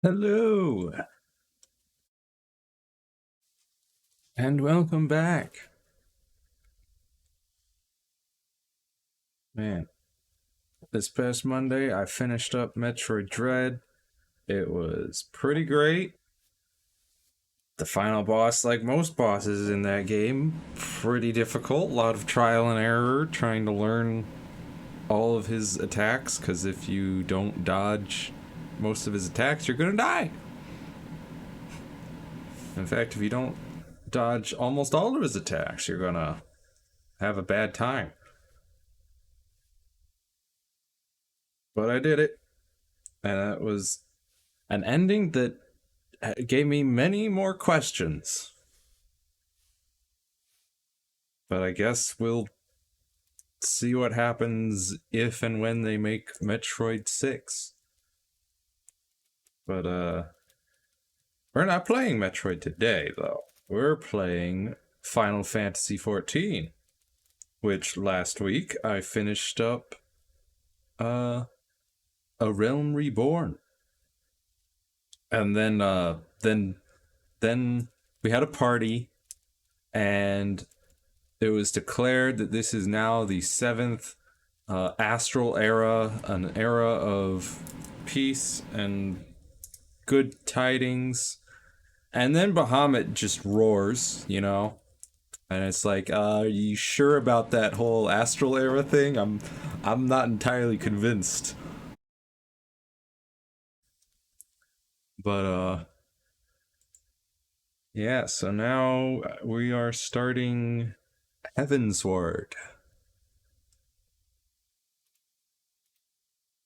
Hello, and welcome back. Man, this past Monday I finished up Metroid Dread. It was pretty great. The final boss, like most bosses in that game, pretty difficult. A lot of trial and error trying to learn all of his attacks, because if you don't dodge most of his attacks, you're gonna die. In fact, if you don't dodge almost all of his attacks, you're gonna have a bad time. But I did it, and it was an ending that gave me many more questions. But I guess we'll see what happens if and when they make Metroid 6. But we're not playing Metroid today, though. We're playing Final Fantasy XIV, which last week I finished up a a realm reborn. And then we had a party, and it was declared that this is now the 7th astral era, an era of peace and good tidings. And then Bahamut just roars, you know? And it's like, are you sure about that whole astral era thing? I'm not entirely convinced. But yeah, so now we are starting Heavensward.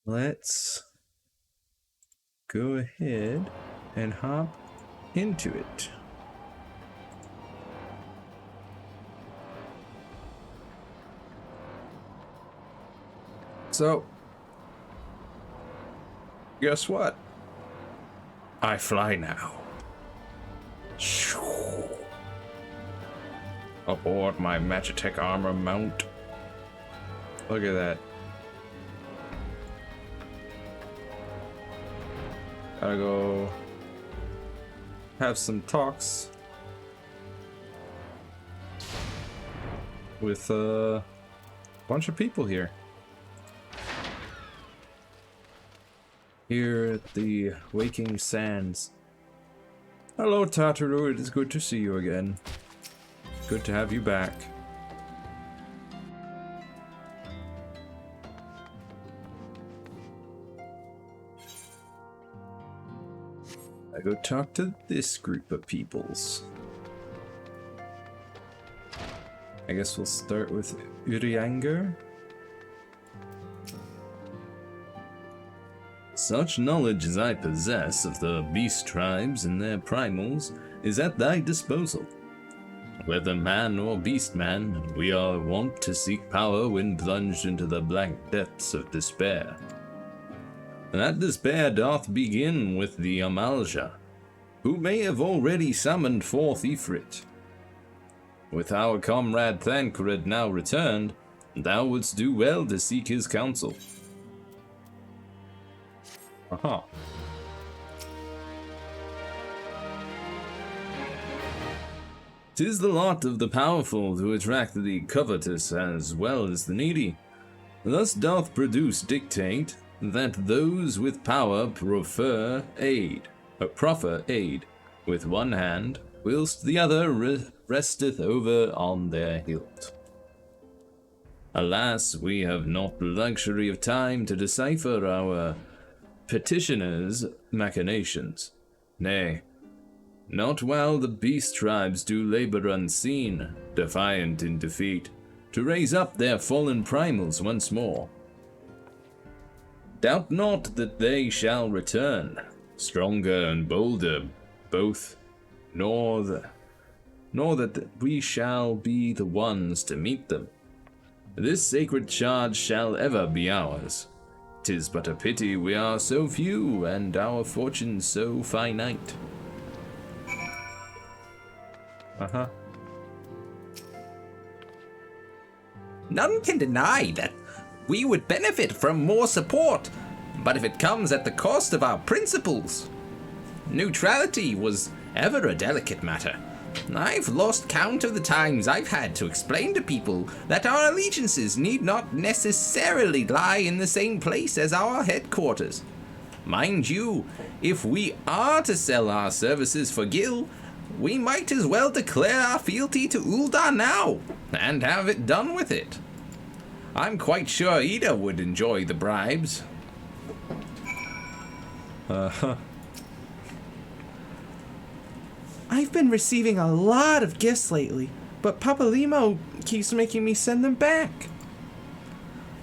Let's go ahead and hop into it. So, guess what? I fly now. Aboard my Magitech armor mount. Look at that. Gotta go have some talks with a bunch of people here. Here at the Waking Sands. Hello, Tataru. It is good to see you again. Good to have you back. I go talk to this group of peoples. I guess we'll start with Urianger. Such knowledge as I possess of the beast tribes and their primals is at thy disposal. Whether man or beast man, we are wont to seek power when plunged into the blank depths of despair. And that despair doth begin with the Amalja, who may have already summoned forth Ifrit. With our comrade Thancred now returned, thou wouldst do well to seek his counsel. Aha. 'Tis the lot of the powerful to attract the covetous as well as the needy. Thus doth produce dictate that those with power proffer aid with one hand, whilst the other resteth over on their hilt. Alas, we have not the luxury of time to decipher our petitioners' machinations. Nay, not while the beast tribes do labor unseen, defiant in defeat, to raise up their fallen primals once more. Doubt not that they shall return, stronger and bolder both, nor that we shall be the ones to meet them. This sacred charge shall ever be ours. 'Tis but a pity we are so few and our fortunes so finite. None can deny that we would benefit from more support, but if it comes at the cost of our principles. Neutrality was ever a delicate matter. I've lost count of the times I've had to explain to people that our allegiances need not necessarily lie in the same place as our headquarters. Mind you, if we are to sell our services for Gil, we might as well declare our fealty to Uldar now, and have it done with it. I'm quite sure Ida would enjoy the bribes. I've been receiving a lot of gifts lately, but Papa Limo keeps making me send them back.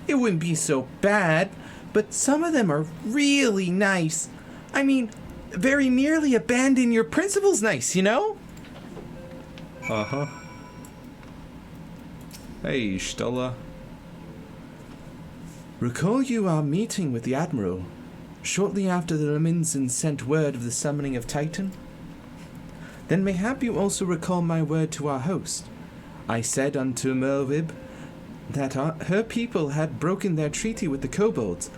It wouldn't be so bad, but some of them are really nice. I mean, very nearly abandon your principles nice, you know? Hey, Stella. Recall you our meeting with the Admiral, shortly after the Leminson sent word of the summoning of Titan? Then mayhap you also recall my word to our host. I said unto Merwib that her people had broken their treaty with the kobolds,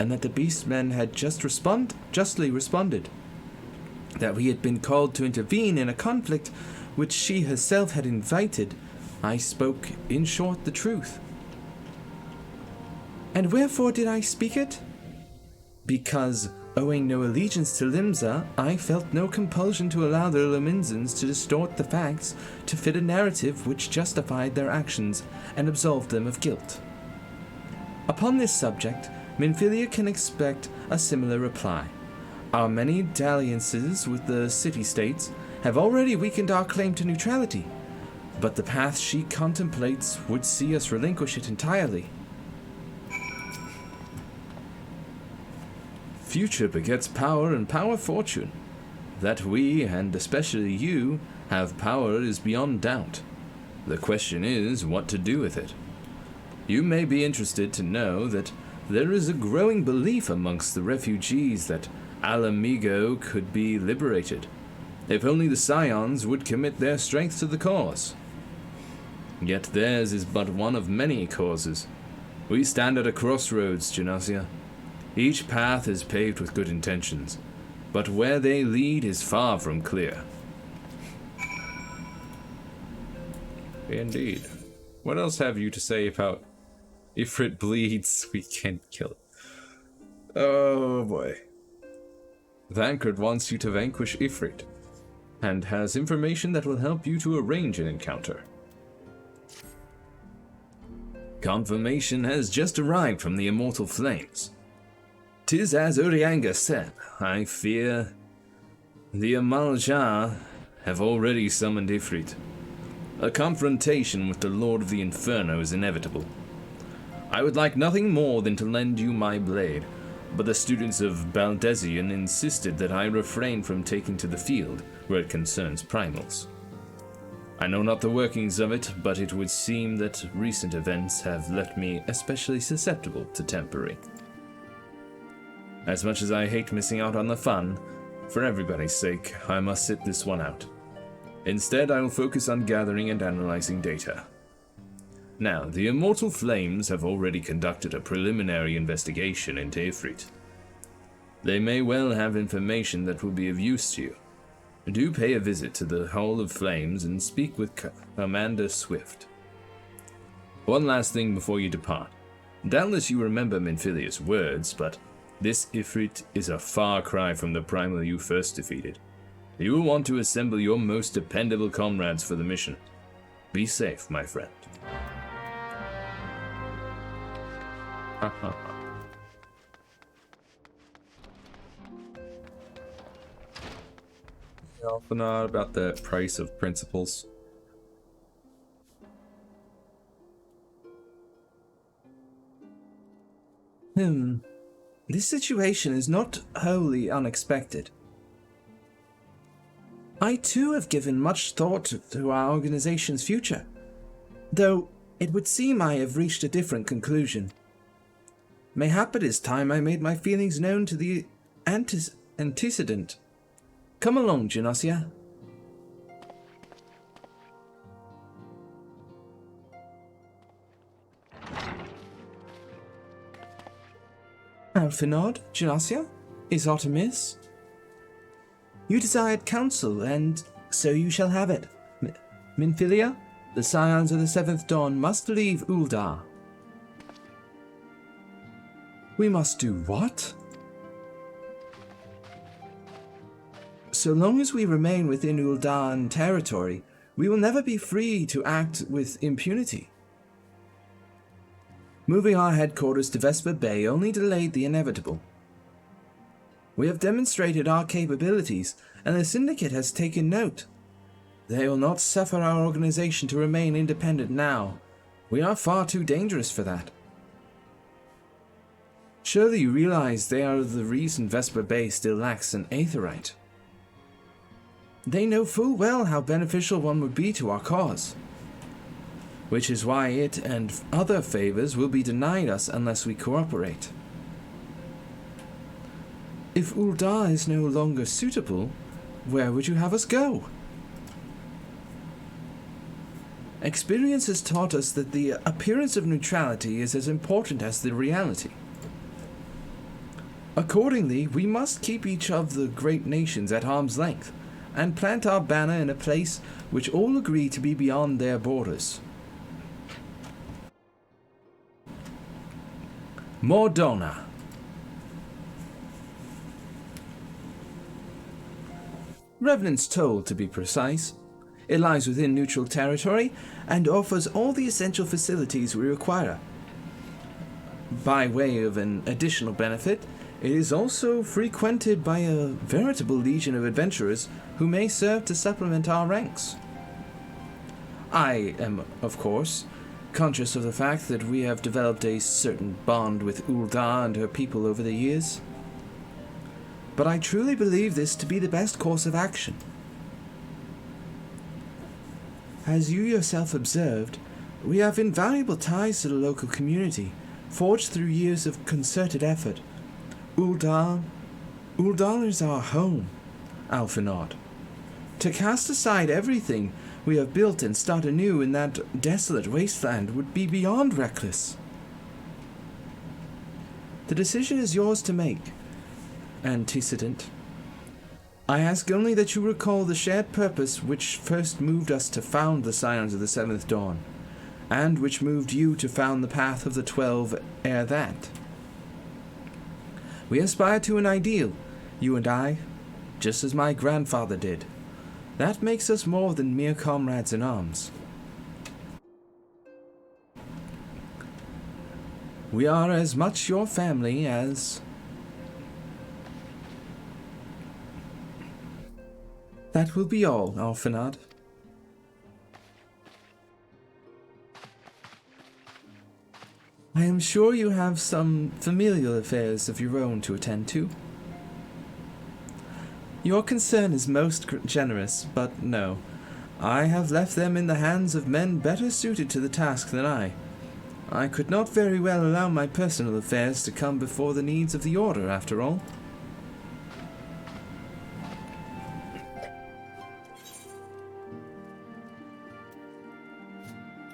and that the beastmen had justly responded. That we had been called to intervene in a conflict which she herself had invited, I spoke, in short, the truth. And wherefore did I speak it? Because, owing no allegiance to Limsa, I felt no compulsion to allow the Lominzans to distort the facts to fit a narrative which justified their actions and absolved them of guilt. Upon this subject, Minfilia can expect a similar reply. Our many dalliances with the city-states have already weakened our claim to neutrality, but the path she contemplates would see us relinquish it entirely. Future begets power, and power fortune. That we, and especially you, have power is beyond doubt. The question is what to do with it. You may be interested to know that there is a growing belief amongst the refugees that Alamigo could be liberated, if only the Scions would commit their strength to the cause. Yet theirs is but one of many causes. We stand at a crossroads, Genasia. Each path is paved with good intentions, but where they lead is far from clear. Indeed. What else have you to say about Ifrit bleeds, we can't kill it? Oh boy. Thancred wants you to vanquish Ifrit, and has information that will help you to arrange an encounter. Confirmation has just arrived from the Immortal Flames. 'Tis as Urianga said. I fear the Amalja have already summoned Ifrit. A confrontation with the Lord of the Inferno is inevitable. I would like nothing more than to lend you my blade, but the students of Baldesion insisted that I refrain from taking to the field where it concerns primals. I know not the workings of it, but it would seem that recent events have left me especially susceptible to tempering. As much as I hate missing out on the fun, for everybody's sake, I must sit this one out. Instead, I will focus on gathering and analyzing data. Now, the Immortal Flames have already conducted a preliminary investigation into Ifrit. They may well have information that will be of use to you. Do pay a visit to the Hall of Flames and speak with Commander Swift. One last thing before you depart. Doubtless you remember Minfilia's words, but this Ifrit is a far cry from the primal you first defeated. You will want to assemble your most dependable comrades for the mission. Be safe, my friend. Alpha not about the price of principles. This situation is not wholly unexpected. I too have given much thought to our organization's future, though it would seem I have reached a different conclusion. Mayhap it is time I made my feelings known to the antecedent. Come along, Genosia. Alfinod, Genosia, is aught amiss? You desired counsel, and so you shall have it. Minfilia, the Scions of the Seventh Dawn must leave Uldar. We must do what? So long as we remain within Uldan territory, we will never be free to act with impunity. Moving our headquarters to Vesper Bay only delayed the inevitable. We have demonstrated our capabilities, and the Syndicate has taken note. They will not suffer our organization to remain independent now. We are far too dangerous for that. Surely you realize they are the reason Vesper Bay still lacks an Aetherite. They know full well how beneficial one would be to our cause, which is why it and other favors will be denied us unless we cooperate. If Uldar is no longer suitable, where would you have us go? Experience has taught us that the appearance of neutrality is as important as the reality. Accordingly, we must keep each of the great nations at arm's length, and plant our banner in a place which all agree to be beyond their borders. Mordona. Revenant's Toll, to be precise. It lies within neutral territory and offers all the essential facilities we require. By way of an additional benefit, it is also frequented by a veritable legion of adventurers who may serve to supplement our ranks. I am, of course, conscious of the fact that we have developed a certain bond with Ul'dah and her people over the years, but I truly believe this to be the best course of action. As you yourself observed, we have invaluable ties to the local community, forged through years of concerted effort. Ul'dah is our home, Alphinaud. To cast aside everything we have built and start anew in that desolate wasteland would be beyond reckless. The decision is yours to make, antecedent. I ask only that you recall the shared purpose which first moved us to found the Scions of the Seventh Dawn, and which moved you to found the Path of the 12 ere that. We aspire to an ideal, you and I, just as my grandfather did. That makes us more than mere comrades in arms. We are as much your family as... That will be all, Alphinaud. I am sure you have some familial affairs of your own to attend to. Your concern is most generous, but no. I have left them in the hands of men better suited to the task than I. I could not very well allow my personal affairs to come before the needs of the Order, after all.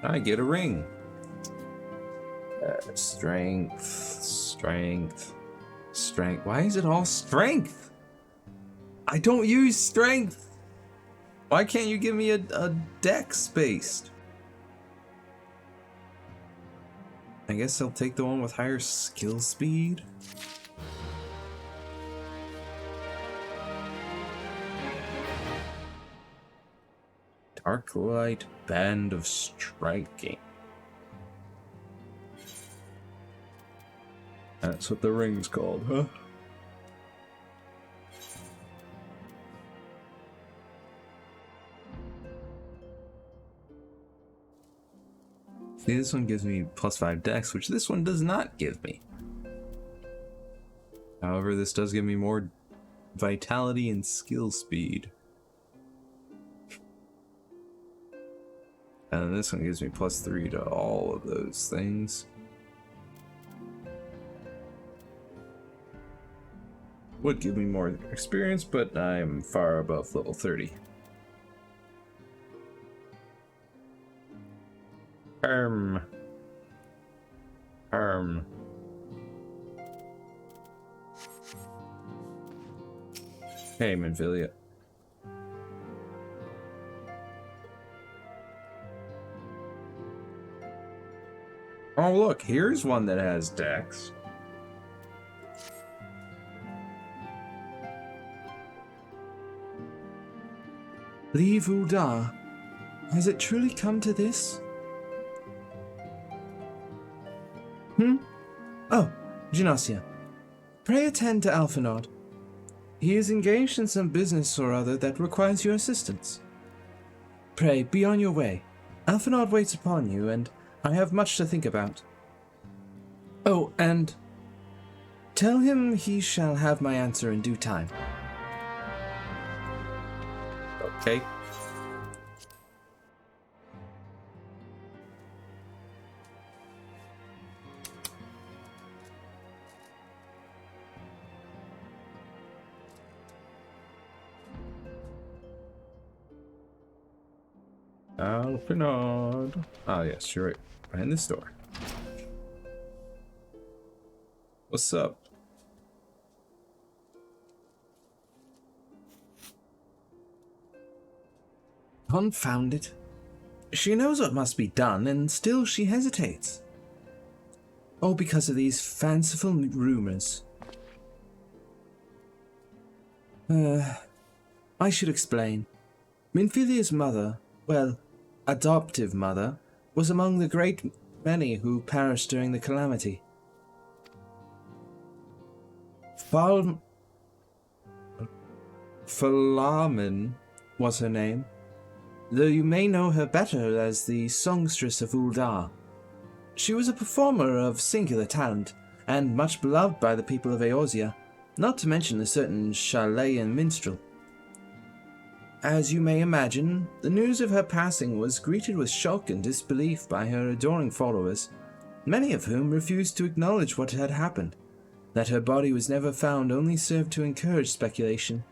I get a ring. Strength. Why is it all strength? I don't use strength. Why can't you give me a dex based? I guess I'll take the one with higher skill speed. Dark Light Band of Striking. That's what the ring's called, huh? See, this one gives me +5 dex, which this one does not give me. However, this does give me more vitality and skill speed. And this one gives me +3 to all of those things. Would give me more experience, but I'm far above level 30. Hey, Manvilia. Oh, look, here's one that has dex. Leave Ul'dah. Has it truly come to this? Oh, Genosia. Pray attend to Alphinaud. He is engaged in some business or other that requires your assistance. Pray, be on your way. Alphinaud waits upon you, and I have much to think about. Oh, and tell him he shall have my answer in due time. Okay. Alphinaud. Ah, yes, you're right. Behind this door. What's up? Confound it. She knows what must be done, and still she hesitates. All because of these fanciful rumors. I should explain. Minfilia's mother, well, adoptive mother, was among the great many who perished during the calamity. Falamin was her name, though you may know her better as the songstress of Uldar. She was a performer of singular talent, and much beloved by the people of Eorzea, not to mention a certain Chalayan minstrel. As you may imagine, the news of her passing was greeted with shock and disbelief by her adoring followers, many of whom refused to acknowledge what had happened. That her body was never found only served to encourage speculation.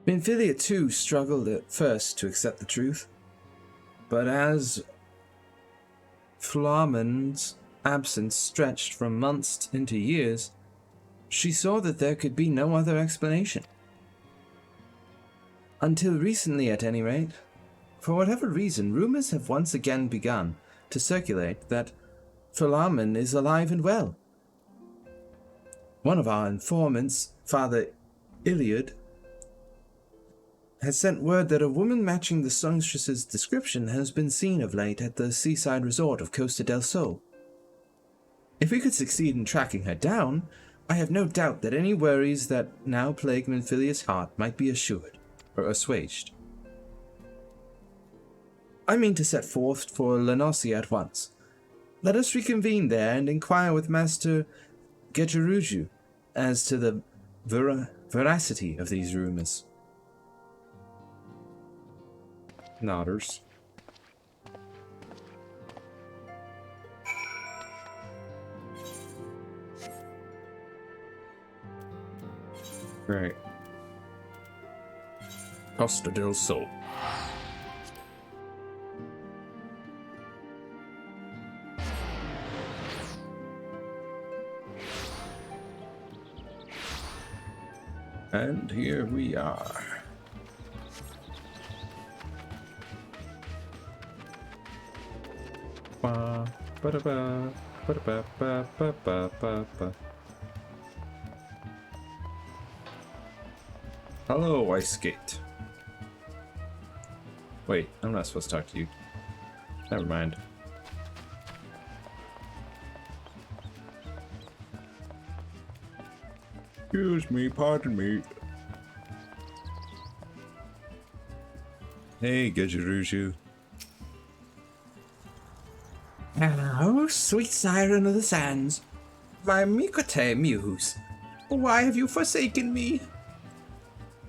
Minfilia too struggled at first to accept the truth, but as Flamin's absence stretched from months into years, she saw that there could be no other explanation. Until recently, at any rate. For whatever reason, rumors have once again begun to circulate that Flamin is alive and well. One of our informants, Father Iliad, has sent word that a woman matching the songstress's description has been seen of late at the seaside resort of Costa del Sol. If we could succeed in tracking her down, I have no doubt that any worries that now plague Minfilia's heart might be assuaged. I mean to set forth for Lenosia at once. Let us reconvene there and inquire with Master Gejeruju as to the veracity of these rumors. Nodders. Right. Costa del Sol. And here we are. Ba, ba-da-ba, ba-da-ba-ba-ba-ba-ba. Hello, Ice Skate. Wait, I'm not supposed to talk to you. Never mind. Excuse me, pardon me. Hey, Gejeruju. Hello, sweet siren of the sands. My Mikote muse. Why have you forsaken me?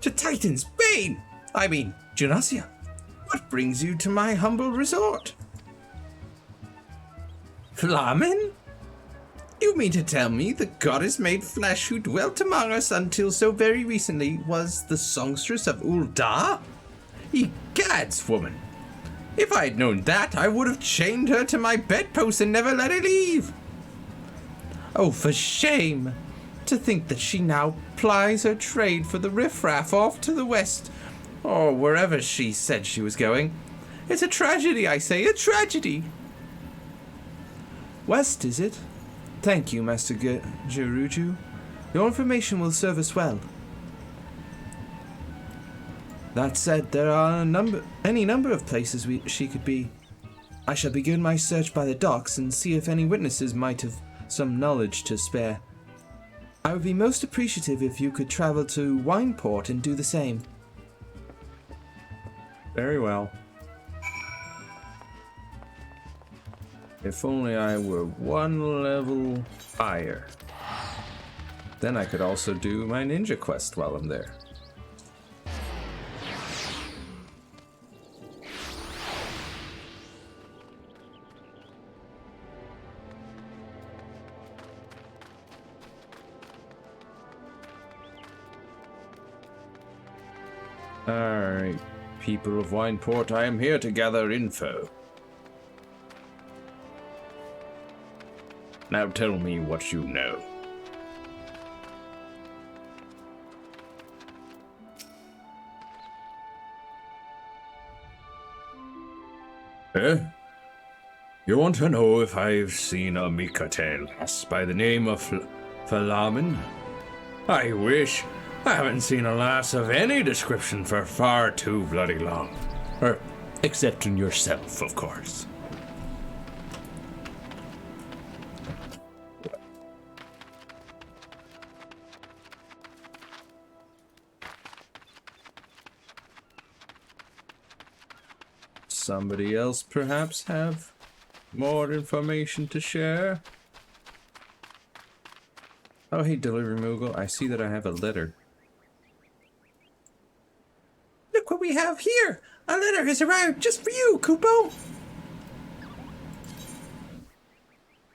To Titan's bane! I mean, Genasia. What brings you to my humble resort? Flamin? You mean to tell me the goddess made flesh who dwelt among us until so very recently was the songstress of Uldar? Egads, woman! If I had known that, I would have chained her to my bedpost and never let her leave. Oh, for shame! To think that she now plies her trade for the riffraff off to the west, or wherever she said she was going. It's a tragedy, I say, a tragedy! West, is it? Thank you, Master Geruju. Your information will serve us well. That said, there are any number of places she could be. I shall begin my search by the docks and see if any witnesses might have some knowledge to spare. I would be most appreciative if you could travel to Wineport and do the same. Very well. If only I were one level higher. Then I could also do my ninja quest while I'm there. Alright, people of Wineport, I am here to gather info. Now tell me what you know. Eh? You want to know if I've seen a Mikatel lass by the name of Falamin? I wish. I haven't seen a lass of any description for far too bloody long. Excepting yourself, of course. Somebody else perhaps have more information to share? Oh, hey, Delivery Moogle. I see that I have a letter. Look what we have here! A letter has arrived just for you, Kupo!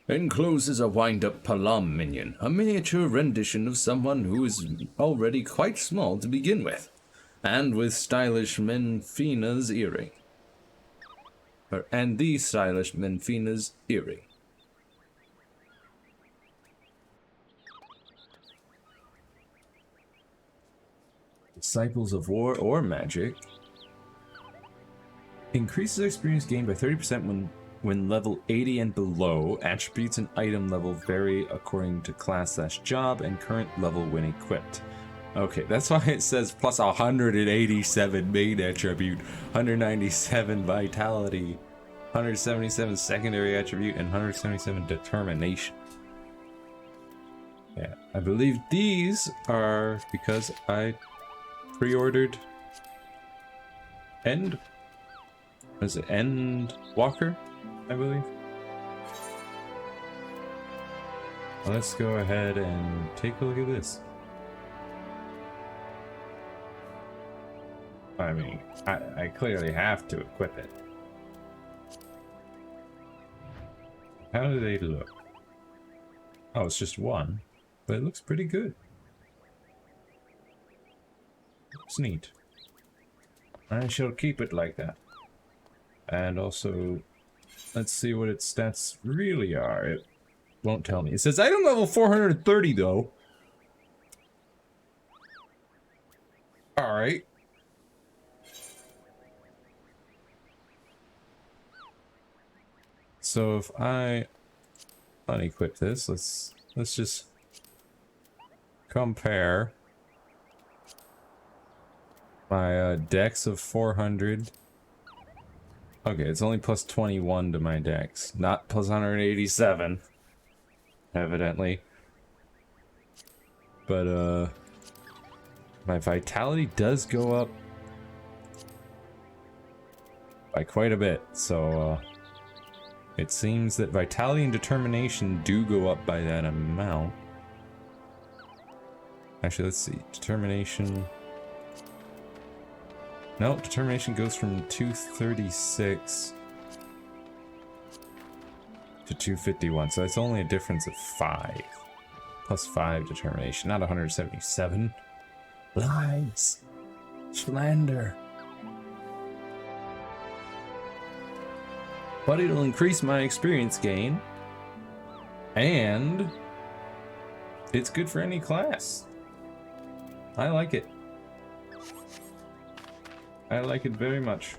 Encloses a wind-up Palam minion, a miniature rendition of someone who is already quite small to begin with, and with stylish Menfina's earring. And the stylish Menfina's earring. Disciples of War or Magic. Increases experience gained by 30% when level 80 and below. Attributes and item level vary according to class/job and current level when equipped. Okay, that's why it says plus 187 main attribute, 197 vitality, 177 secondary attribute, and 177 determination. Yeah, I believe these are because I pre-ordered End Walker, I believe. Let's go ahead and take a look at this. I mean, I clearly have to equip it. How do they look? Oh, it's just one, but it looks pretty good. It's neat. I shall keep it like that. And also, let's see what its stats really are. It won't tell me. It says item level 430 though. Alright. So if I unequip this, let's just compare my dex of 400. Okay, it's only plus 21 to my dex, not plus 187, evidently. But my vitality does go up by quite a bit, so it seems that vitality and determination do go up by that amount. Actually, let's see. Determination. No, determination goes from 236 to 251, so that's only a difference of 5. Plus 5 determination, not 177. Lies. Slander. But it'll increase my experience gain. And it's good for any class. I like it. I like it very much.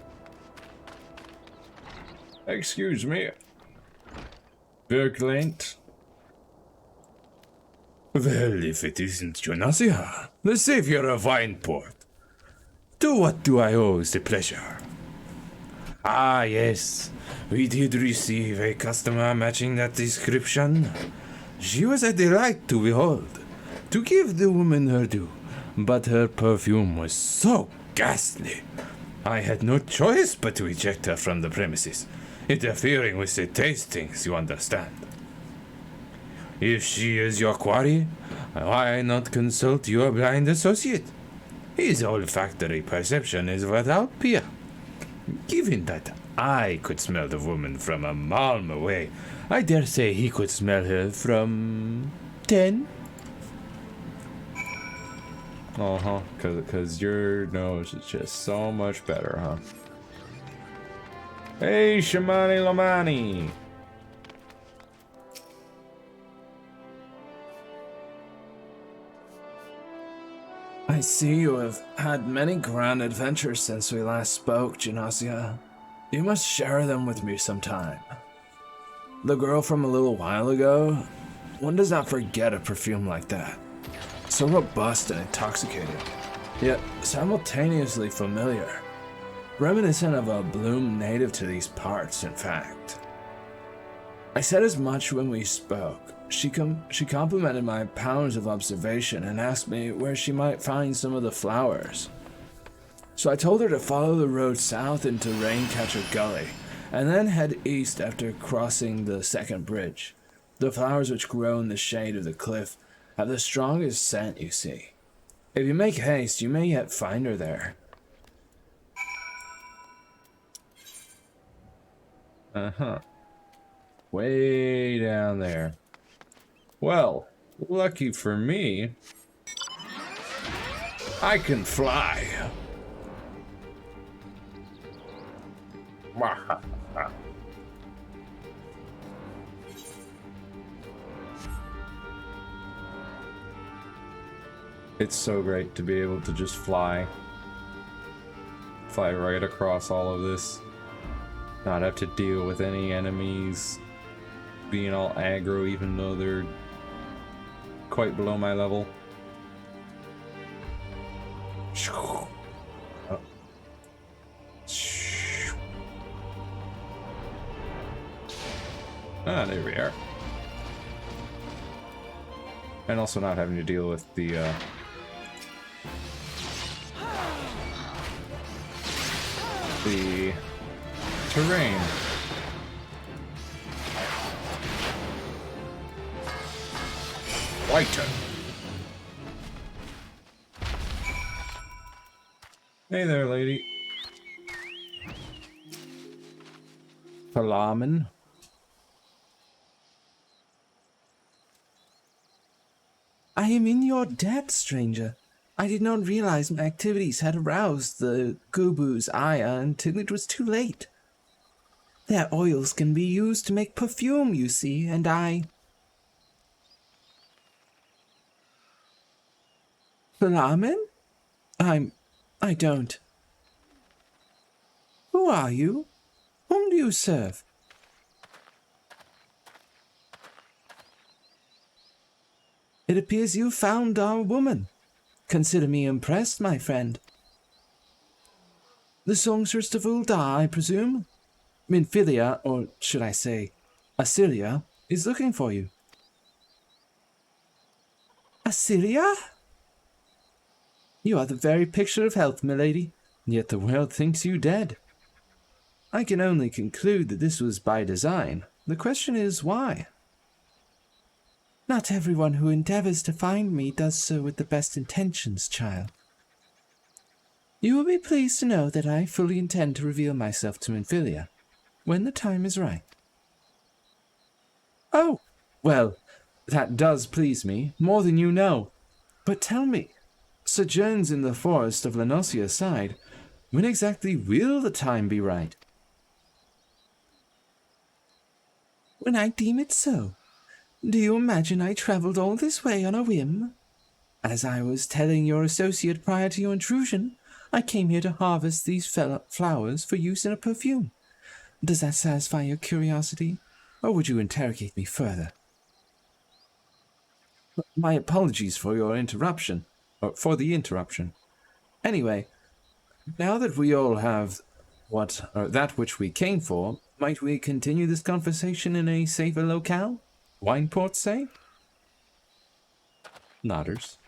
Excuse me. Berglent. Well, if it isn't Jonasia, the savior of Wineport. To what do I owe the pleasure? Ah, yes. We did receive a customer matching that description. She was a delight to behold. To give the woman her due, but her perfume was so ghastly. I had no choice but to eject her from the premises, interfering with the tastings, you understand. If she is your quarry, why not consult your blind associate? His olfactory perception is without peer. Given that I could smell the woman from a mile away, I dare say he could smell her from 10. Uh-huh, cause your nose is just so much better, huh? Hey, Shamani Lamani! I see you have had many grand adventures since we last spoke, Genasia. You must share them with me sometime. The girl from a little while ago, one does not forget a perfume like that. So robust and intoxicating, yet simultaneously familiar. Reminiscent of a bloom native to these parts, in fact. I said as much when we spoke. She complimented my powers of observation and asked me where she might find some of the flowers. So I told her to follow the road south into Raincatcher Gully, and then head east after crossing the second bridge. The flowers which grow in the shade of the cliff have the strongest scent, you see. If you make haste, you may yet find her there. Uh-huh. Way down there. Well, lucky for me, I can fly. It's so great to be able to just fly right across all of this. Not have to deal with any enemies being all aggro, even though they're quite below my level. Oh. Ah, there we are. And also not having to deal with the terrain. Whiter. Hey there, lady. Palaman. I am in your debt, stranger. I did not realize my activities had aroused the Gubu's ire until it was too late. Their oils can be used to make perfume, you see, and I... Ramen? I don't. Who are you? Whom do you serve? It appears you found our woman. Consider me impressed, my friend. The songstress of Ul'dah, I presume? Minfilia, or should I say, Assyria, is looking for you. Assyria? You are the very picture of health, milady, yet the world thinks you dead. I can only conclude that this was by design. The question is, why? Not everyone who endeavors to find me does so with the best intentions, child. You will be pleased to know that I fully intend to reveal myself to Minfilia when the time is right. Oh, well, that does please me, more than you know. But tell me, sojourns in the forest of Lenosia side, when exactly will the time be right? When I deem it so. Do you imagine I traveled all this way on a whim? As I was telling your associate prior to your intrusion, I came here to harvest these flowers for use in a perfume. Does that satisfy your curiosity, or would you interrogate me further? My apologies for your interruption, or for the interruption. Anyway, now that we all have that which we came for, might we continue this conversation in a safer locale? Wineport, say? Nodders.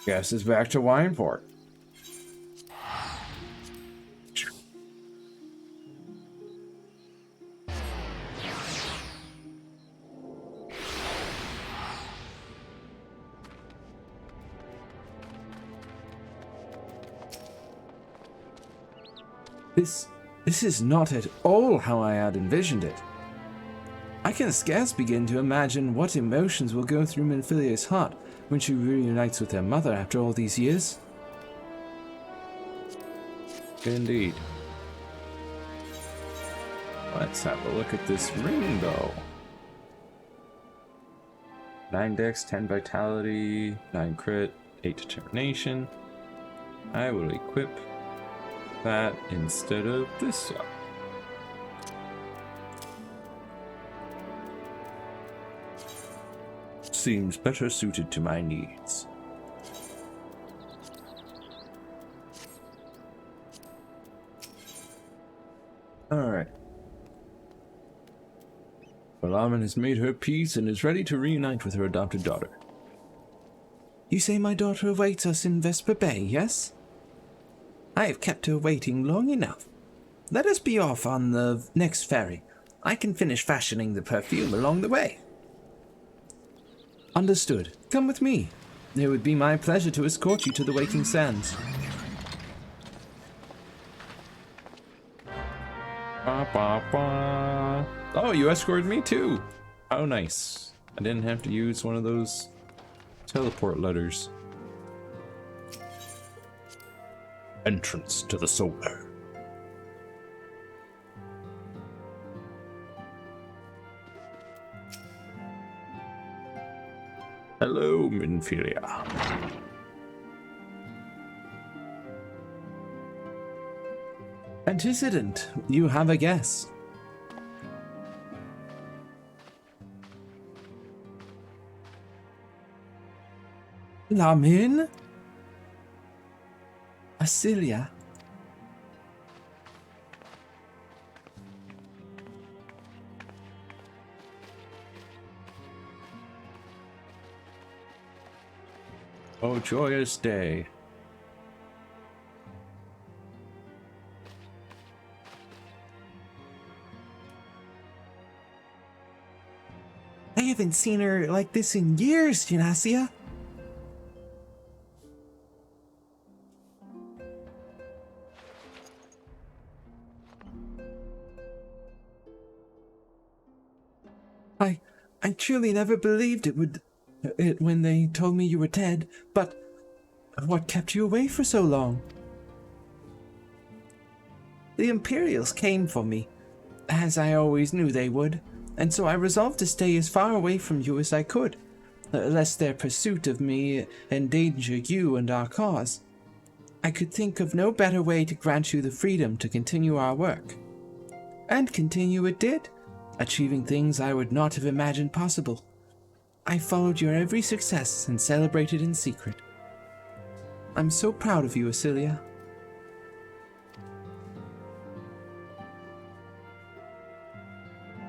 Guess it's back to Wineport. This is not at all how I had envisioned it. I can scarce begin to imagine what emotions will go through Minfilia's heart when she reunites with her mother after all these years. Indeed. Let's have a look at this rainbow. 9 dex, 10 vitality, 9 crit, 8 determination. I will equip that instead of this one. Seems better suited to my needs. Alright. Balaman has made her peace and is ready to reunite with her adopted daughter. You say my daughter awaits us in Vesper Bay, yes? I have kept her waiting long enough. Let us be off on the next ferry. I can finish fashioning the perfume along the way. Understood. Come with me. It would be my pleasure to escort you to the Waking Sands. Ba, ba, ba. Oh, you escorted me too. How nice. I didn't have to use one of those teleport letters. Entrance to the solar. Hello, Minfilia. Antecedent, you have a guess. Lamin? Asilia? Oh, joyous day. I haven't seen her like this in years, Genasia. I truly never believed it when they told me you were dead, but what kept you away for so long? The Imperials came for me, as I always knew they would, and so I resolved to stay as far away from you as I could, lest their pursuit of me endanger you and our cause. I could think of no better way to grant you the freedom to continue our work. And continue it did, achieving things I would not have imagined possible. I followed your every success and celebrated in secret. I'm so proud of you, Asilia.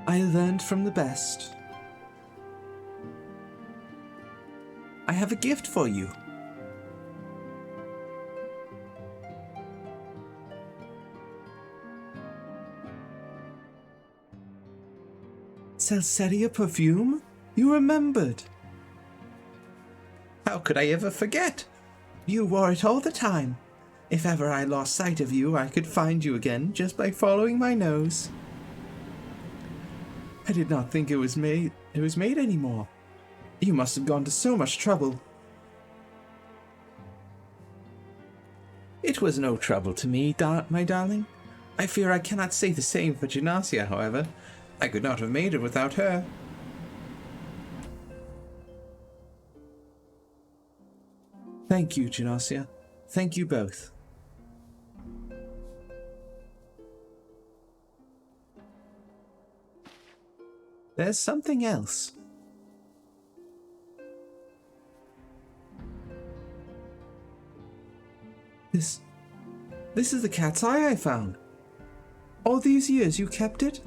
I learned from the best. I have a gift for you. Celseria perfume? You remembered. How could I ever forget? You wore it all the time. If ever I lost sight of you, I could find you again just by following my nose. I did not think it was made anymore. You must have gone to so much trouble. It was no trouble to me, my darling. I fear I cannot say the same for Genasia, however. I could not have made it without her. Thank you, Genasia. Thank you both. There's something else. This is the cat's eye I found. All these years you kept it?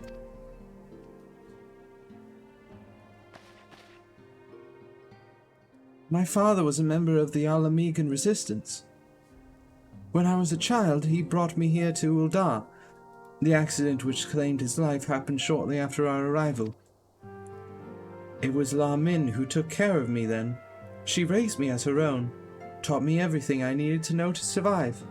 My father was a member of the Alamegan resistance. When I was a child, he brought me here to Uldar. The accident which claimed his life happened shortly after our arrival. It was La Min who took care of me then. She raised me as her own, taught me everything I needed to know to survive.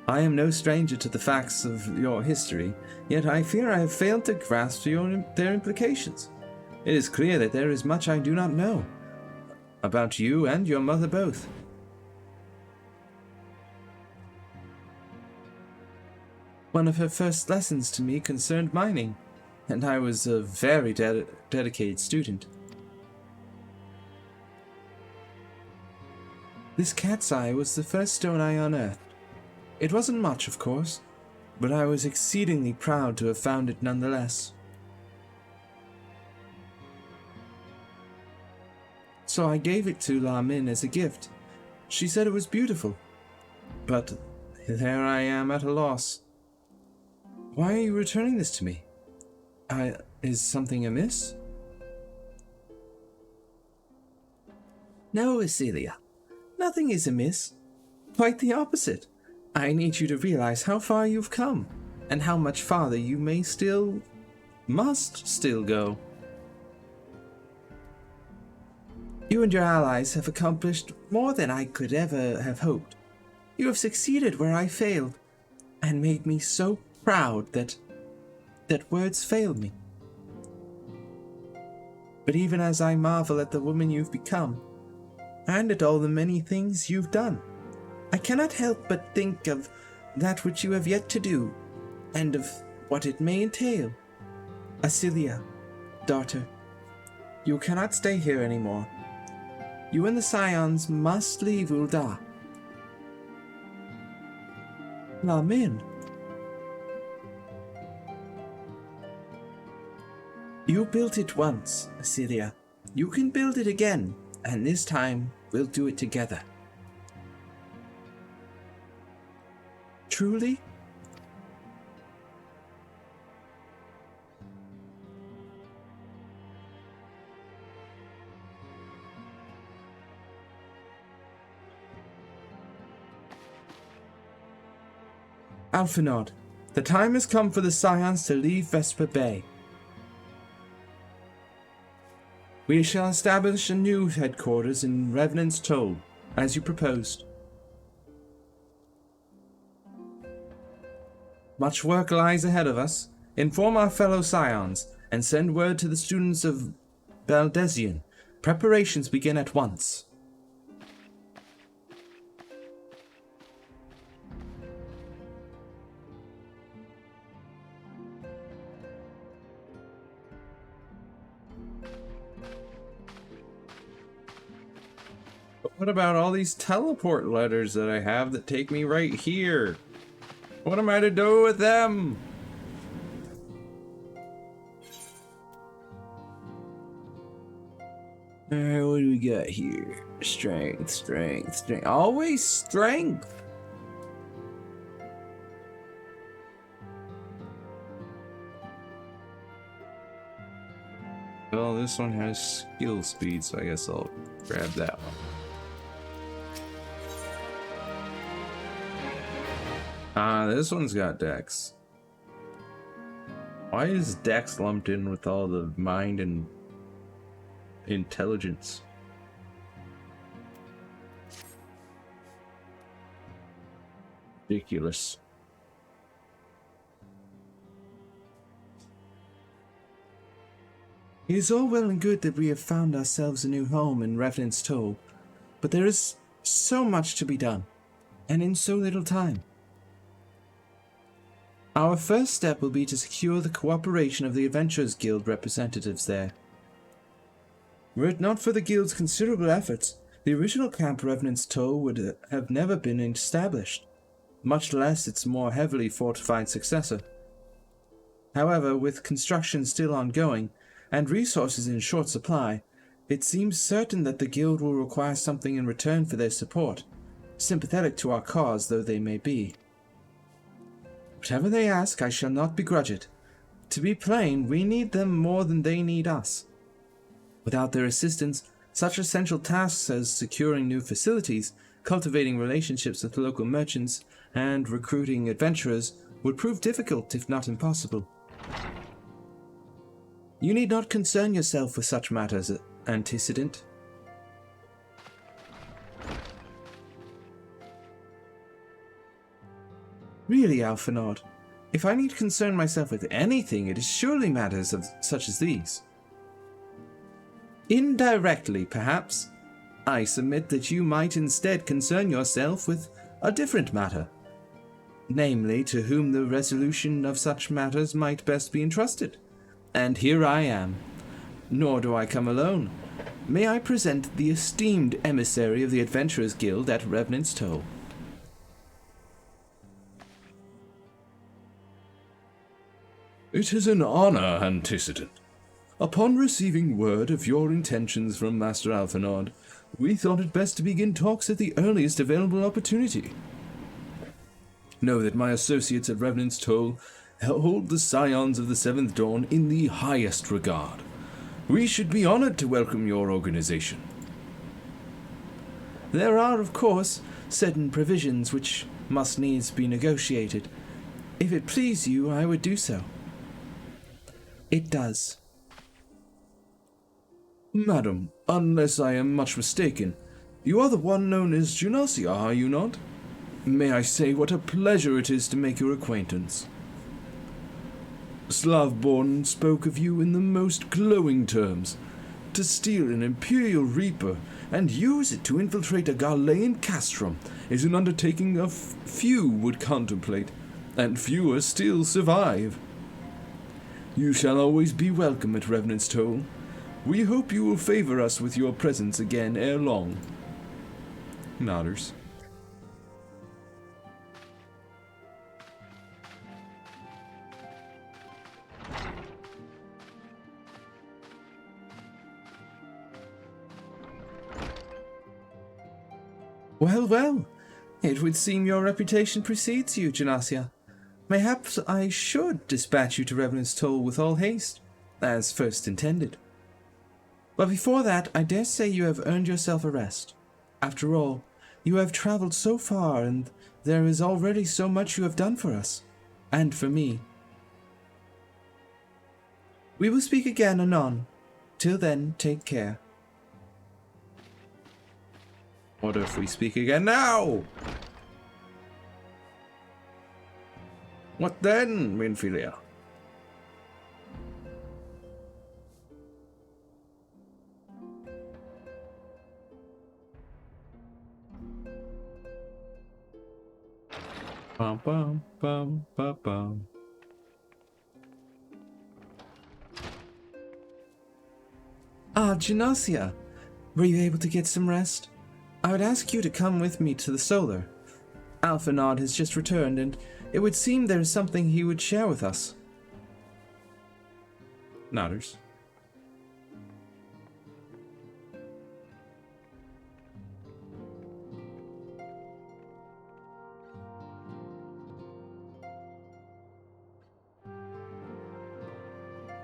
I am no stranger to the facts of your history, yet I fear I have failed to grasp their implications. It is clear that there is much I do not know, about you and your mother both. One of her first lessons to me concerned mining. and I was a very dedicated student. This cat's eye was the first stone I unearthed. It wasn't much, of course, but I was exceedingly proud to have found it nonetheless. So I gave it to La Min as a gift. She said it was beautiful, but there I am at a loss. Why are you returning this to me? Is something amiss? No, Celia. Nothing is amiss. Quite the opposite. I need you to realize how far you've come, and how much farther you must still go. You and your allies have accomplished more than I could ever have hoped. You have succeeded where I failed, and made me so proud that words failed me. But even as I marvel at the woman you've become, and at all the many things you've done, I cannot help but think of that which you have yet to do, and of what it may entail. Acelia, daughter, you cannot stay here anymore. You and the Scions must leave Ul'dah. La Min. You built it once, Acelia. You can build it again, and this time we'll do it together. Truly? Alphinaud, the time has come for the Scions to leave Vesper Bay. We shall establish a new headquarters in Revenant's Toll, as you proposed. Much work lies ahead of us. Inform our fellow Scions, and send word to the students of Baldesion. Preparations begin at once. What about all these teleport letters that I have that take me right here? What am I to do with them? Alright, what do we got here? Strength, strength, strength. Always strength! Well, this one has skill speed, so I guess I'll grab that one. This one's got Dex. Why is Dex lumped in with all the mind and intelligence? Ridiculous. It is all well and good that we have found ourselves a new home in Revenant's Toll, but there is so much to be done, and in so little time. Our first step will be to secure the cooperation of the Adventurers Guild representatives there. Were it not for the Guild's considerable efforts, the original Camp Revenant's Toll would have never been established, much less its more heavily fortified successor. However, with construction still ongoing, and resources in short supply, it seems certain that the Guild will require something in return for their support, sympathetic to our cause though they may be. Whatever they ask, I shall not begrudge it. To be plain, we need them more than they need us. Without their assistance, such essential tasks as securing new facilities, cultivating relationships with local merchants, and recruiting adventurers would prove difficult, if not impossible. You need not concern yourself with such matters, Antecedent. Really, Alphinaud, if I need concern myself with anything, it is surely matters such as these. Indirectly, perhaps, I submit that you might instead concern yourself with a different matter, namely, to whom the resolution of such matters might best be entrusted. and here I am. Nor do I come alone. May I present the esteemed emissary of the Adventurers Guild at Revenant's Toll. It is an honor, Antecedent. Upon receiving word of your intentions from Master Alphinaud, we thought it best to begin talks at the earliest available opportunity. Know that my associates at Revenant's Toll hold the Scions of the Seventh Dawn in the highest regard. We should be honored to welcome your organization. There are, of course, certain provisions which must needs be negotiated. If it please you, I would do so. It does. Madam, unless I am much mistaken, you are the one known as Junasia, are you not? May I say what a pleasure it is to make your acquaintance. Slavborn spoke of you in the most glowing terms. To steal an Imperial Reaper and use it to infiltrate a Galaean castrum is an undertaking few would contemplate, and fewer still survive. You shall always be welcome at Revenant's Toll. We hope you will favor us with your presence again ere long. Nodders. Well, well, it would seem your reputation precedes you, Janasia. Mayhaps I should dispatch you to Revenant's Toll with all haste, as first intended. But before that, I dare say you have earned yourself a rest. After all, you have travelled so far, and there is already so much you have done for us, and for me. We will speak again anon. Till then, take care. What if we speak again now? What then, Minfilia? Bum bum bum bum bum. Ah, Janasia, were you able to get some rest? I would ask you to come with me to the Solar. Alphinaud has just returned, and it would seem there is something he would share with us. Nodders.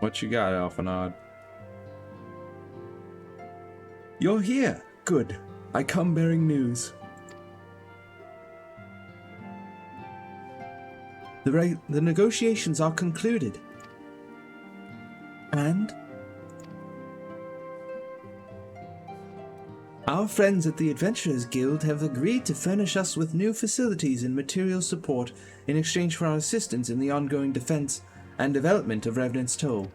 What you got, Alphinaud? You're here. Good. I come bearing news. The negotiations are concluded. And? Our friends at the Adventurers Guild have agreed to furnish us with new facilities and material support in exchange for our assistance in the ongoing defense and development of Revenant's Toll.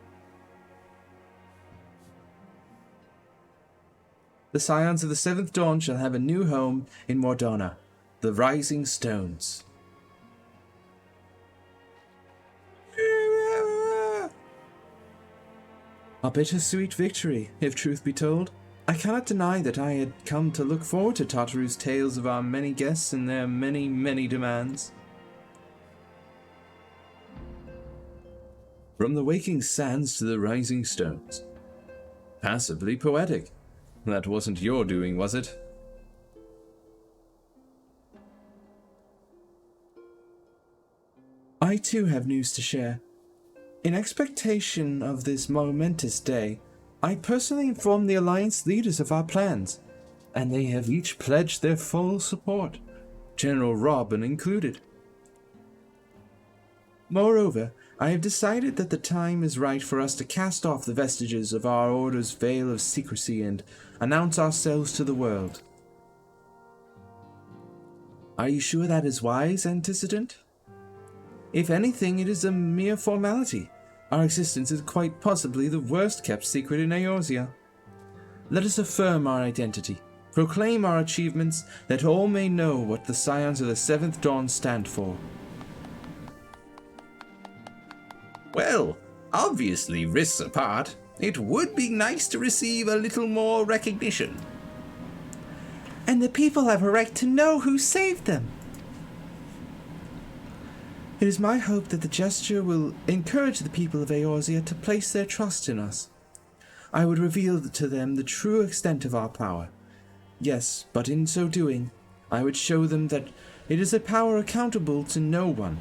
The Scions of the Seventh Dawn shall have a new home in Mordona, the Rising Stones. A bittersweet victory, if truth be told. I cannot deny that I had come to look forward to Tartaru's tales of our many guests and their many, many demands. From the waking sands to the rising stones. Passably poetic. That wasn't your doing, was it? I too have news to share. In expectation of this momentous day, I personally informed the Alliance leaders of our plans, and they have each pledged their full support, General Robin included. Moreover, I have decided that the time is right for us to cast off the vestiges of our Order's veil of secrecy and announce ourselves to the world. Are you sure that is wise, Antecedent? If anything, it is a mere formality. Our existence is quite possibly the worst kept secret in Eorzea. Let us affirm our identity, proclaim our achievements, that all may know what the Scions of the Seventh Dawn stand for. Well, Obviously, risks apart, it would be nice to receive a little more recognition. And the people have a right to know who saved them. It is my hope that the gesture will encourage the people of Eorzea to place their trust in us. I would reveal to them the true extent of our power. Yes, but in so doing, I would show them that it is a power accountable to no one,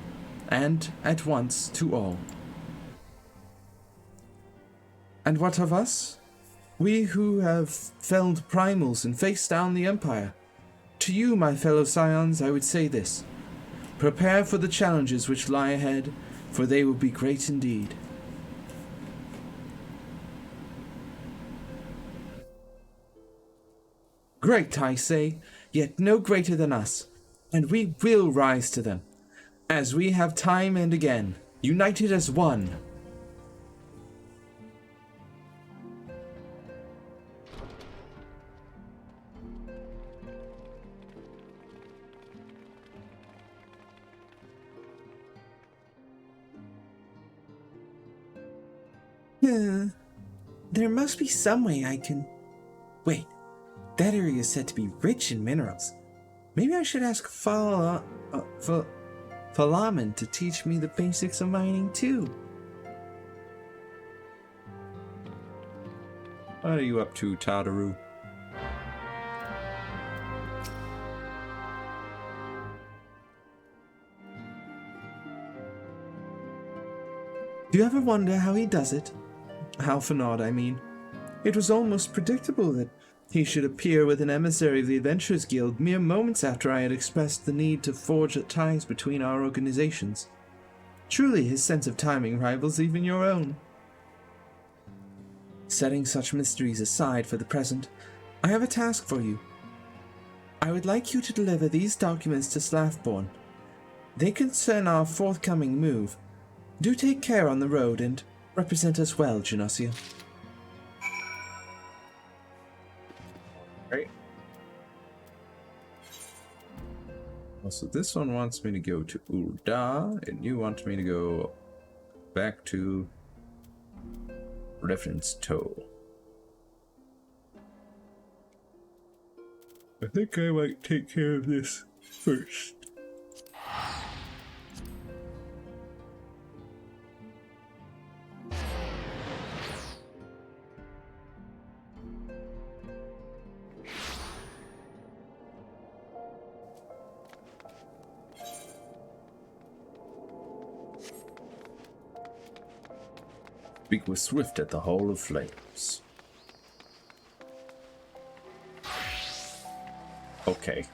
and at once to all. And what of us? We who have felled primals and faced down the Empire. To you, my fellow scions, I would say this. Prepare for the challenges which lie ahead, for they will be great indeed. Great, I say, yet no greater than us, and we will rise to them, as we have time and again, united as one. There must be some way I can... Wait, that area is said to be rich in minerals. Maybe I should ask Falaman to teach me the basics of mining too. What are you up to, Tataru? Do you ever wonder how he does it? Halfanod, I mean. It was almost predictable that he should appear with an emissary of the Adventurers Guild mere moments after I had expressed the need to forge ties between our organizations. Truly, his sense of timing rivals even your own. Setting such mysteries aside for the present, I have a task for you. I would like you to deliver these documents to Slathborn. They concern our forthcoming move. Do take care on the road and represent us well, Genosia. Right. Well, so this one wants me to go to Ul'dah, and you want me to go back to Reference Toe. I think I might take care of this first. Speak with Swift at the Hall of Flames. Okay.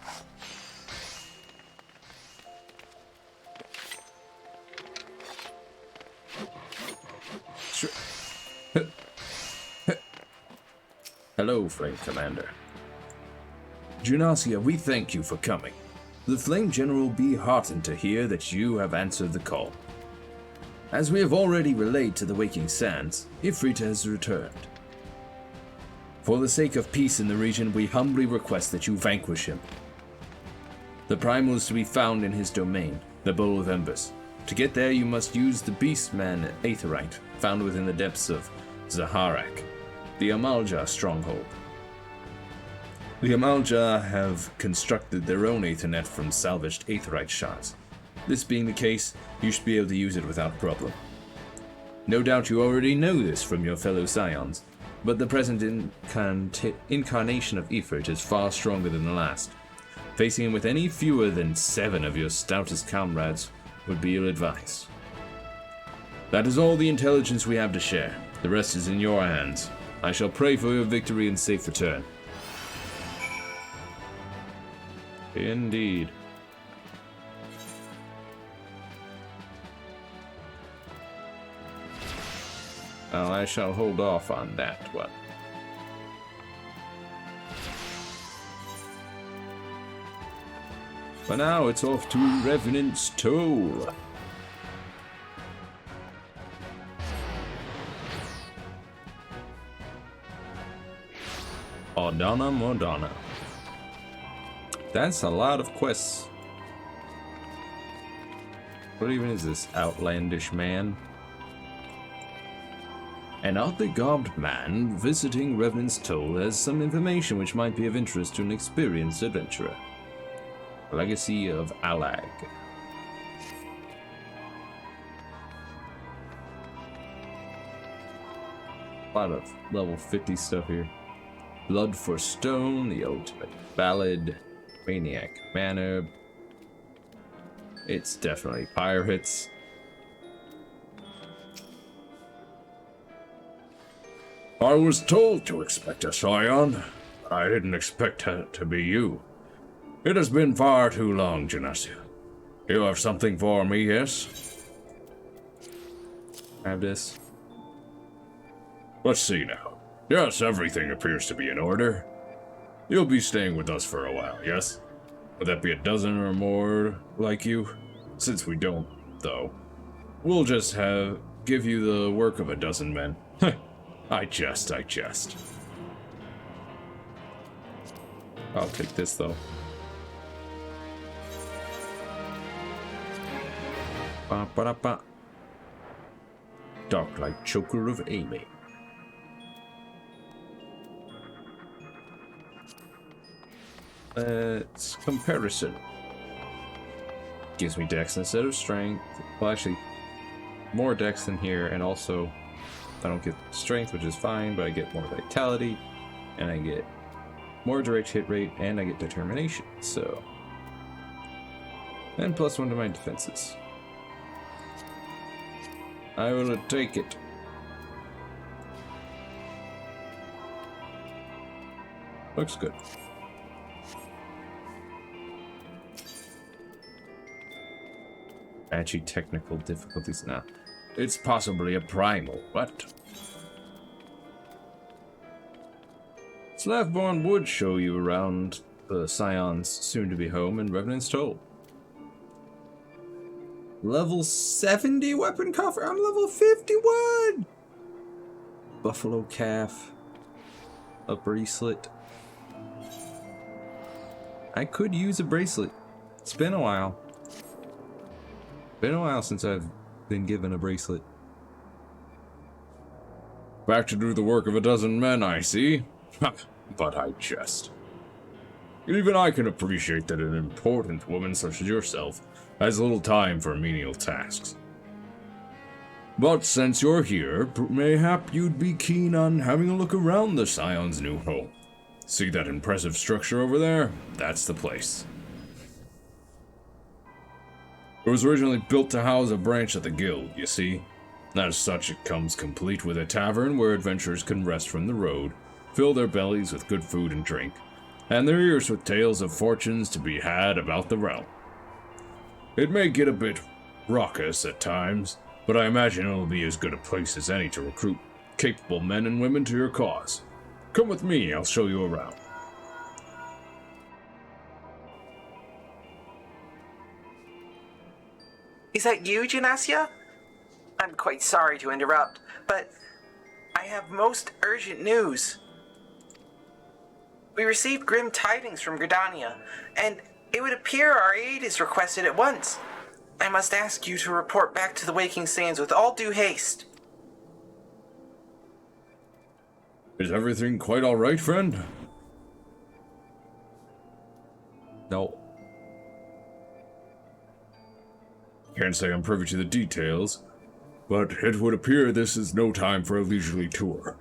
Sure. Hello, Flame Commander. Genosia, we thank you for coming. The Flame General will be heartened to hear that you have answered the call. As we have already relayed to the Waking Sands, Ifrit has returned. For the sake of peace in the region, we humbly request that you vanquish him. The primal is to be found in his domain, the Bowl of Embers. To get there, you must use the Beastman Aetherite, found within the depths of Zaharak, the Amalja stronghold. The Amalja have constructed their own Aethernet from salvaged Aetherite shards. This being the case, you should be able to use it without problem. No doubt you already know this from your fellow scions, but the present incarnation of Ifrit is far stronger than the last. Facing him with any fewer than 7 of your stoutest comrades would be ill-advised. That is all the intelligence we have to share. The rest is in your hands. I shall pray for your victory and safe return. Indeed. Well, I shall hold off on that one. For now, it's off to Revenant's Toll. Modana. That's a lot of quests. What even is this outlandish man? An oddly garbed man visiting Revenant's Toll has some information which might be of interest to an experienced adventurer. Legacy of Alag. A lot of level 50 stuff here. Blood for Stone, the Ultimate Ballad, Maniac Manor. It's definitely pirates. I was told to expect a scion, but I didn't expect it to be you. It has been far too long, Genesia. You have something for me, yes? Have this. Let's see now. Yes, everything appears to be in order. You'll be staying with us for a while, yes? Would that be a dozen or more like you? Since we don't, though. We'll just give you the work of a dozen men. I jest. I'll take this though. Ba ba da ba. Dark like choker of Amy. It's comparison. Gives me dex instead of strength. Well, actually, more dex than here, and also I don't get strength, which is fine, but I get more vitality, and I get more direct hit rate, and I get determination. So, and +1 to my defenses. I will take it. Looks good. Actually, technical difficulties now. It's possibly a primal, but Slavborn would show you around the Scion's soon-to-be home in Revenant's Toll. Level 70 weapon coffer. I'm level 51. Buffalo calf. A bracelet. I could use a bracelet. It's been a while. Been a while since I've been given a bracelet. back to do the work of a dozen men, I see. But I jest. Even I can appreciate that an important woman such as yourself has little time for menial tasks. But since you're here, mayhap you'd be keen on having a look around the Scion's new home. See that impressive structure over there? That's the place. It was originally built to house a branch of the guild, you see. As such, it comes complete with a tavern where adventurers can rest from the road, fill their bellies with good food and drink, and their ears with tales of fortunes to be had about the realm. It may get a bit raucous at times, but I imagine it'll be as good a place as any to recruit capable men and women to your cause. Come with me, I'll show you around. Is that you, Janasia? I'm quite sorry to interrupt, but I have most urgent news. We received grim tidings from Gridania, and it would appear our aid is requested at once. I must ask you to report back to the Waking Sands with all due haste. Is everything quite all right, friend? No. Can't say I'm privy to the details, but it would appear this is no time for a leisurely tour.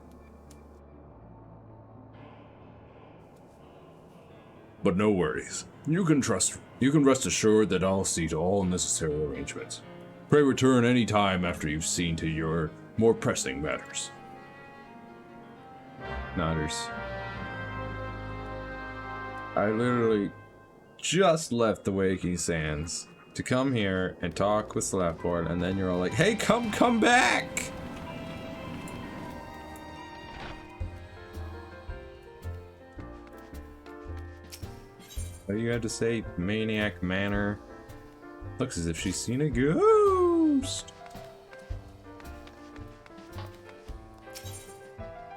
But no worries. You can rest assured that I'll see to all necessary arrangements. Pray return any time after you've seen to your more pressing matters. Nodders. I literally just left the Waking Sands to come here and talk with Slapboard, and then you're all like, hey, come back! What do you have to say? Maniac Manor. Looks as if she's seen a ghost.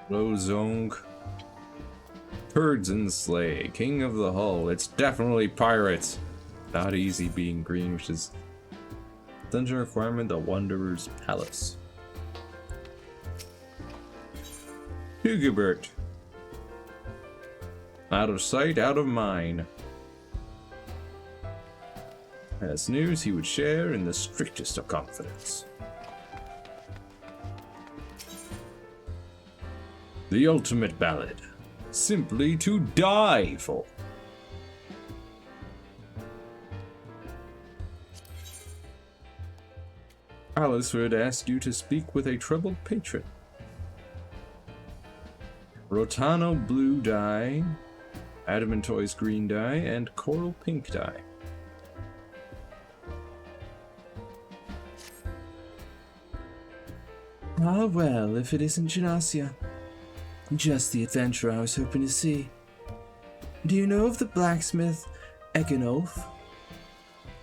Lozong. Turds in the sleigh. King of the Hull. It's definitely pirates. Not easy being green, which is dungeon requirement, the Wanderer's Palace. Hugibert. Out of sight, out of mind. As news he would share in the strictest of confidence. The ultimate ballad. Simply to die for. Heavensward asked you to speak with a troubled patron. Rotano blue dye, Adamantoise green dye, and coral pink dye. Ah, well, if it isn't Janasia. Just the adventurer I was hoping to see. Do you know of the blacksmith Eganolf?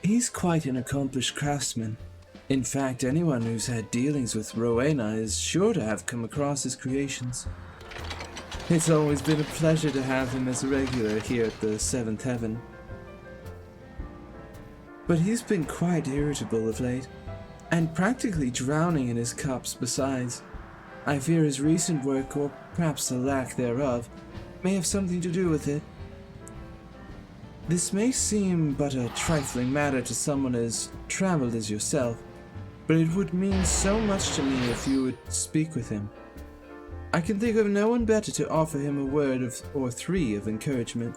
He's quite an accomplished craftsman. In fact, anyone who's had dealings with Rowena is sure to have come across his creations. It's always been a pleasure to have him as a regular here at the Seventh Heaven. But he's been quite irritable of late, and practically drowning in his cups besides. I fear his recent work, or perhaps the lack thereof, may have something to do with it. This may seem but a trifling matter to someone as traveled as yourself, but it would mean so much to me if you would speak with him. I can think of no one better to offer him a word or three of encouragement.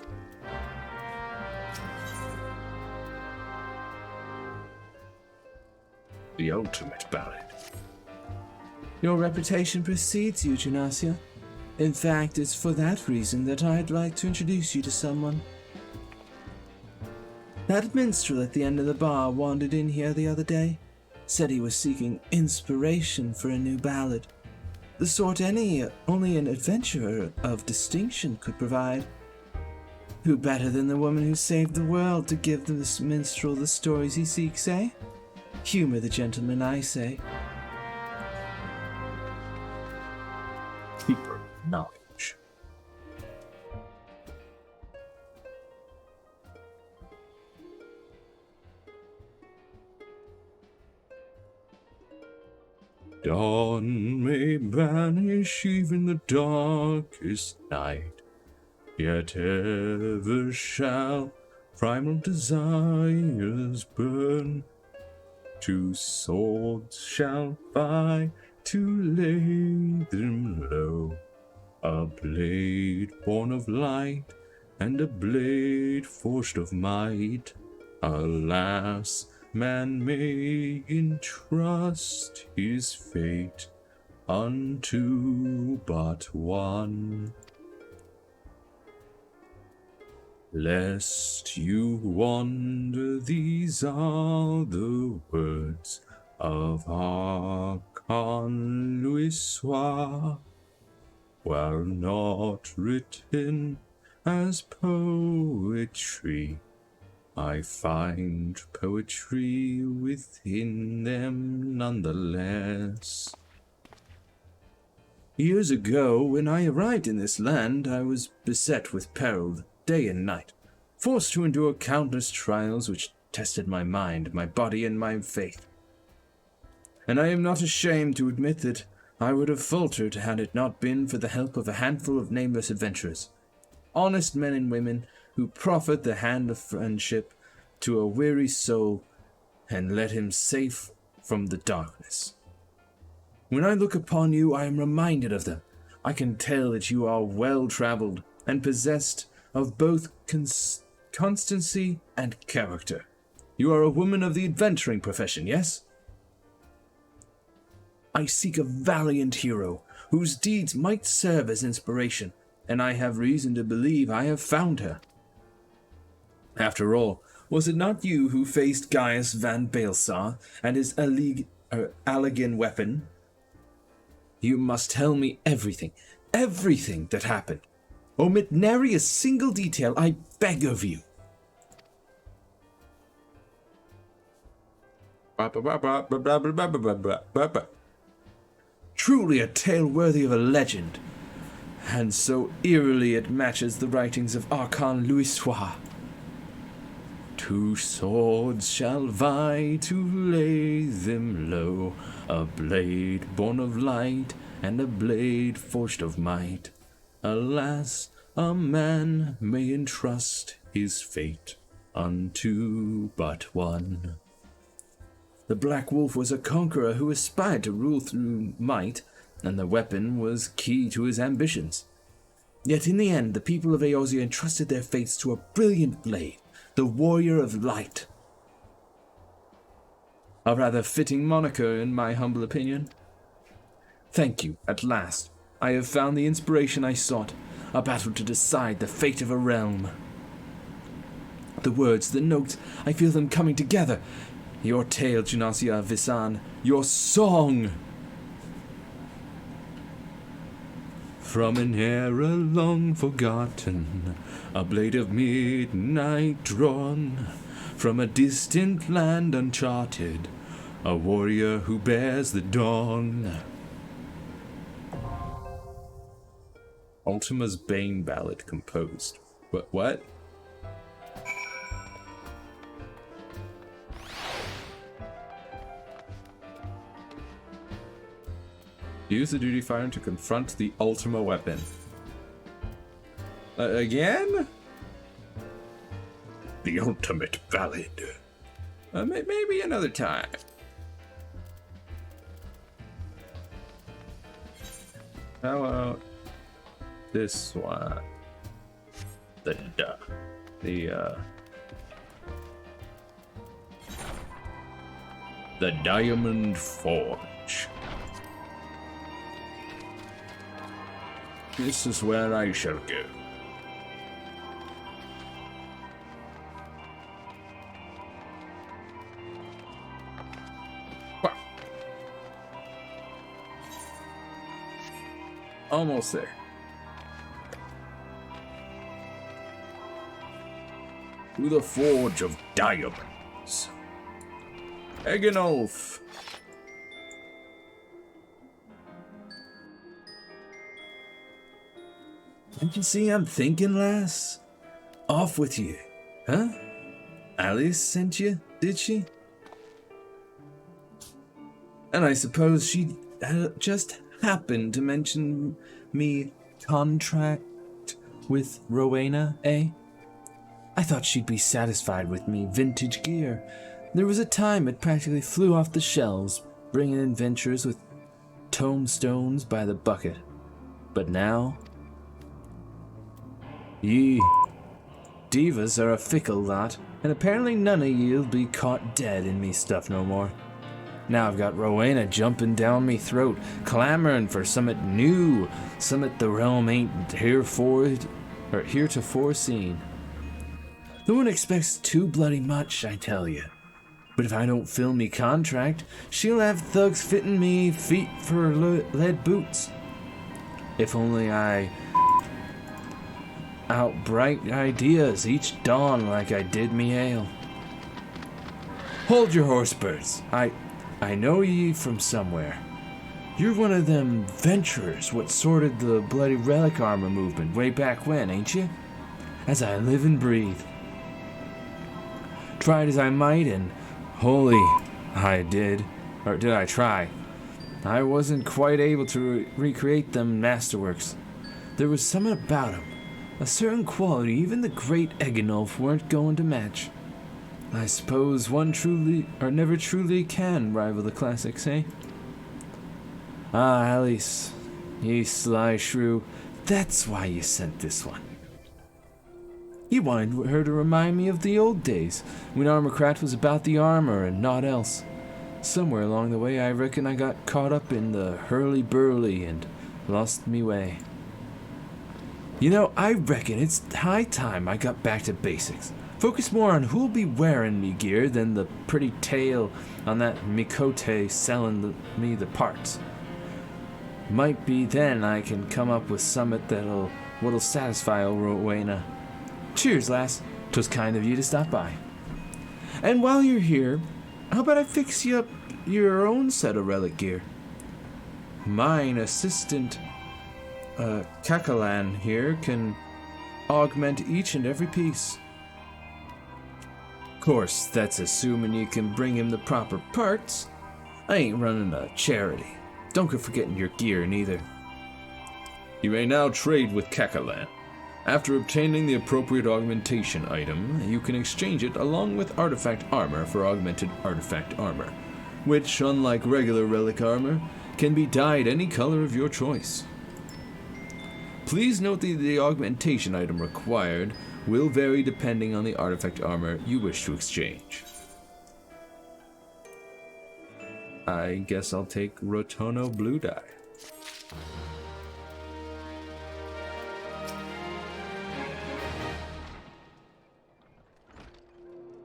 The ultimate ballad. Your reputation precedes you, Janasia. In fact, it's for that reason that I'd like to introduce you to someone. That minstrel at the end of the bar wandered in here the other day. Said he was seeking inspiration for a new ballad. The sort only an adventurer of distinction could provide. Who better than the woman who saved the world to give this minstrel the stories he seeks, eh? Humor the gentleman, I say. Deeper knowledge. Dawn may banish even the darkest night, yet ever shall primal desires burn. Two swords shall vie to lay them low, a blade born of light and a blade forged of might. Alas, man may entrust his fate unto but one. Lest you wonder, these are the words of Archon Louisois, while not written as poetry, I find poetry within them nonetheless. Years ago, when I arrived in this land, I was beset with peril day and night, forced to endure countless trials which tested my mind, my body, and my faith. And I am not ashamed to admit that I would have faltered had it not been for the help of a handful of nameless adventurers, honest men and women who proffered the hand of friendship to a weary soul and led him safe from the darkness. When I look upon you, I am reminded of them. I can tell that you are well-traveled and possessed of both constancy and character. You are a woman of the adventuring profession, yes? I seek a valiant hero whose deeds might serve as inspiration, and I have reason to believe I have found her. After all, was it not you who faced Gaius van Baelsar and his Allegan weapon? You must tell me everything that happened. Omit nary a single detail, I beg of you. Truly a tale worthy of a legend, and so eerily it matches the writings of Archon Louisois. Two swords shall vie to lay them low, a blade born of light and a blade forged of might. Alas, a man may entrust his fate unto but one. The Black Wolf was a conqueror who aspired to rule through might, and the weapon was key to his ambitions. Yet in the end, the people of Eorzea entrusted their fates to a brilliant blade, the Warrior of Light. A rather fitting moniker, in my humble opinion. Thank you, at last. I have found the inspiration I sought, a battle to decide the fate of a realm. The words, the notes, I feel them coming together. Your tale, Junasia Visan, your song! From an era long forgotten, a blade of midnight drawn, from a distant land uncharted, a warrior who bears the dawn. Ultima's Bane ballad composed. What? Use the duty finder to confront the Ultima weapon. Again? The ultimate ballad. Maybe another time. How about this one? The Diamond Forge. This is where I shall go. Almost there. To the Forge of Diamonds. Egenolf. Don't you see I'm thinking, lass? Off with you, huh? Alice sent you, did she? And I suppose she just happened to mention me contract with Rowena, eh? I thought she'd be satisfied with me vintage gear. There was a time it practically flew off the shelves, bringing in adventures with tombstones by the bucket. But now... Ye divas are a fickle lot, and apparently none of ye'll be caught dead in me stuff no more. Now I've got Rowena jumping down me throat, clamoring for summit new, summit the realm ain't heretofore seen. No one expects too bloody much, I tell you. But if I don't fill me contract, she'll have thugs fitting me feet for lead boots. If only I outbright ideas each dawn like I did me ale. Hold your horse, birds. I know ye from somewhere. You're one of them venturers what sorted the bloody relic armor movement way back when, ain't you? As I live and breathe. Tried as I might, and holy, I did. Or did I try? I wasn't quite able to recreate them masterworks. There was something about 'em, a certain quality even the great Egenolf weren't going to match. I suppose one truly, or never truly can rival the classics, eh? Ah, Alice, ye sly shrew, that's why you sent this one. You wanted her to remind me of the old days, when Armorcraft was about the armor and naught else. Somewhere along the way I reckon I got caught up in the hurly-burly and lost me way. You know, I reckon it's high time I got back to basics. Focus more on who'll be wearing me gear than the pretty tale on that Mikote selling me the parts. Might be then I can come up with something what'll satisfy old Rowena. Cheers, lass. 'Twas kind of you to stop by. And while you're here, how about I fix you up your own set of relic gear? Mine assistant, Kakalan here can augment each and every piece. Course, that's assuming you can bring him the proper parts. I ain't running a charity. Don't go forgetting your gear neither. You may now trade with Kekalan. After obtaining the appropriate augmentation item, you can exchange it along with artifact armor for augmented artifact armor, which, unlike regular relic armor, can be dyed any color of your choice. Please note that the augmentation item required will vary depending on the artifact armor you wish to exchange. I guess I'll take Rotono blue dye.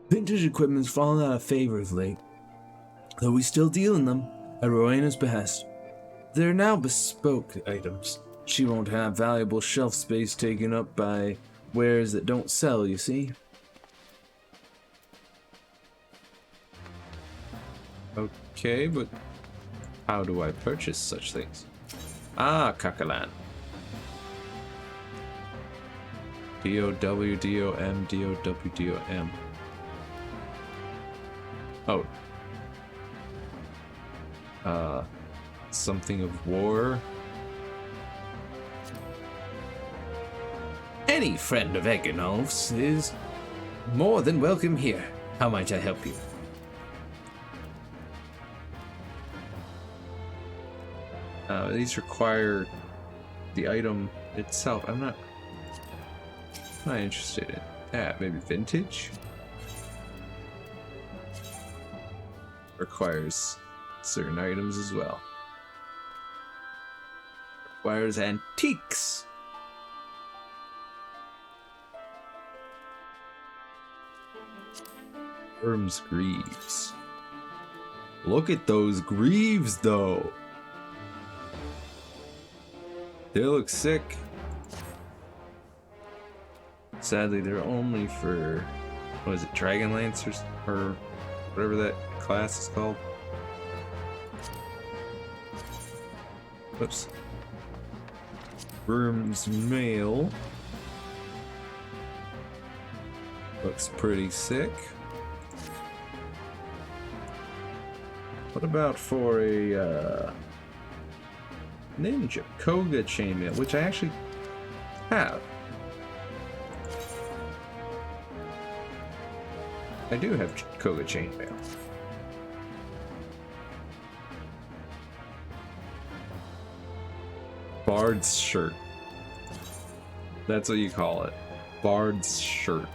Vintage equipment's fallen out of favor of late, though we still deal in them at Rowena's behest. They're now bespoke items. She won't have valuable shelf space taken up by wares that don't sell, you see. Okay, but how do I purchase such things? Ah, Kakalan. D-O-W, D-O-M, D-O-W, D-O-M. Oh. Something of war? Any friend of Eganolf's is more than welcome here. How might I help you? These require the item itself. I'm not interested in that. Maybe vintage? Requires certain items as well. Requires antiques. Worm's greaves. Look at those greaves, though. They look sick. Sadly, they're only for, what is it, Dragonlancers? Or whatever that class is called. Whoops. Worm's mail. Looks pretty sick. What about for a ninja Koga chainmail, which I actually have? I do have Koga chainmail. Bard's shirt. That's what you call it. Bard's shirt.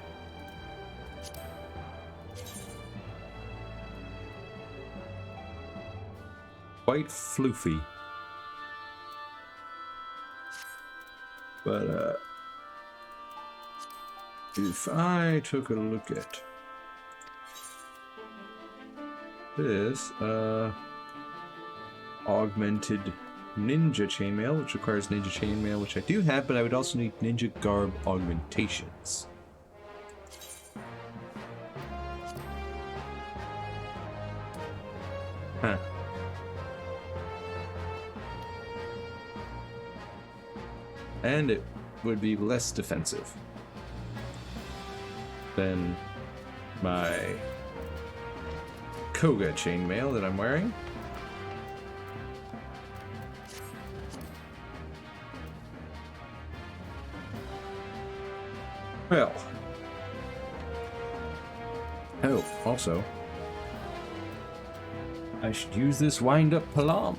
Quite floofy. But if I took a look at this augmented ninja chainmail, which requires ninja chainmail, which I do have, but I would also need ninja garb augmentations. Huh. And it would be less defensive than my Koga chainmail that I'm wearing. Well. Oh, also, I should use this wind-up palam.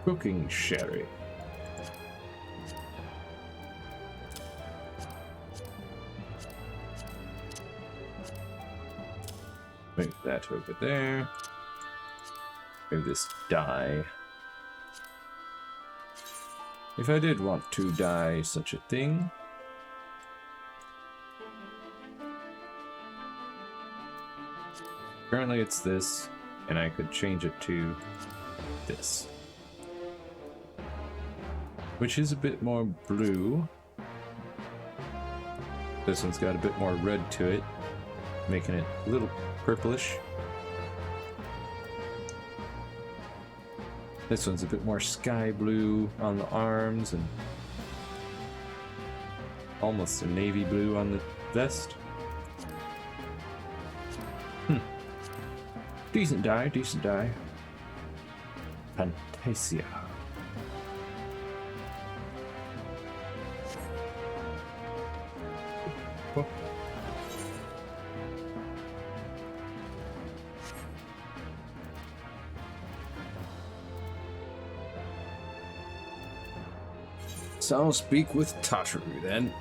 Cooking sherry. Move that over there. Move this dye. If I did want to dye such a thing, currently it's this, and I could change it to this, which is a bit more blue. This one's got a bit more red to it, making it a little purplish. This one's a bit more sky blue on the arms and almost a navy blue on the vest. Decent die, decent die. Fantasia. Oh. So I'll speak with Tataru then.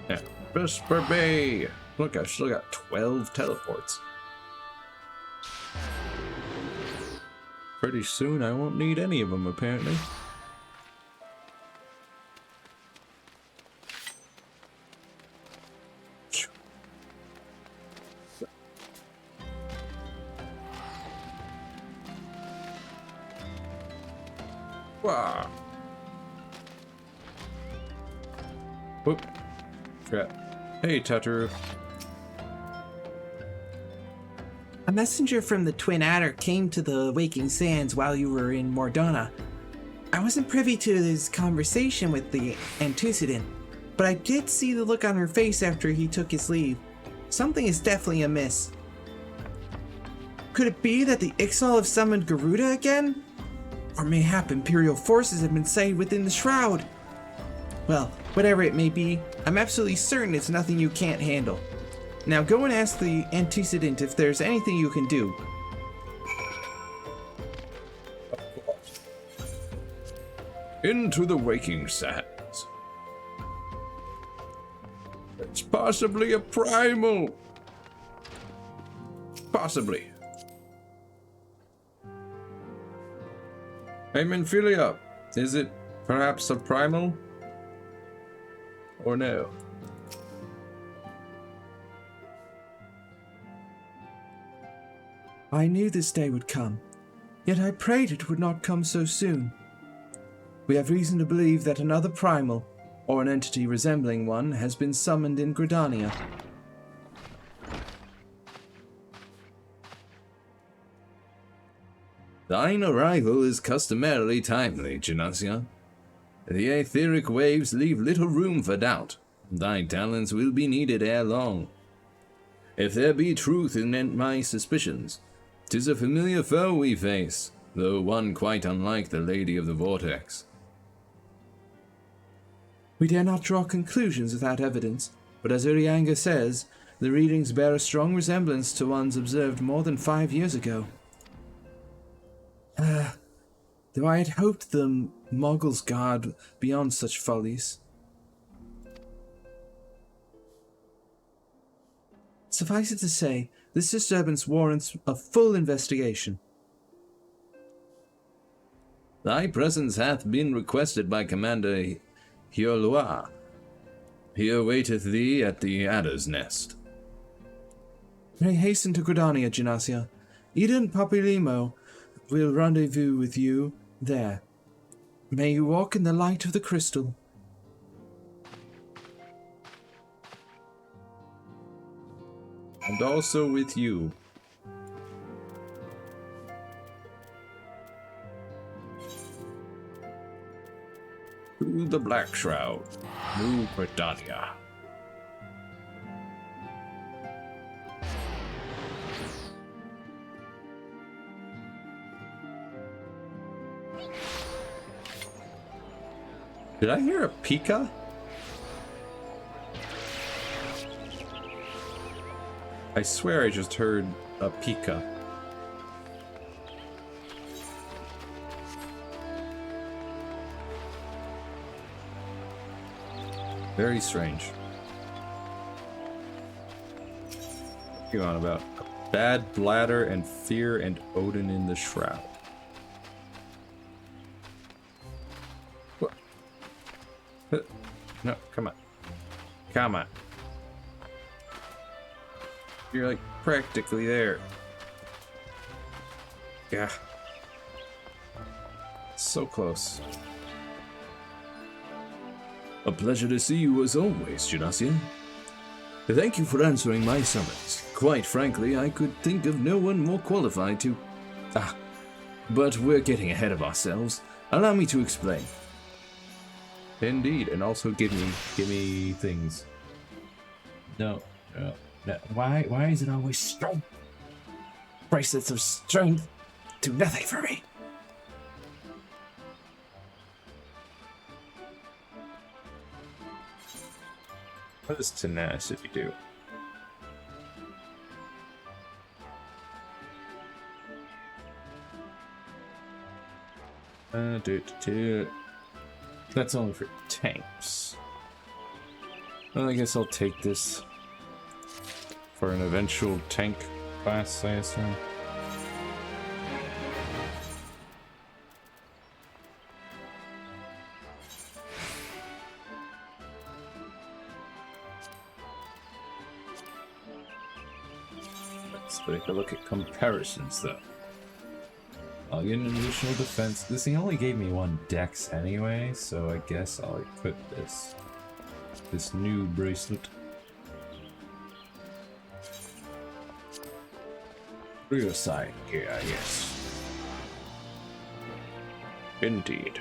Yeah, Vesper Bay. Look, I've still got 12 teleports. Pretty soon I won't need any of them, apparently. Wow. Whoop. Crap. Hey, Tataru. A messenger from the Twin Adder came to the Waking Sands while you were in Mordona. I wasn't privy to his conversation with the antecedent, but I did see the look on her face after he took his leave. Something is definitely amiss. Could it be that the Ixal have summoned Garuda again? Or mayhap Imperial forces have been sighted within the Shroud? Well, whatever it may be, I'm absolutely certain it's nothing you can't handle. Now go and ask the antecedent if there's anything you can do. Into the Waking Sands. It's possibly a primal. Possibly. Hey, Minfilia. Is it perhaps a primal? Or no? I knew this day would come, yet I prayed it would not come so soon. We have reason to believe that another primal, or an entity resembling one, has been summoned in Gridania. Thine arrival is customarily timely, Genasia. The etheric waves leave little room for doubt. Thy talents will be needed ere long. If there be truth in my suspicions, 'tis a familiar foe we face, though one quite unlike the Lady of the Vortex. We dare not draw conclusions without evidence, but as Urianga says, the readings bear a strong resemblance to ones observed more than 5 years ago. Though I had hoped the Moggul's guard beyond such follies. Suffice it to say, this disturbance warrants a full investigation. Thy presence hath been requested by Commander Hiolua. He awaiteth thee at the Adder's Nest. Pray hasten to Gridania, Genasia. Eden Papilimo will rendezvous with you there. May you walk in the light of the crystal. And also with you. To the Black Shroud, New Britannia. Did I hear a Pika? I swear I just heard a Pika. Very strange. What are you on about? A bad bladder and fear and Odin in the shroud. What? No, come on. Come on. You're like practically there. Yeah. So close. A pleasure to see you as always, Genasia. Thank you for answering my summons. Quite frankly, I could think of no one more qualified to... but we're getting ahead of ourselves. Allow me to explain. Indeed, and also give me things. No. No, why is it always strong? Bracelets of strength do nothing for me. What does tenacity do? That's only for tanks. Well, I guess I'll take this for an eventual tank class, I assume. Let's take a look at comparisons, though. I'll get an additional defense. This thing only gave me 1 dex anyway, so I guess I'll equip this new bracelet. Real side gear, yes. Indeed.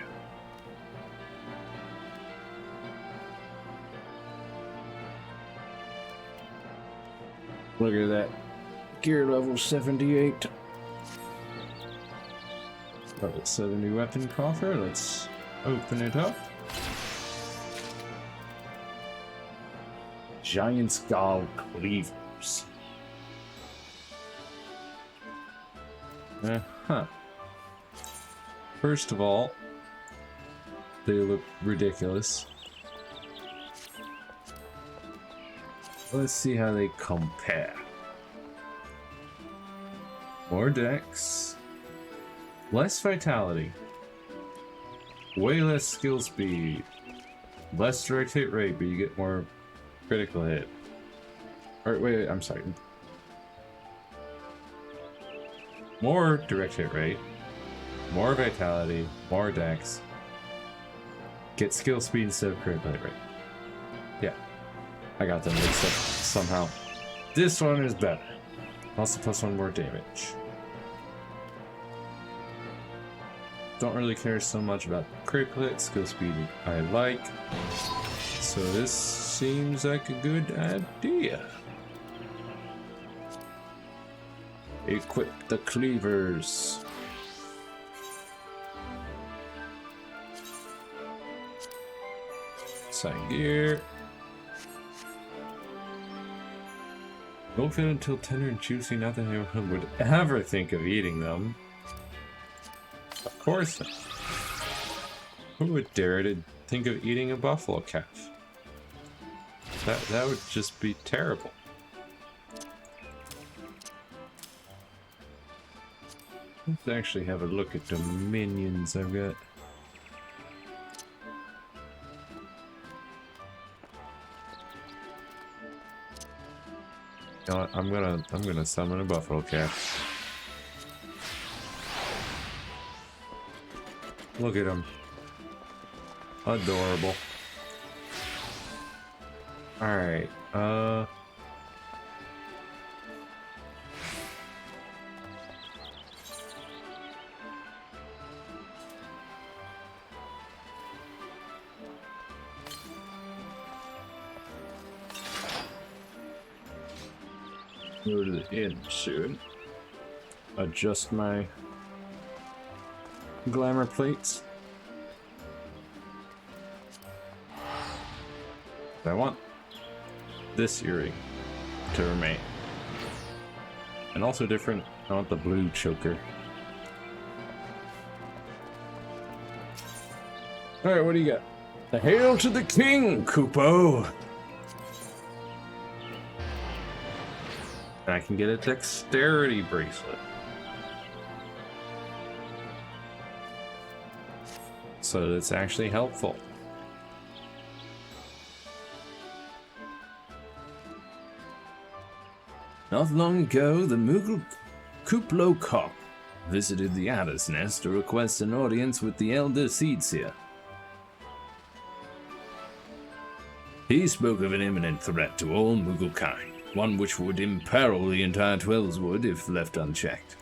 Look at that. Gear level 78. Level 70 weapon coffer. Let's open it up. Giant skull cleavers. First of all, they look ridiculous. Let's see how they compare. More dex. Less vitality. Way less skill speed. Less direct hit rate, but you get more critical hit. Or wait, I'm sorry. More direct hit rate. More vitality. More dex. Get skill speed instead of critical hit rate. Yeah. I got them mixed up somehow. This one is better. Also plus 1 more damage. Don't really care so much about critical hit, skill speed I like. So this seems like a good idea. Equip the cleavers. Side gear. Don't feel until tender and juicy, not that anyone would ever think of eating them. Of course not. Who would dare to think of eating a buffalo calf? That would just be terrible. Let's actually have a look at the minions I've got. You know what, I'm gonna summon a buffalo calf. Look at him. Adorable. Alright, go to the inn soon. Adjust my glamour plates. I want this earring to remain. And also different, I want the blue choker. Alright, what do you got? The hail to the king, Kupo! And I can get a dexterity bracelet. So that's actually helpful. Not long ago, the Moogle Kuplo Kop visited the Adder's Nest to request an audience with the Elder Seedseer. He spoke of an imminent threat to all Moogle kind, one which would imperil the entire Twellswood if left unchecked.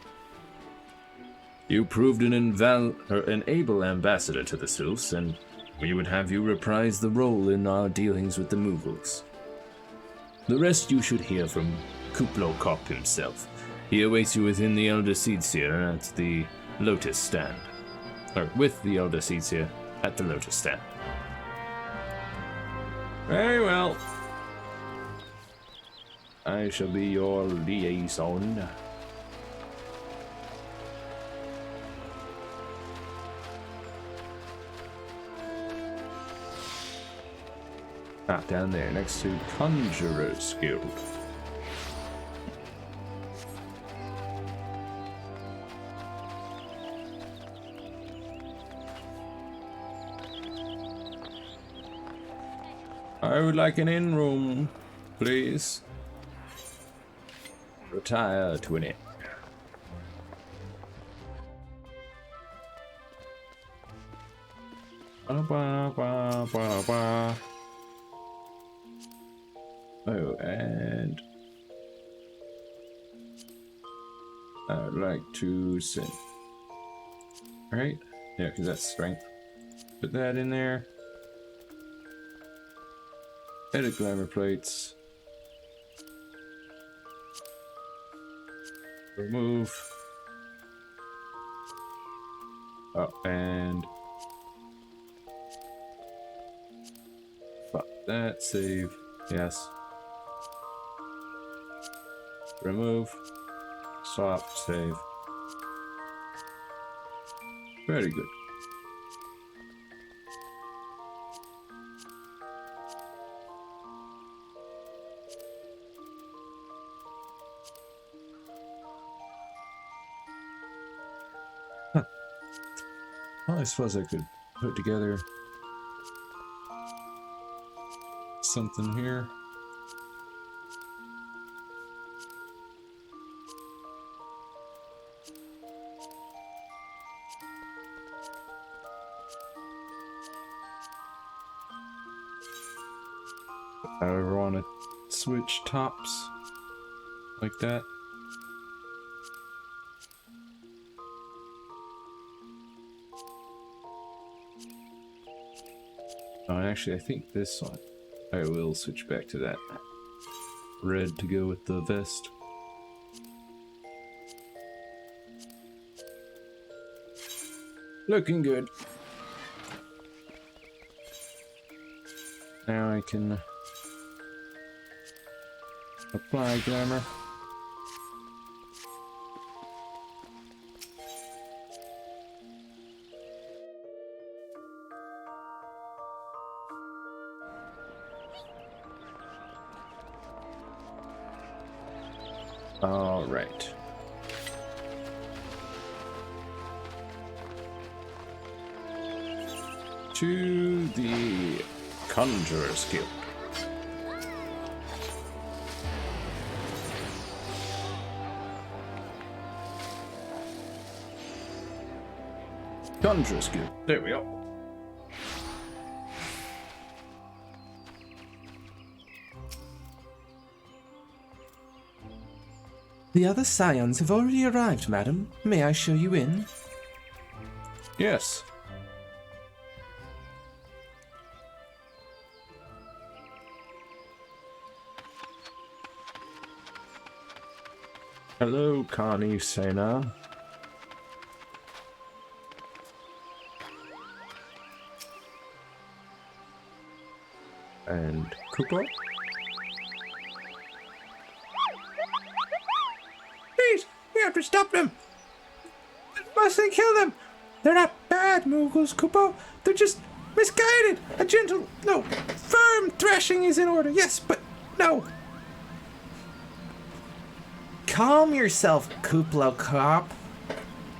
You proved an able ambassador to the Sylphs, and we would have you reprise the role in our dealings with the Moogles. The rest you should hear from Kuplo Kop himself. He awaits you within the Elder Seedseer at the Lotus Stand. Or with the Elder Seedseer at the Lotus Stand. Very well. I shall be your liaison. Down there next to Conjurer's Guild. I would like an inn room, please. Retire to an inn. Oh, and I would like to sin. Right? Yeah, because that's strength. Put that in there. Edit glamour plates. Remove. Oh, and fuck that. Save. Yes. Remove. Swap. Save. Very good. Well, I suppose I could put together something here. If I ever want to switch tops like that. Oh, and actually, I think this one, I will switch back to that red to go with the vest. Looking good. Now I can apply glamour. All right. To the Conjurer's Guild. Conjurer's Guild. There we go. The other scions have already arrived, madam. May I show you in? Yes. Hello, Connie Sena. And Cooper? Please, we have to stop them. We mustn't kill them. They're not bad, Moogles, Kupo. They're just misguided. A gentle, no, firm thrashing is in order. Yes, but no. Calm yourself, Kuplo Cop.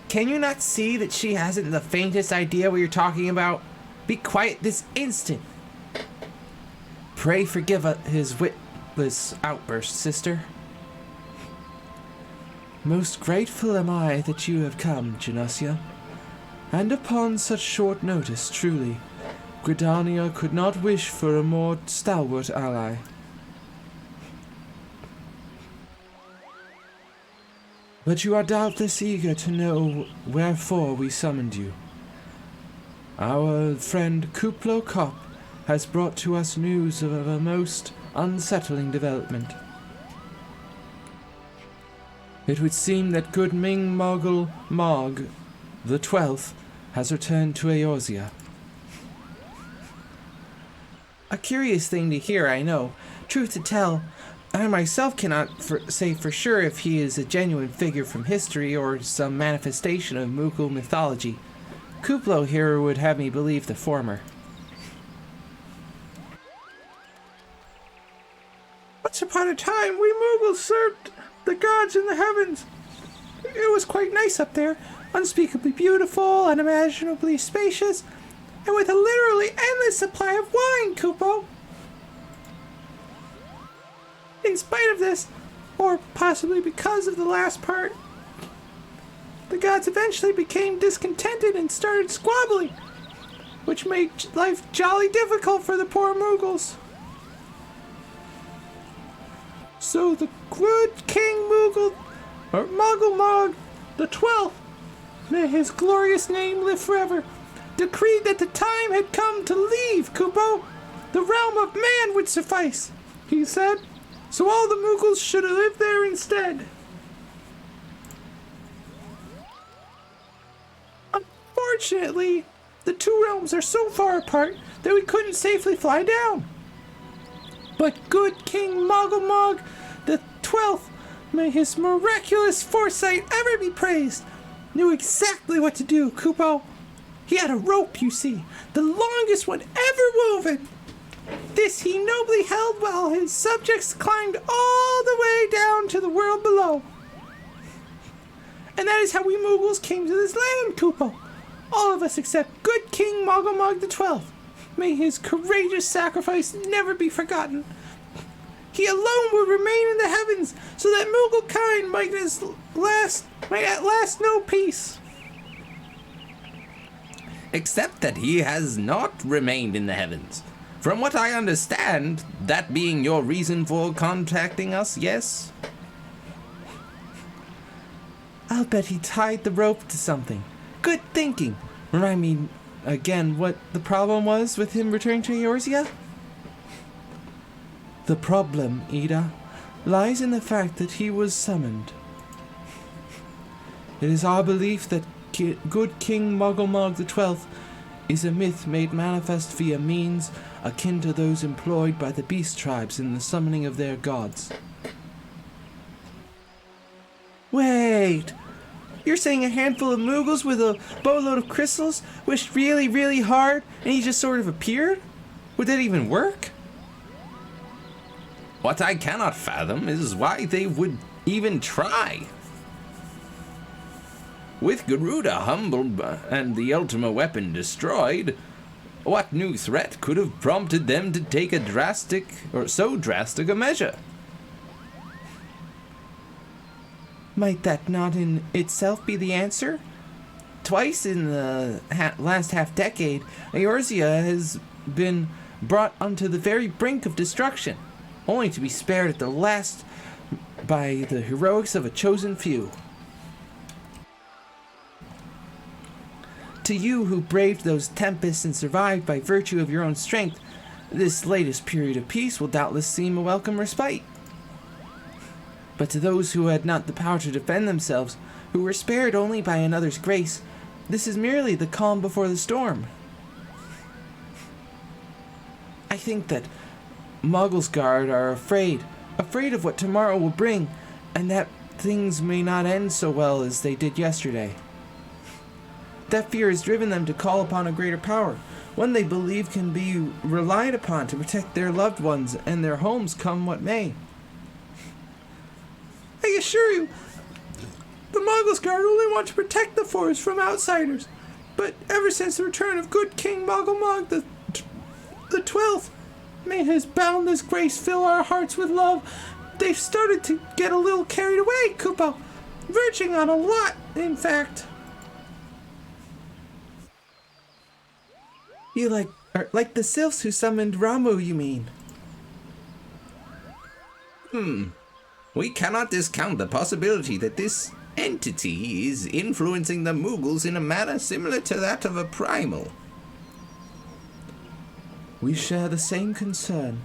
Can you not see that she hasn't the faintest idea what you're talking about? Be quiet this instant. Pray forgive his witless outburst, sister. Most grateful am I that you have come, Genossia. And upon such short notice, truly, Gridania could not wish for a more stalwart ally. But you are doubtless eager to know wherefore we summoned you. Our friend Kuplo Kop has brought to us news of a most unsettling development. It would seem that good Ming Mogul Mog the 12th has returned to Eorzea. A curious thing to hear, I know. Truth to tell, I myself cannot say for sure if he is a genuine figure from history or some manifestation of Mughal mythology. Kuplo here would have me believe the former. Once upon a time, we Mughals served the gods in the heavens. It was quite nice up there, unspeakably beautiful, unimaginably spacious, and with a literally endless supply of wine, Kupo. In spite of this, or possibly because of the last part, the gods eventually became discontented and started squabbling, which made life jolly difficult for the poor Mughals. So the good King Mughal, or Mogul Mog the 12th, may his glorious name live forever, decreed that the time had come to leave Kupo. The realm of man would suffice, he said, so all the Mughals should live there instead. Unfortunately, the two realms are so far apart that we couldn't safely fly down. But good King Mogul Mog the 12th, may his miraculous foresight ever be praised, knew exactly what to do, Kupo. He had a rope, you see, the longest one ever woven. This he nobly held while his subjects climbed all the way down to the world below. And that is how we Mughals came to this land, Kupo. All of us except good King Mogul Mog the 12th. May his courageous sacrifice never be forgotten. He alone will remain in the heavens, so that Mughal kind might at last know peace. Except that he has not remained in the heavens. From what I understand, that being your reason for contacting us, yes? I'll bet he tied the rope to something. Good thinking. Remind me again what the problem was with him returning to Eorzea? The problem, Ida, lies in the fact that he was summoned. It is our belief that good King Mogul Mog the 12th is a myth made manifest via means akin to those employed by the beast tribes in the summoning of their gods. Wait! You're saying a handful of Mughals with a boatload of crystals wished really, really hard and he just sort of appeared? Would that even work? What I cannot fathom is why they would even try. With Garuda humbled and the Ultima weapon destroyed, what new threat could have prompted them to take so drastic a measure? Might that not in itself be the answer? Twice in the last half-decade, Eorzea has been brought onto the very brink of destruction, only to be spared at the last by the heroics of a chosen few. To you who braved those tempests and survived by virtue of your own strength, this latest period of peace will doubtless seem a welcome respite. But to those who had not the power to defend themselves, who were spared only by another's grace, this is merely the calm before the storm. I think that Mogglesguard are afraid of what tomorrow will bring, and that things may not end so well as they did yesterday. That fear has driven them to call upon a greater power, one they believe can be relied upon to protect their loved ones and their homes come what may. I assure you, the Mogglesguard only want to protect the forest from outsiders. But ever since the return of good King Mogul Mog the 12th, may his boundless grace fill our hearts with love, they've started to get a little carried away, Kupo. Verging on a lot, in fact. You like the sylphs who summoned Ramu, you mean? We cannot discount the possibility that this entity is influencing the Mughals in a manner similar to that of a primal. We share the same concern.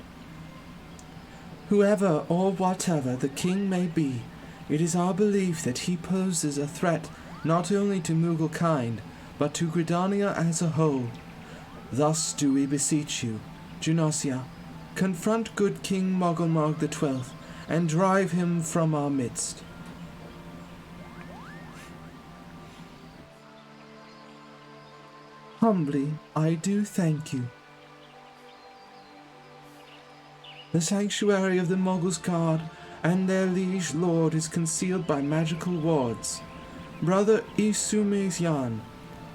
Whoever or whatever the king may be, it is our belief that he poses a threat not only to Mughal kind, but to Gridania as a whole. Thus do we beseech you, Junosia, confront good King Mogulmog XII, and drive him from our midst. Humbly, I do thank you. The sanctuary of the Mogul's guard and their liege lord is concealed by magical wards. Brother Isumizyan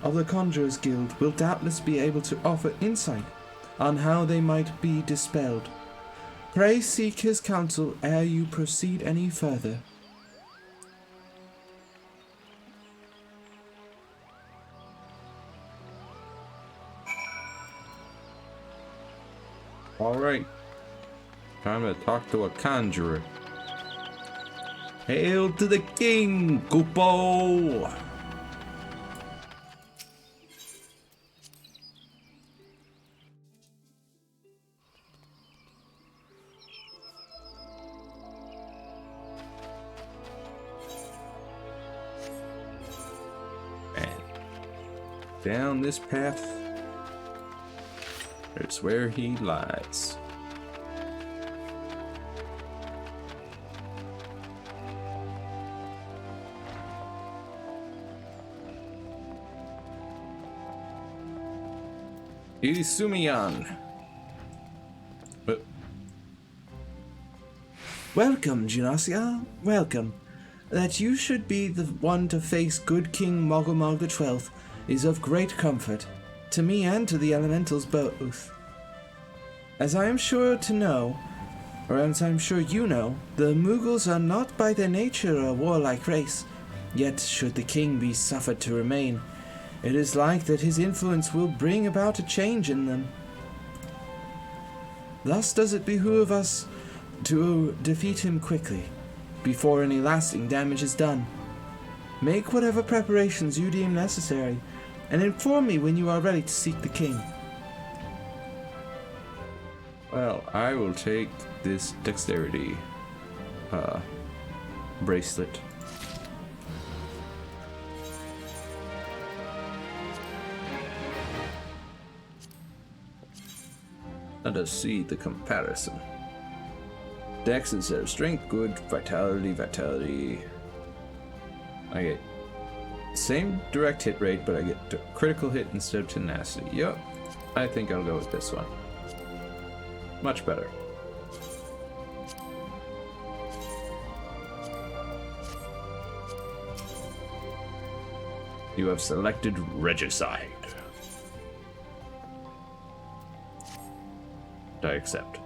of the Conjurers Guild will doubtless be able to offer insight on how they might be dispelled. Pray seek his counsel ere you proceed any further. Alright. Time to talk to a conjurer. Hail to the king, Kupo! And down this path, it's where he lies. Isumiyan. Welcome, Junosia, welcome. That you should be the one to face good King Mogulmog XII is of great comfort, to me and to the elementals both. As I am sure to know, or as I'm sure you know, the Mughals are not by their nature a warlike race, yet should the king be suffered to remain, it is like that his influence will bring about a change in them. Thus does it behoove us to defeat him quickly, before any lasting damage is done. Make whatever preparations you deem necessary, and inform me when you are ready to seek the king. Well, I will take this dexterity bracelet. Let us see the comparison. Dex instead of strength, good. Vitality. I get same direct hit rate, but I get critical hit instead of tenacity. Yup, I think I'll go with this one. Much better. You have selected Regicide. I accept.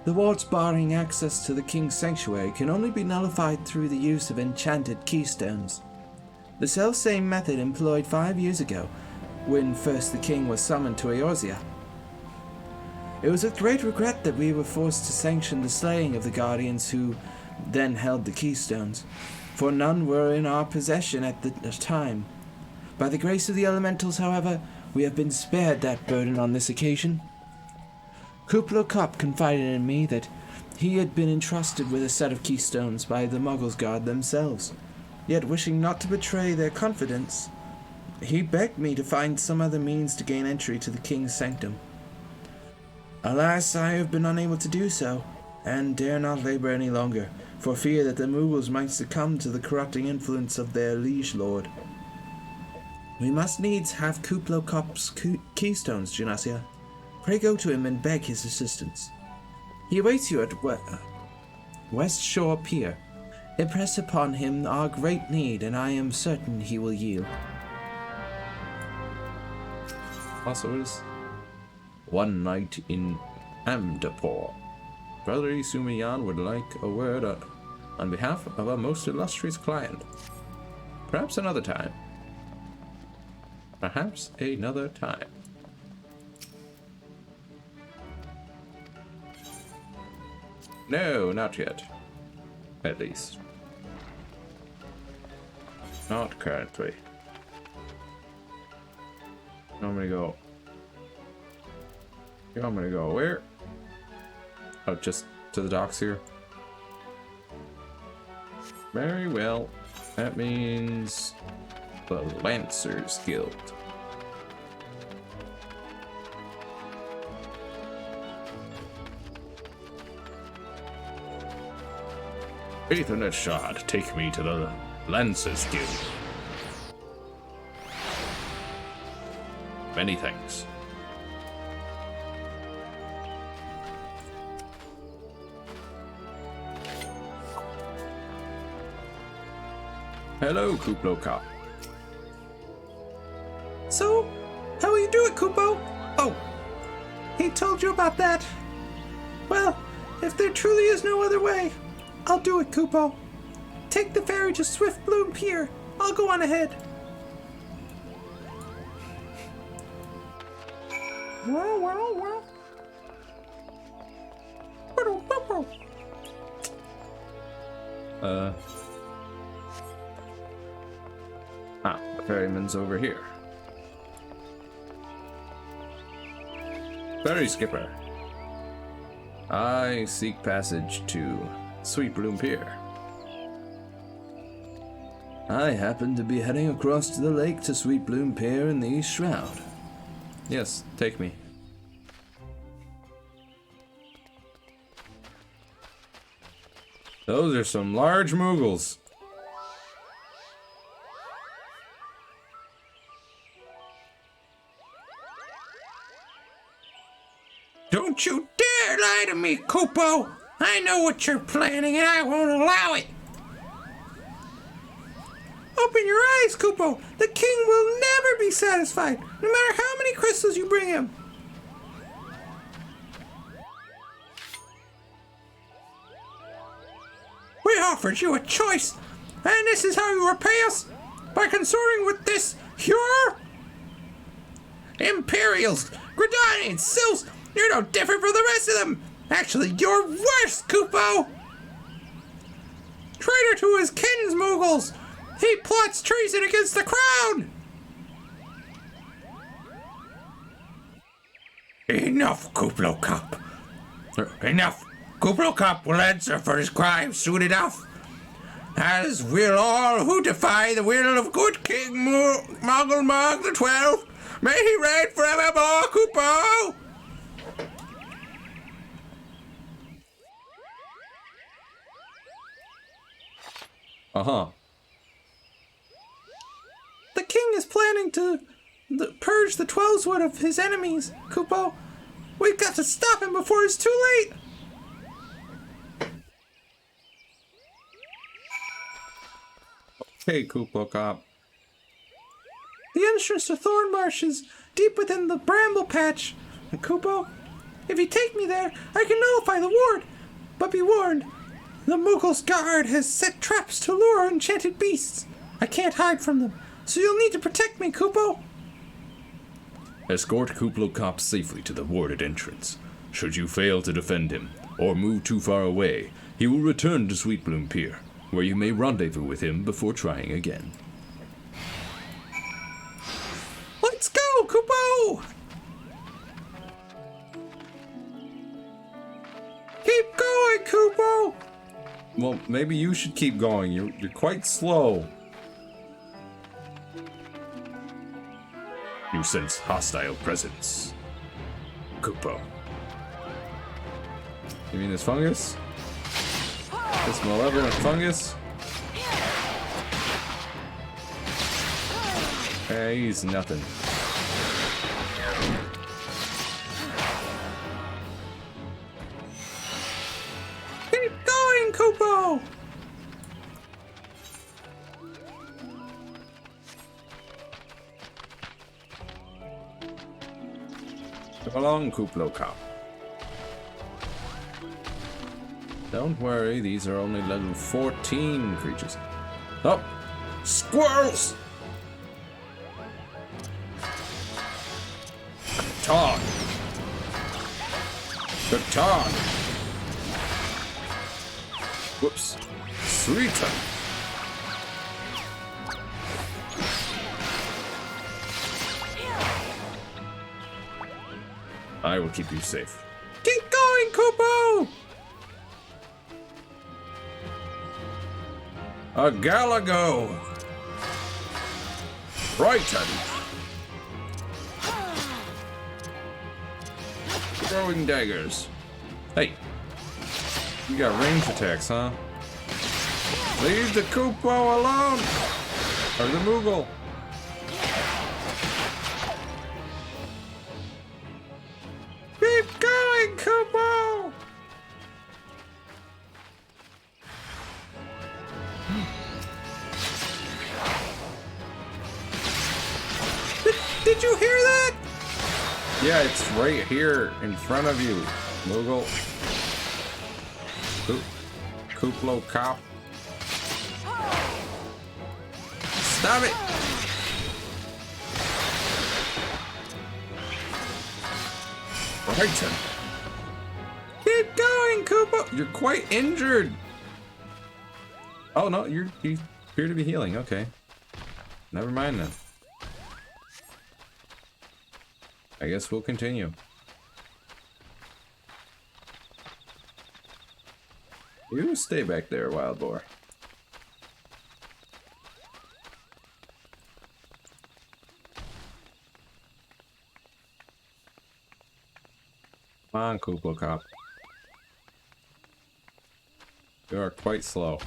The wards barring access to the king's sanctuary can only be nullified through the use of enchanted keystones. The self-same method employed 5 years ago, when first the king was summoned to Eorzea. It was with great regret that we were forced to sanction the slaying of the guardians who then held the keystones, for none were in our possession at the time. By the grace of the elementals, however, we have been spared that burden on this occasion. Kuplo Kop confided in me that he had been entrusted with a set of keystones by the Muggles Guard themselves, yet wishing not to betray their confidence, he begged me to find some other means to gain entry to the king's sanctum. Alas, I have been unable to do so, and dare not labor any longer, for fear that the Muggles might succumb to the corrupting influence of their liege lord. We must needs have Kuplo Kop's keystones, Junosia. Pray go to him and beg his assistance. He awaits you at West Shore Pier. Impress upon him our great need, and I am certain he will yield. Also, it is one night in Amdapor. Brother Isumiyan would like a word on behalf of our most illustrious client. Perhaps another time. Perhaps another time. No, not yet. At least. Not currently. I'm gonna go. I'm gonna go where? Oh, just to the docks here. Very well. That means the Lancers Guild. Ethernet shard, take me to the Lancers Guild. Many thanks. Hello, Kuplo Cop. So, how will you do it, Kupo? Oh, he told you about that. Well, if there truly is no other way, I'll do it, Kupo. Take the ferry to Swift Bloom Pier. I'll go on ahead. Wow. The ferryman's over here. Ferry skipper. I seek passage to Sweet Bloom Pier. I happen to be heading across to the lake to Sweet Bloom Pier in the East Shroud. Yes, take me. Those are some large Moogles. Don't you dare lie to me, Kupo! I know what you're planning and I won't allow it! Open your eyes, Kupo. The king will never be satisfied, no matter how many crystals you bring him. We offered you a choice, and this is how you repay us? By consorting with this Hur? Imperials, Gridanians, Sils, you're no different from the rest of them! Actually, you're worse, Kupo! Traitor to his kinsmoogles! He plots treason against the crown! Enough, Kuplo Cop. Enough. Kuplo Cop will answer for his crimes soon enough. As will all who defy the will of good King Mogul Mog the 12th. May he reign forevermore, Kupo! Uh-huh. The king is planning to purge the Twelveswood of his enemies, Kupo. We've got to stop him before it's too late. Hey, Kuplo Cop. The entrance to Thornmarsh is deep within the bramble patch. And Kupo, if you take me there, I can nullify the ward. But be warned, the Moogle's guard has set traps to lure enchanted beasts. I can't hide from them, so you'll need to protect me, Kupo. Escort Kuplo Cop safely to the warded entrance. Should you fail to defend him, or move too far away, he will return to Sweet Bloom Pier, where you may rendezvous with him before trying again. Let's go, Kupo! Keep going, Kupo! Well, maybe you should keep going. You're quite slow. You sense hostile presence. Kupo. You mean this fungus? This malevolent fungus? He's nothing. Keep going, Kupo! Come along, Kuplo Cop. Don't worry, these are only level 14 creatures. Oh! Squirrels! Talk! Good talk! Whoops. Sweeter! I will keep you safe. Keep going, Kupo! A Galago! Brighton! Throwing daggers. Hey, you got range attacks, huh? Leave the Koopo alone! Or the Moogle? Keep going, Kupo! Did you hear that? Yeah, it's right here in front of you, Moogle. Kuplo Cop. Stop it! Brighton! Keep going, Kupo! You're quite injured. Oh no, you appear to be healing. Okay, never mind then. I guess we'll continue. You stay back there, wild boar. Come on, Kuplo Cop. You are quite slow.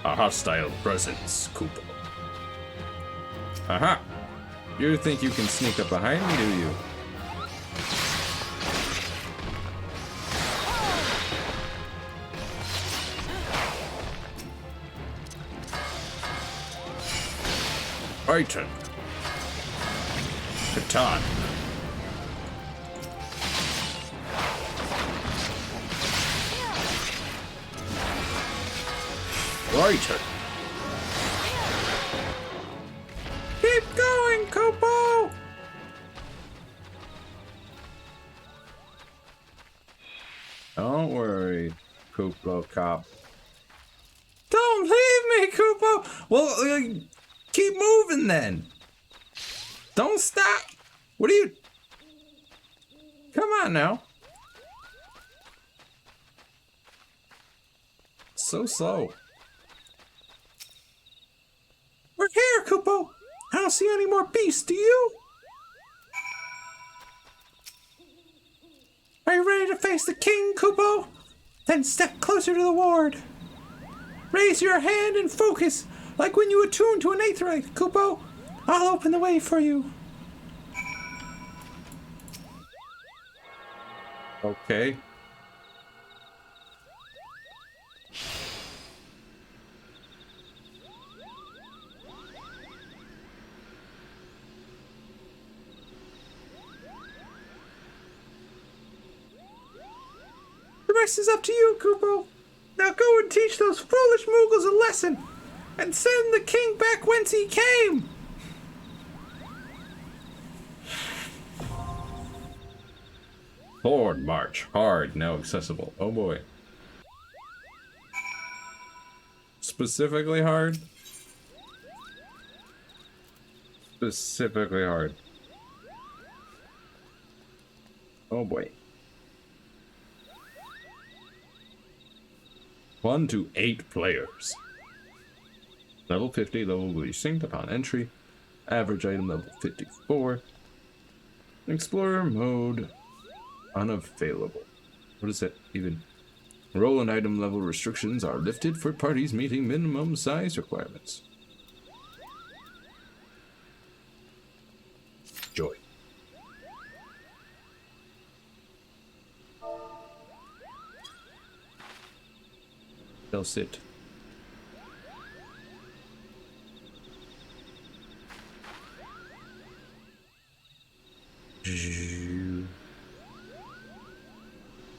A hostile presence, Koopo. Aha! You think you can sneak up behind me, do you? Brighton! Catan! Brighton! Keep going, Kupo! Don't worry, Kuplo Cop. Don't leave me, Kupo! Well, keep moving then. Don't stop. What are you... Come on now. So slow. We're here, Kupo! I don't see any more beasts, do you? Are you ready to face the king, Kupo? Then step closer to the ward. Raise your hand and focus, like when you attune to an aetheryte, Kupo. I'll open the way for you. Okay. The rest is up to you, Kupo. Now go and teach those foolish Moogles a lesson, and send the king back whence he came. Forward march. Hard. Now accessible. Oh boy. Specifically hard? Specifically hard. Oh boy. 1 to 8 players. Level 50, level will be synced upon entry. Average item level 54. Explorer mode unavailable. What is that even? Role and item level restrictions are lifted for parties meeting minimum size requirements. Joy. They'll sit.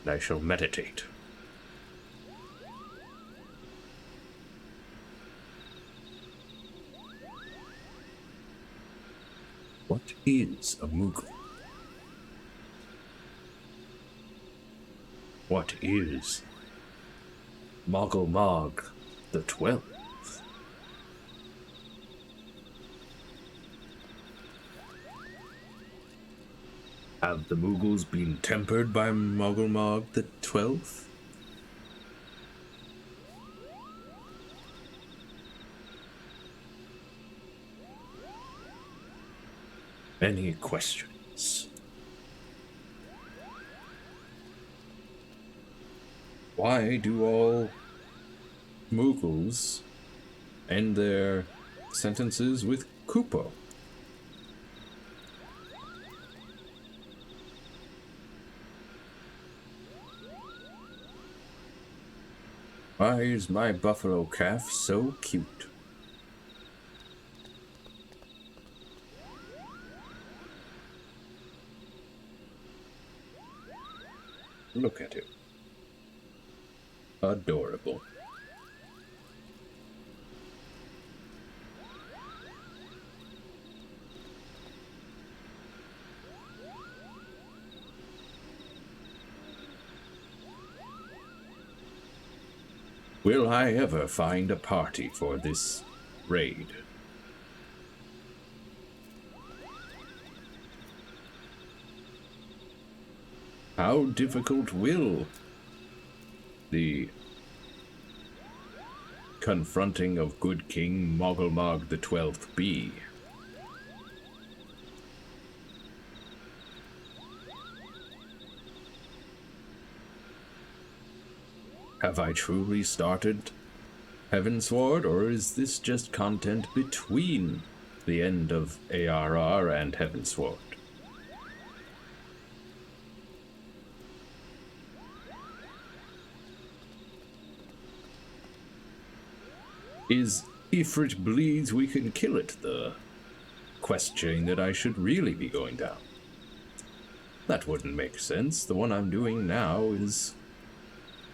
I shall meditate. What is a Moogle? What is Moggle Mog the 12th? Have the Mughals been tempered by Mogulmog the 12th? any questions? Why do all Mughals end their sentences with Kupo? Why is my buffalo calf so cute? Look at him. Adorable. Will I ever find a party for this raid? How difficult will the confronting of good King Mogulmog the 12th be? Have I truly started Heavensward, or is this just content between the end of ARR and Heavensward? Is Ifrit bleeds we can kill it the quest chain that I should really be going down? That wouldn't make sense. The one I'm doing now is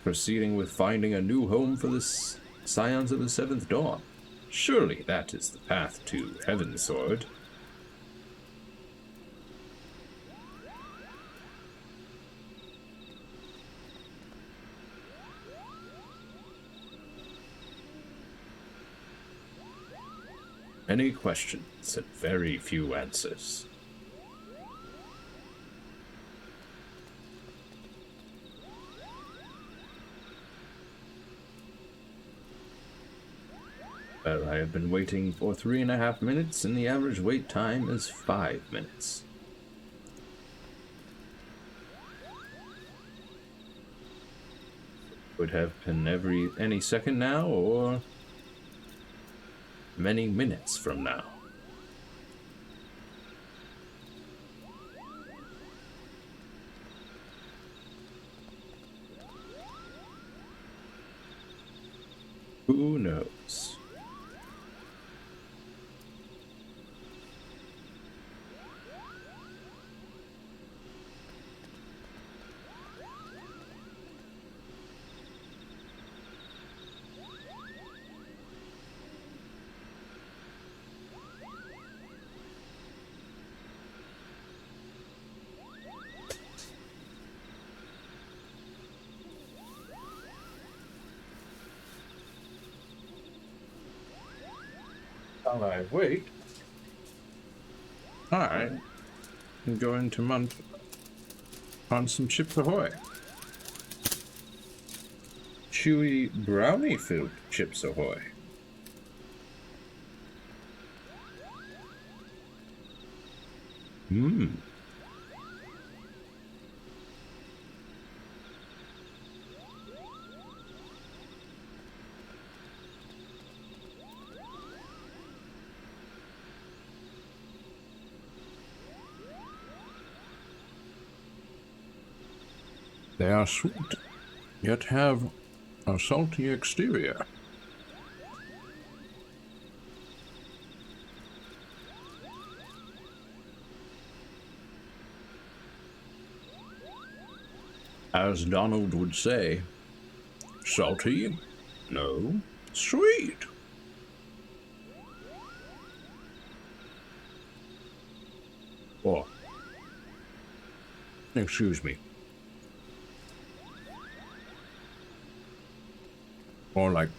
proceeding with finding a new home for the Scions of the Seventh Dawn. Surely that is the path to Heavensward. Many questions and very few answers. Well, I have been waiting for 3.5 minutes, and the average wait time is 5 minutes. Would have been any second now, or many minutes from now. Who knows? While I wait, I am going to munch on some Chips Ahoy. Chewy brownie filled Chips Ahoy. Mmm. They are sweet, yet have a salty exterior. As Donald would say, salty? No, sweet. Oh, excuse me. Or like,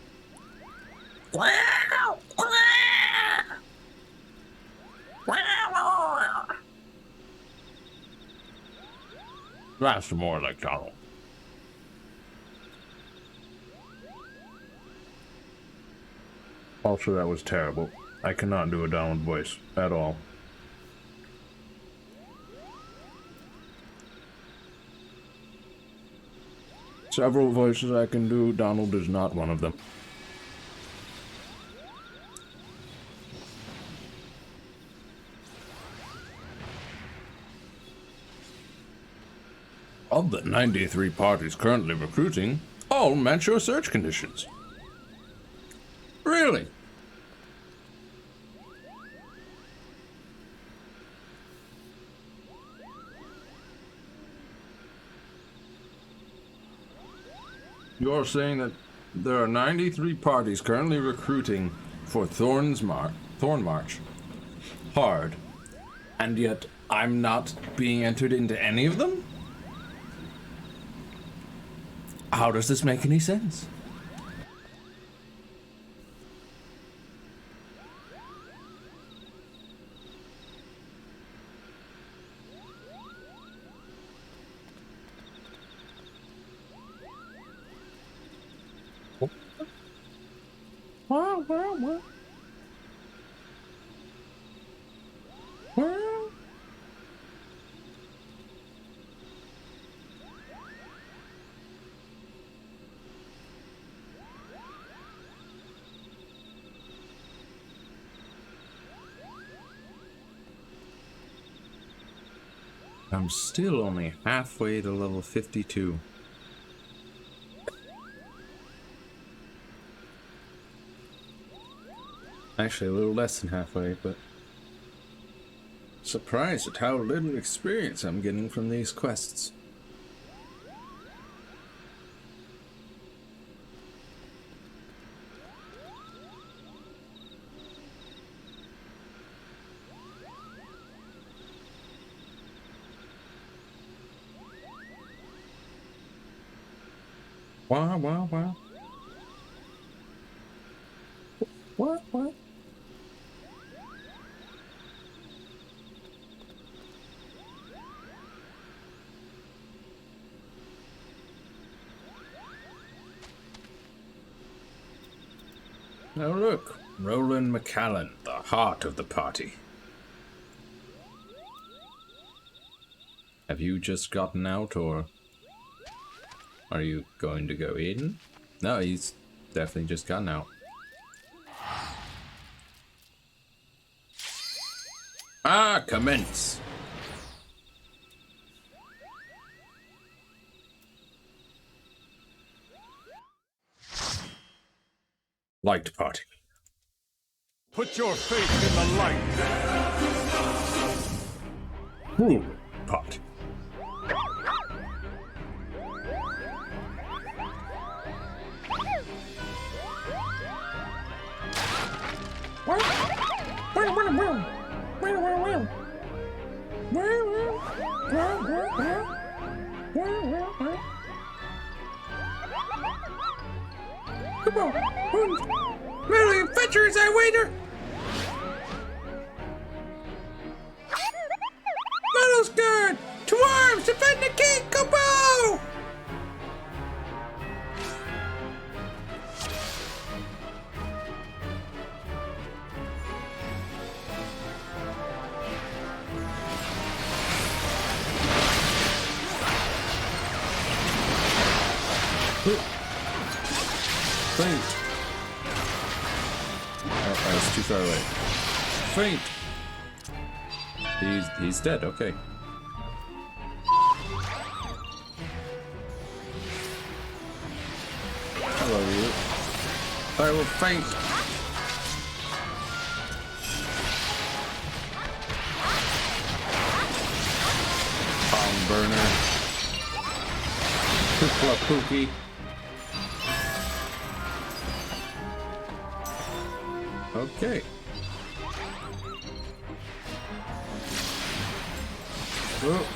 That's more like Donald. Also, that was terrible. I cannot do a Donald voice at all. Several voices I can do, Donald is not one of them. Of the 93 parties currently recruiting, all match your search conditions. Really? You're saying that there are 93 parties currently recruiting for Thorn March. Hard. And yet I'm not being entered into any of them? How does this make any sense? I'm still only halfway to level 52. Actually, a little less than halfway, but surprised at how little experience I'm getting from these quests. Wow, wow, wow. What? Now look, Roland McCallan, the heart of the party. Have you just gotten out, or are you going to go in? No, he's definitely just gotten out. Commence! Light party. Put your faith in the light. Rule party. Come on, merely adventurers, I wager! Metal Guard! To arms! Defend the king! Kabow! Faint. Oh, I was too far away. Faint. He's dead. Okay. Hello, you. I will faint. Palm burner. Poopla pookie. Okay. Oh.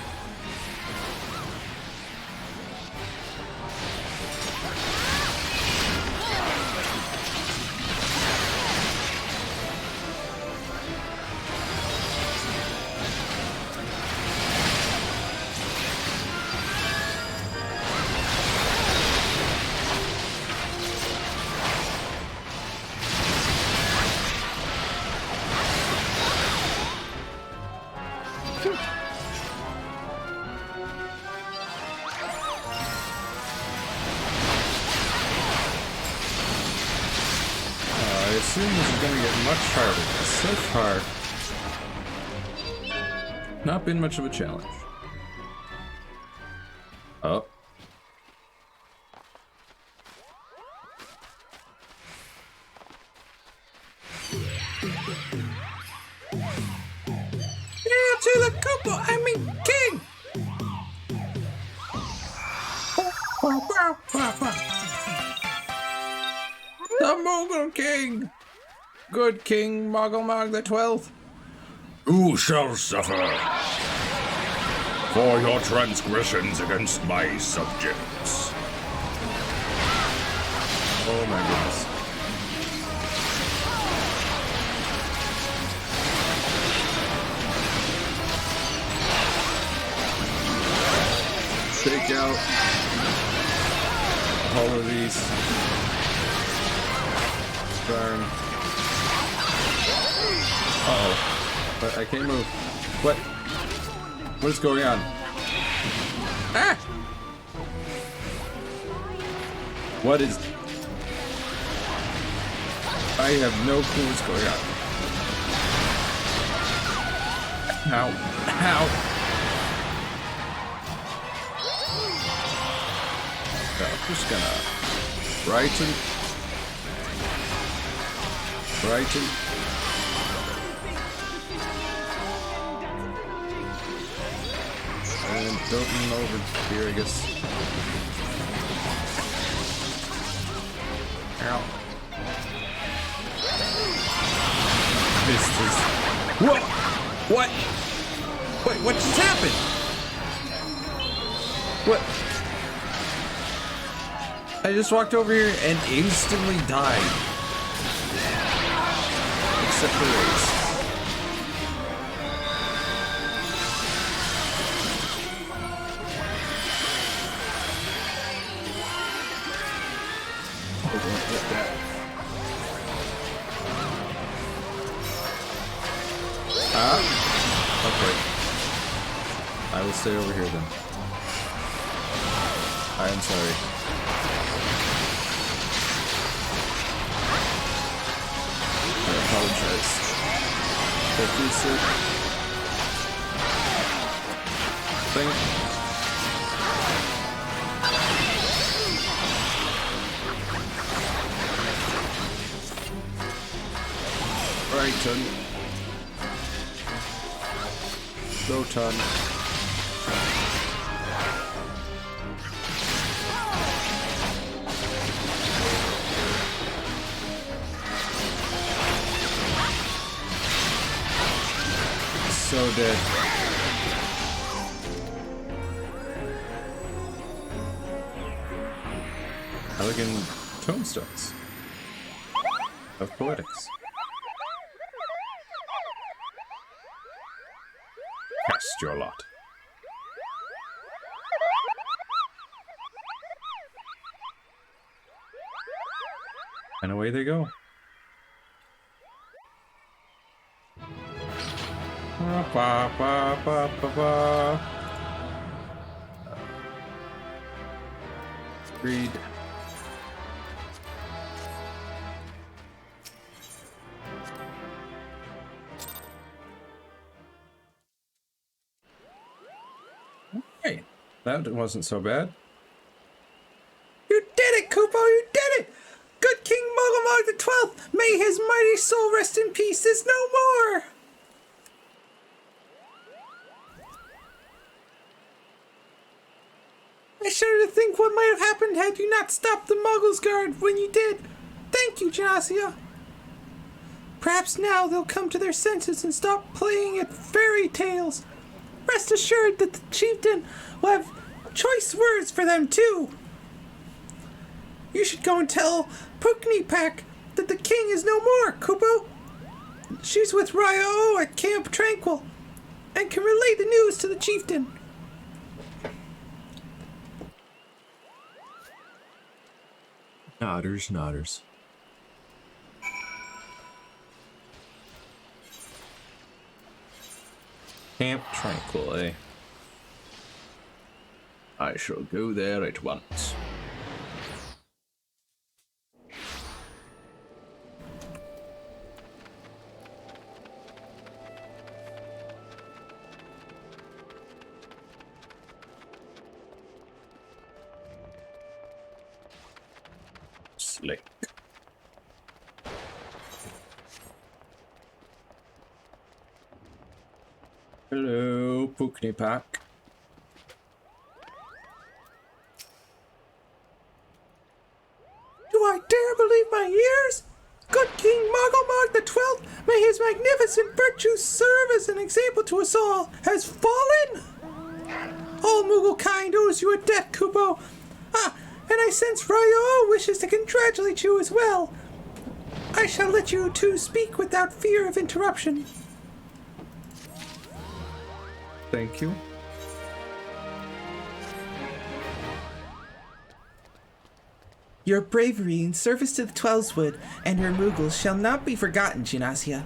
assume this is gonna get much harder. So far, not been much of a challenge. Oh. Hail to the Koopa, I mean King! The Mogul King! Good King Mogulmog the 12th. You shall suffer for your transgressions against my subjects. Oh my goodness. Take out all of these. Darn. Uh-oh. But I can't move. What? What is going on? Ah! What is... I have no clue what's going on. Ow. Ow. I'm just gonna brighten. And Dalton over here, I guess. Ow. This is... What? What? Wait, what just happened? What? I just walked over here and instantly died. Except for Race. Oh, don't hit that. Okay. I will stay over here then. I am sorry. I apologize. Profusely. Thing. Brighton. Roton. So dead. Elegant tombstones of poetics. Cast your lot. And away they go. Ba, ba, ba, ba, ba. Read. Okay, that wasn't so bad. You did it, Kupo! You did it! Good King Mogulmog the 12th! May his mighty soul rest in peace is no more! I shudder to think what might have happened had you not stopped the Muggles Guard when you did. Thank you, Janasia. Perhaps now they'll come to their senses and stop playing at fairy tales. Rest assured that the chieftain will have choice words for them too. You should go and tell Puknipak that the king is no more, Kupo. She's with Ryo at Camp Tranquil and can relay the news to the chieftain. Nodders, nodders. Camp Tranquil, eh? I shall go there at once. Slick. Hello, Pukni Pack. Do I dare believe my ears? Good King Mogglemog the 12th, may his magnificent virtues serve as an example to us all, has fallen? All Moogle kind owes you a debt, Kupo. And I sense Ryo wishes to congratulate you as well. I shall let you two speak without fear of interruption. Thank you. Your bravery in service to the Twelveswood and her Moogles shall not be forgotten, Ginasia.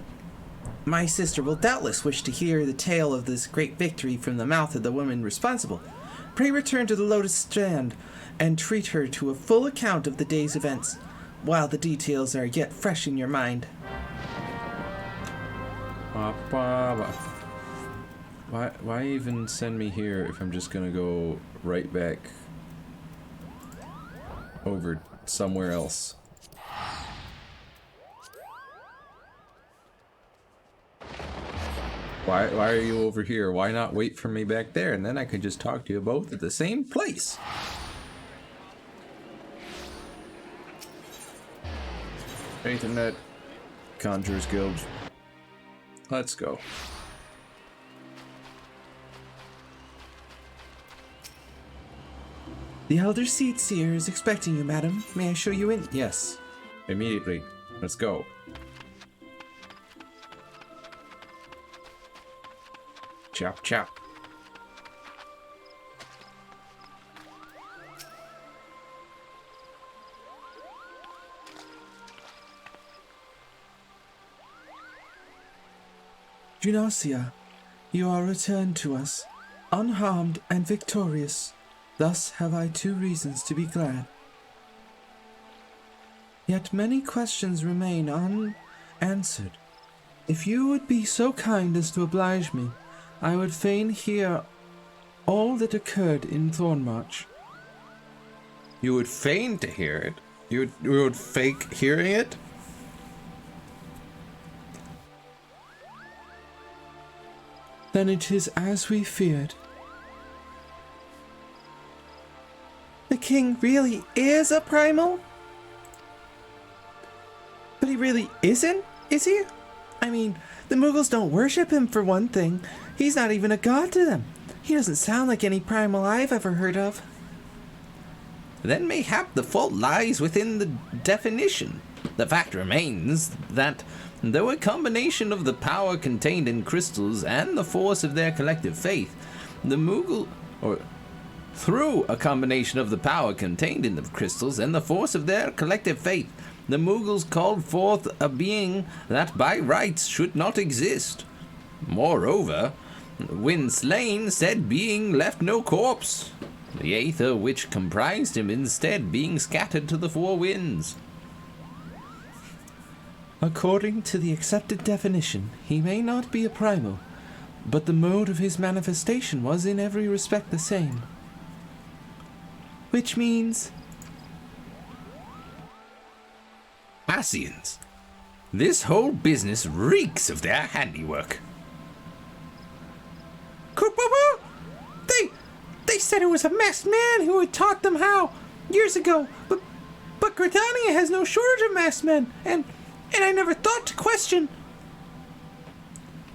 My sister will doubtless wish to hear the tale of this great victory from the mouth of the woman responsible. Pray return to the Lotus Strand and treat her to a full account of the day's events, while the details are yet fresh in your mind. Why even send me here if I'm just gonna go right back over somewhere else? Why are you over here? Why not wait for me back there, and then I could just talk to you both at the same place? Anything that Conjurers Guild. Let's go. The Elder Seed Seer is expecting you, madam. May I show you in? Yes. Immediately. Let's go. Chop, chop. Ginasia, you are returned to us, unharmed and victorious. Thus have I two reasons to be glad. Yet many questions remain unanswered. If you would be so kind as to oblige me, I would fain hear all that occurred in Thornmarch. You would feign to hear it? You would fake hearing it? Then it is as we feared. The king really is a primal? But he really isn't, is he? I mean, the Moogles don't worship him for one thing. He's not even a god to them. He doesn't sound like any primal I've ever heard of. Then mayhap the fault lies within the definition. The fact remains that, though a combination of the power contained in crystals and the force of their collective faith, through a combination of the power contained in the crystals and the force of their collective faith, the Moogles called forth a being that by rights should not exist. Moreover, when slain, said being left no corpse, the aether which comprised him instead being scattered to the four winds. According to the accepted definition, he may not be a primal, but the mode of his manifestation was in every respect the same. Which means... Asians. This whole business reeks of their handiwork. Kupo, they said it was a masked man who had taught them how years ago, but Gridania has no shortage of masked men, and I never thought to question.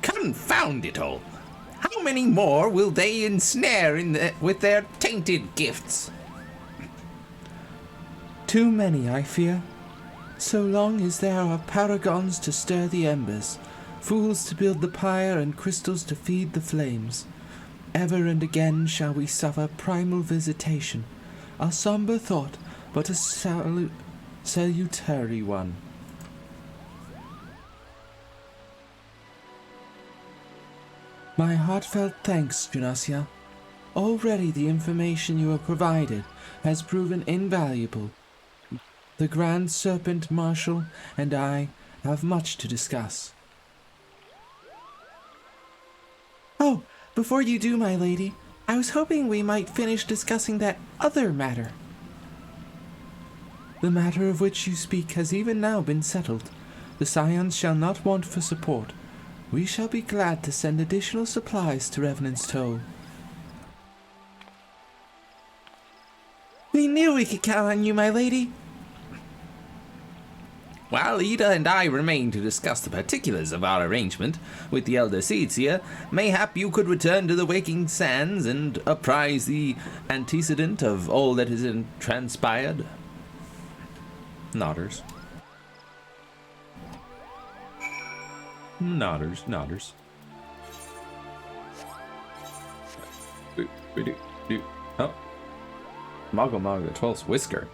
Confound it all! How many more will they ensnare with their tainted gifts? Too many, I fear. So long as there are paragons to stir the embers, fools to build the pyre and crystals to feed the flames, ever and again shall we suffer primal visitation, a somber thought, but a salutary one. My heartfelt thanks, Junasia. Already the information you have provided has proven invaluable. The Grand Serpent Marshal and I have much to discuss. Oh, before you do, my lady, I was hoping we might finish discussing that other matter. The matter of which you speak has even now been settled. The Scions shall not want for support. We shall be glad to send additional supplies to Revenant's Toll. We knew we could count on you, my lady. While Ida and I remain to discuss the particulars of our arrangement with the Elder Seeds here, mayhap you could return to the Waking Sands and apprise the antecedent of all that has transpired. Nodders. Nodders. Oh. Moggle the 12th's whisker.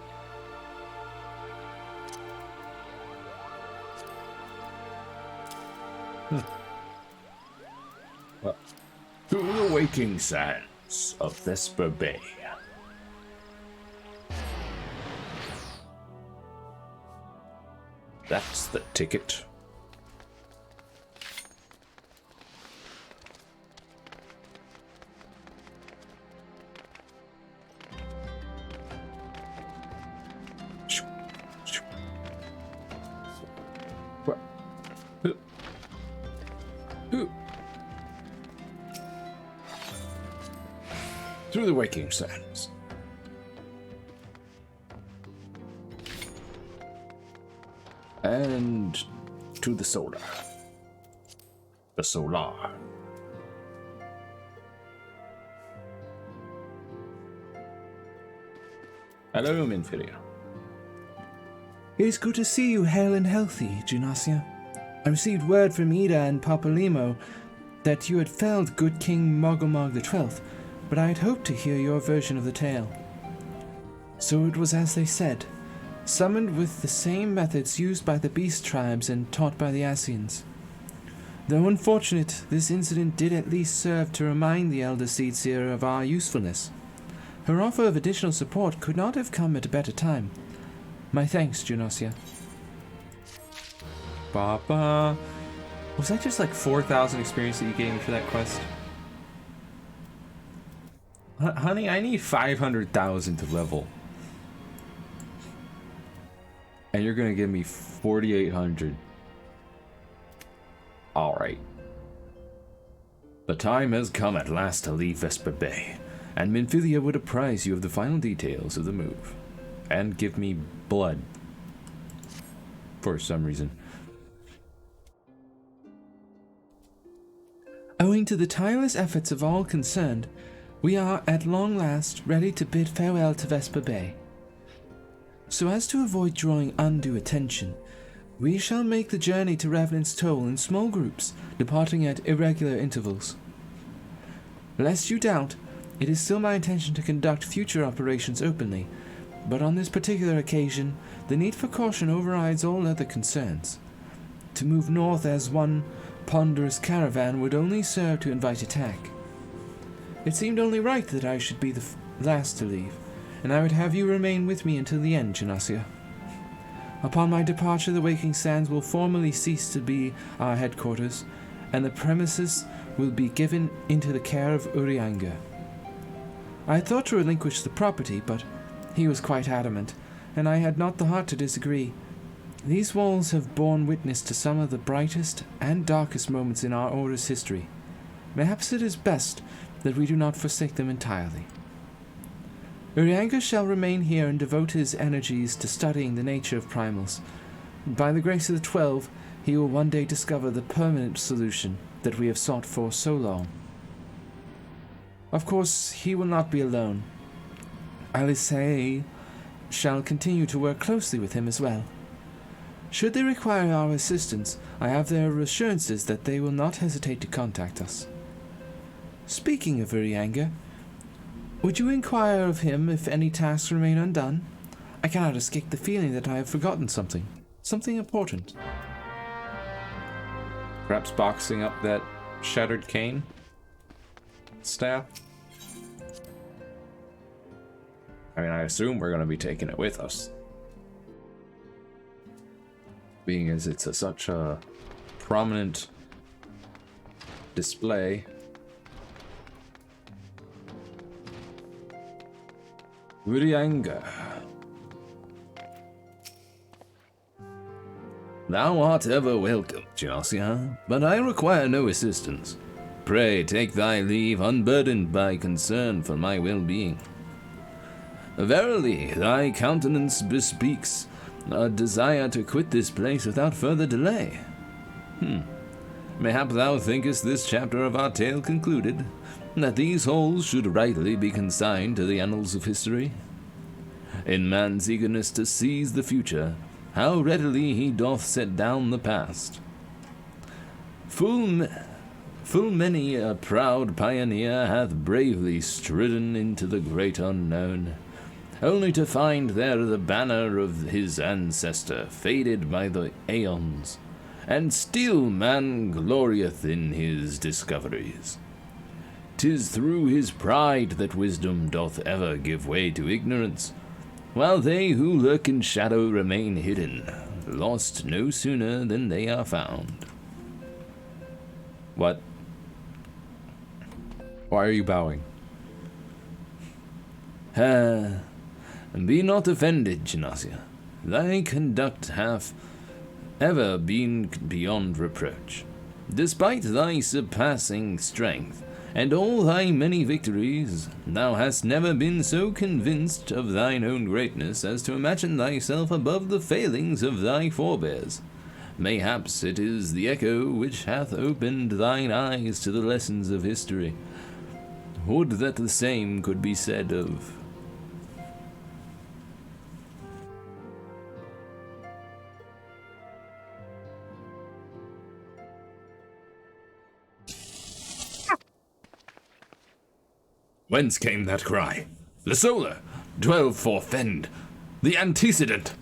To the Waking Sands of Vesper Bay. That's the ticket. Through the Waking Sands. And to the solar. The solar. Hello, Minfilia. It is good to see you hale and healthy, Junasia. I received word from Ida and Papalimo that you had felled good King Mogomog the 12th, but I had hoped to hear your version of the tale. So it was as they said, summoned with the same methods used by the beast tribes and taught by the Asians. Though unfortunate, this incident did at least serve to remind the Elder Seedseer of our usefulness. Her offer of additional support could not have come at a better time. My thanks, Junosia. Papa. Was that just like 4,000 experience that you gave me for that quest? Honey, I need 500,000 to level. And you're gonna give me 4,800. Alright. The time has come at last to leave Vesper Bay, and Minfilia would apprise you of the final details of the move. And give me blood. For some reason. Owing to the tireless efforts of all concerned, we are at long last ready to bid farewell to Vesper Bay. So as to avoid drawing undue attention, we shall make the journey to Revenant's Toll in small groups, departing at irregular intervals. Lest you doubt, it is still my intention to conduct future operations openly, but on this particular occasion, the need for caution overrides all other concerns. To move north as one ponderous caravan would only serve to invite attack. It seemed only right that I should be the last to leave, and I would have you remain with me until the end, Janasia. Upon my departure, the Waking Sands will formally cease to be our headquarters, and the premises will be given into the care of Urianga. I had thought to relinquish the property, but he was quite adamant, and I had not the heart to disagree. These walls have borne witness to some of the brightest and darkest moments in our Order's history. Perhaps it is best that we do not forsake them entirely. Urianga shall remain here and devote his energies to studying the nature of primals. By the grace of the 12, he will one day discover the permanent solution that we have sought for so long. Of course, he will not be alone. Alisaie shall continue to work closely with him as well. Should they require our assistance, I have their assurances that they will not hesitate to contact us. Speaking of Urianga, would you inquire of him if any tasks remain undone? I cannot escape the feeling that I have forgotten something important. Perhaps boxing up that shattered cane staff? I mean, I assume we're going to be taking it with us. Being as it's such a prominent display. Urianga. Thou art ever welcome, Genosia, but I require no assistance. Pray take thy leave unburdened by concern for my well-being. Verily, thy countenance bespeaks a desire to quit this place without further delay. Mayhap thou thinkest this chapter of our tale concluded, that these halls should rightly be consigned to the annals of history. In man's eagerness to seize the future, how readily he doth set down the past. Full many a proud pioneer hath bravely stridden into the great unknown, only to find there the banner of his ancestor faded by the aeons, and still man glorieth in his discoveries. 'Tis through his pride that wisdom doth ever give way to ignorance, while they who lurk in shadow remain hidden, lost no sooner than they are found. What? Why are you bowing? Be not offended, Genosia. Thy conduct hath ever been beyond reproach. Despite thy surpassing strength, and all thy many victories, thou hast never been so convinced of thine own greatness as to imagine thyself above the failings of thy forebears. Mayhaps it is the echo which hath opened thine eyes to the lessons of history. Would that the same could be said of... Whence came that cry? Lesola, 12 forfend, the antecedent.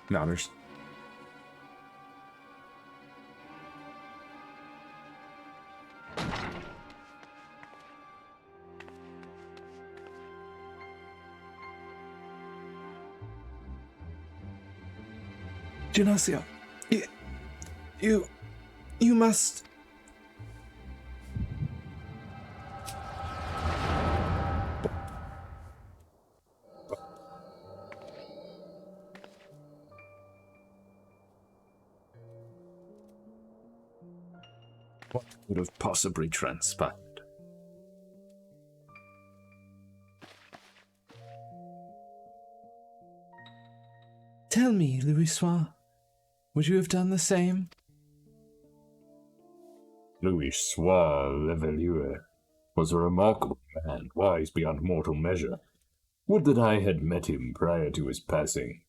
Matters. Genosia, you must... What could have possibly transpired? Tell me, Louis, would you have done the same? Louis Levelure was a remarkable man, wise beyond mortal measure. Would that I had met him prior to his passing.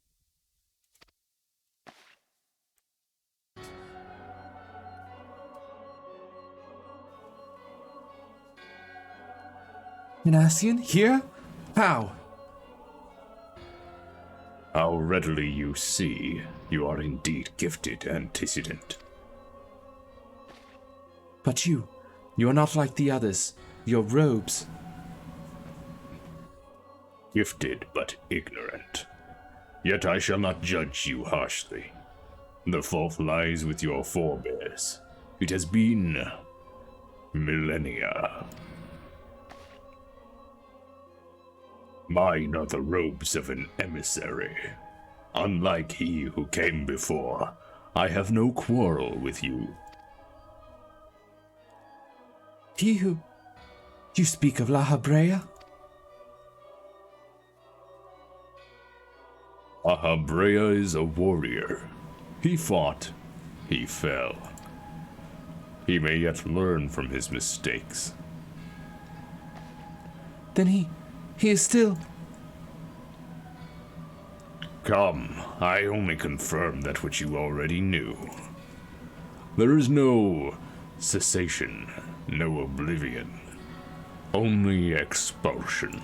Minassian, here? How? How readily you see you are indeed gifted antecedent. But you are not like the others. Your robes. Gifted but ignorant. Yet I shall not judge you harshly. The fault lies with your forebears. It has been millennia. Mine are the robes of an emissary. Unlike he who came before, I have no quarrel with you. He who... You speak of La Habrea? Ahabrea is a warrior. He fought. He fell. He may yet learn from his mistakes. Then he is still... Come, I only confirm that which you already knew. There is no cessation, no oblivion, only expulsion.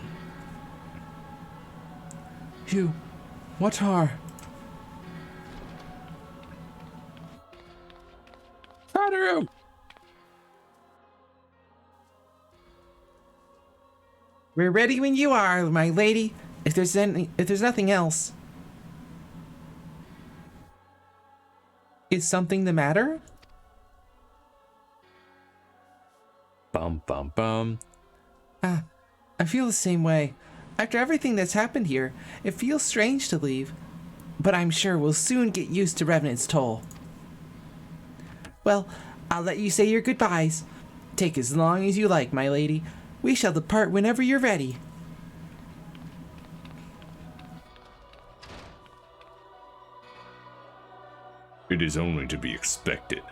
You... What are... Haru! We're ready when you are, my lady. If there's nothing else. Is something the matter? Bum bum bum. I feel the same way. After everything that's happened here, it feels strange to leave. but I'm sure we'll soon get used to Revenant's toll. Well, I'll let you say your goodbyes. Take as long as you like, my lady. We shall depart whenever you're ready. It is only to be expected.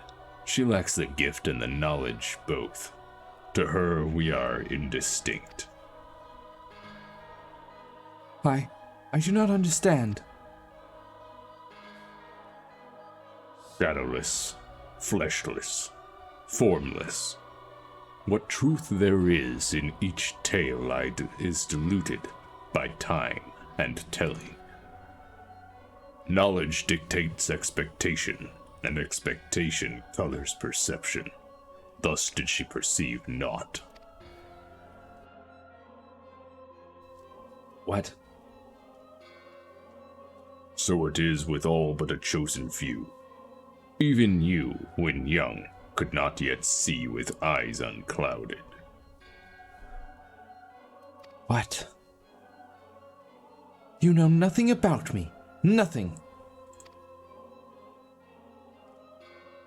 She lacks the gift and the knowledge both. To her, we are indistinct. I do not understand. Shadowless, fleshless, formless. What truth there is in each tale is diluted by time and telling. Knowledge dictates expectation, and expectation colors perception. Thus did she perceive naught. What? So it is with all but a chosen few. Even you, when young, could not yet see with eyes unclouded. What? You know nothing about me. Nothing.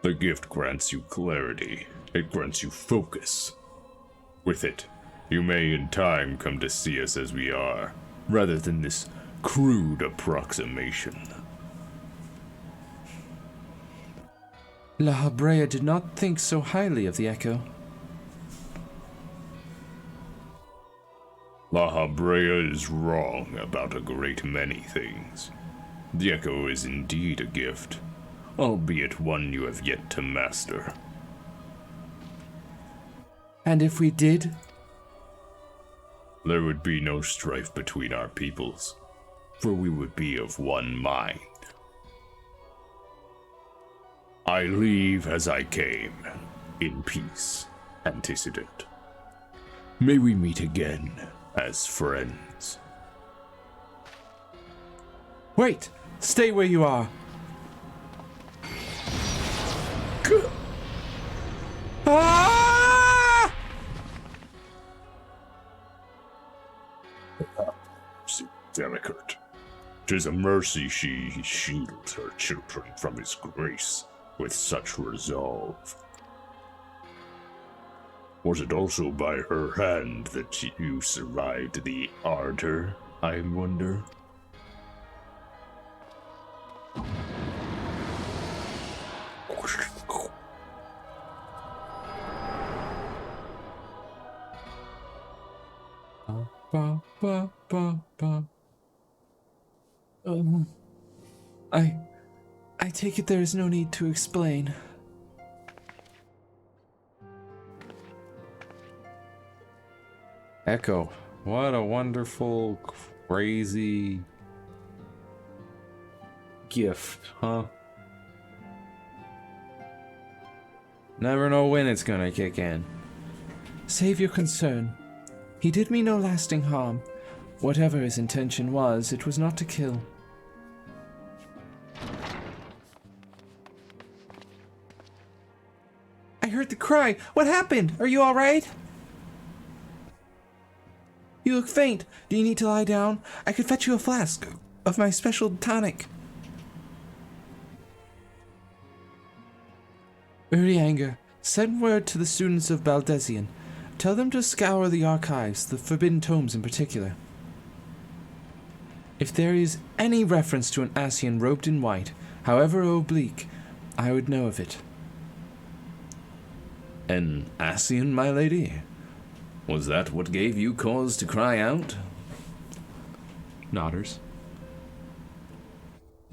The gift grants you clarity. It grants you focus. With it, you may in time come to see us as we are, rather than this crude approximation. La Habrea did not think so highly of the Echo. La Habrea is wrong about a great many things. The Echo is indeed a gift, albeit one you have yet to master. And if we did? There would be no strife between our peoples, for we would be of one mind. I leave as I came, in peace, antecedent. May we meet again as friends. Wait! Stay where you are. Ah! Delicate. 'Tis a mercy she shields her children from his grace with such resolve. Was it also by her hand that you survived the ardor, I wonder? Ba, ba, ba, ba. I take it there is no need to explain. Echo. What a wonderful, crazy gift, huh? Never know when it's gonna kick in. Save your concern. He did me no lasting harm. Whatever his intention was, it was not to kill. I heard the cry. What happened? Are you all right? You look faint. Do you need to lie down? I could fetch you a flask of my special tonic. Urianger, send word to the students of Baldesian. Tell them to scour the archives, the forbidden tomes in particular. If there is any reference to an Ascian robed in white, however oblique, I would know of it. An Ascian, my lady? Was that what gave you cause to cry out? Nodders.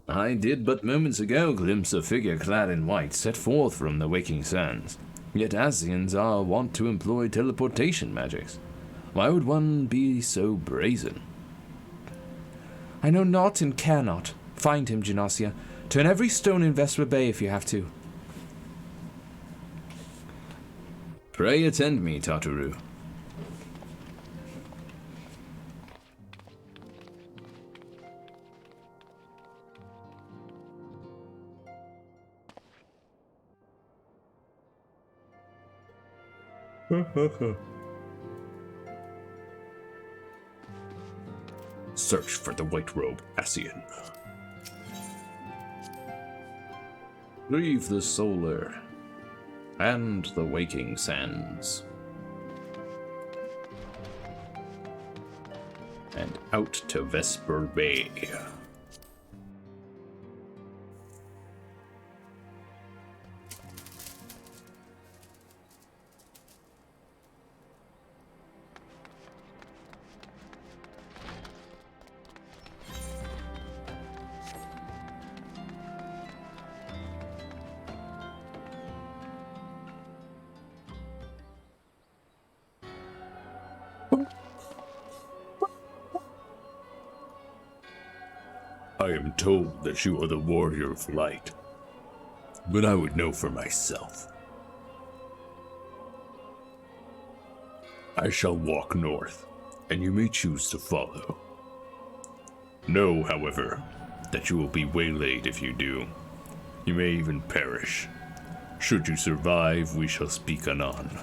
I did but moments ago glimpse a figure clad in white set forth from the waking sands. Yet Ascians are wont to employ teleportation magics. Why would one be so brazen? I know not and care not. Find him, Genosia. Turn every stone in Vesper Bay if you have to. Pray attend me, Tartaru. Search for the white robe, Ascian. Leave the solar and the waking sands, and out to Vesper Bay. I am told that you are the warrior of light, but I would know for myself. I shall walk north, and you may choose to follow. Know, however, that you will be waylaid if you do. You may even perish. Should you survive, we shall speak anon.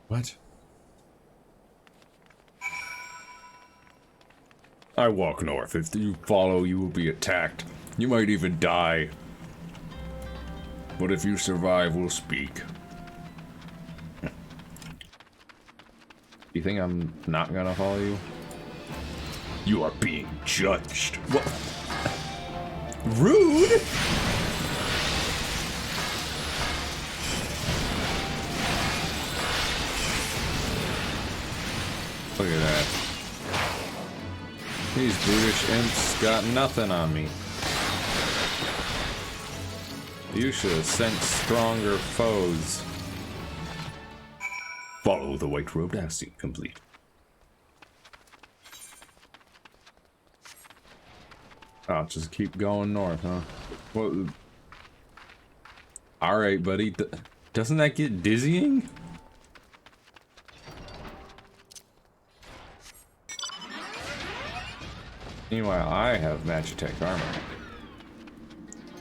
What? I walk north. If you follow, you will be attacked. You might even die. But if you survive, we'll speak. You think I'm not gonna follow you? You are being judged. What? Rude? Look at that. These brutish imps got nothing on me. You should have sent stronger foes. Follow the white-robed Asty. Complete. I'll just keep going north, huh? Well, all right, buddy. Doesn't that get dizzying? Meanwhile, I have Magitech armor.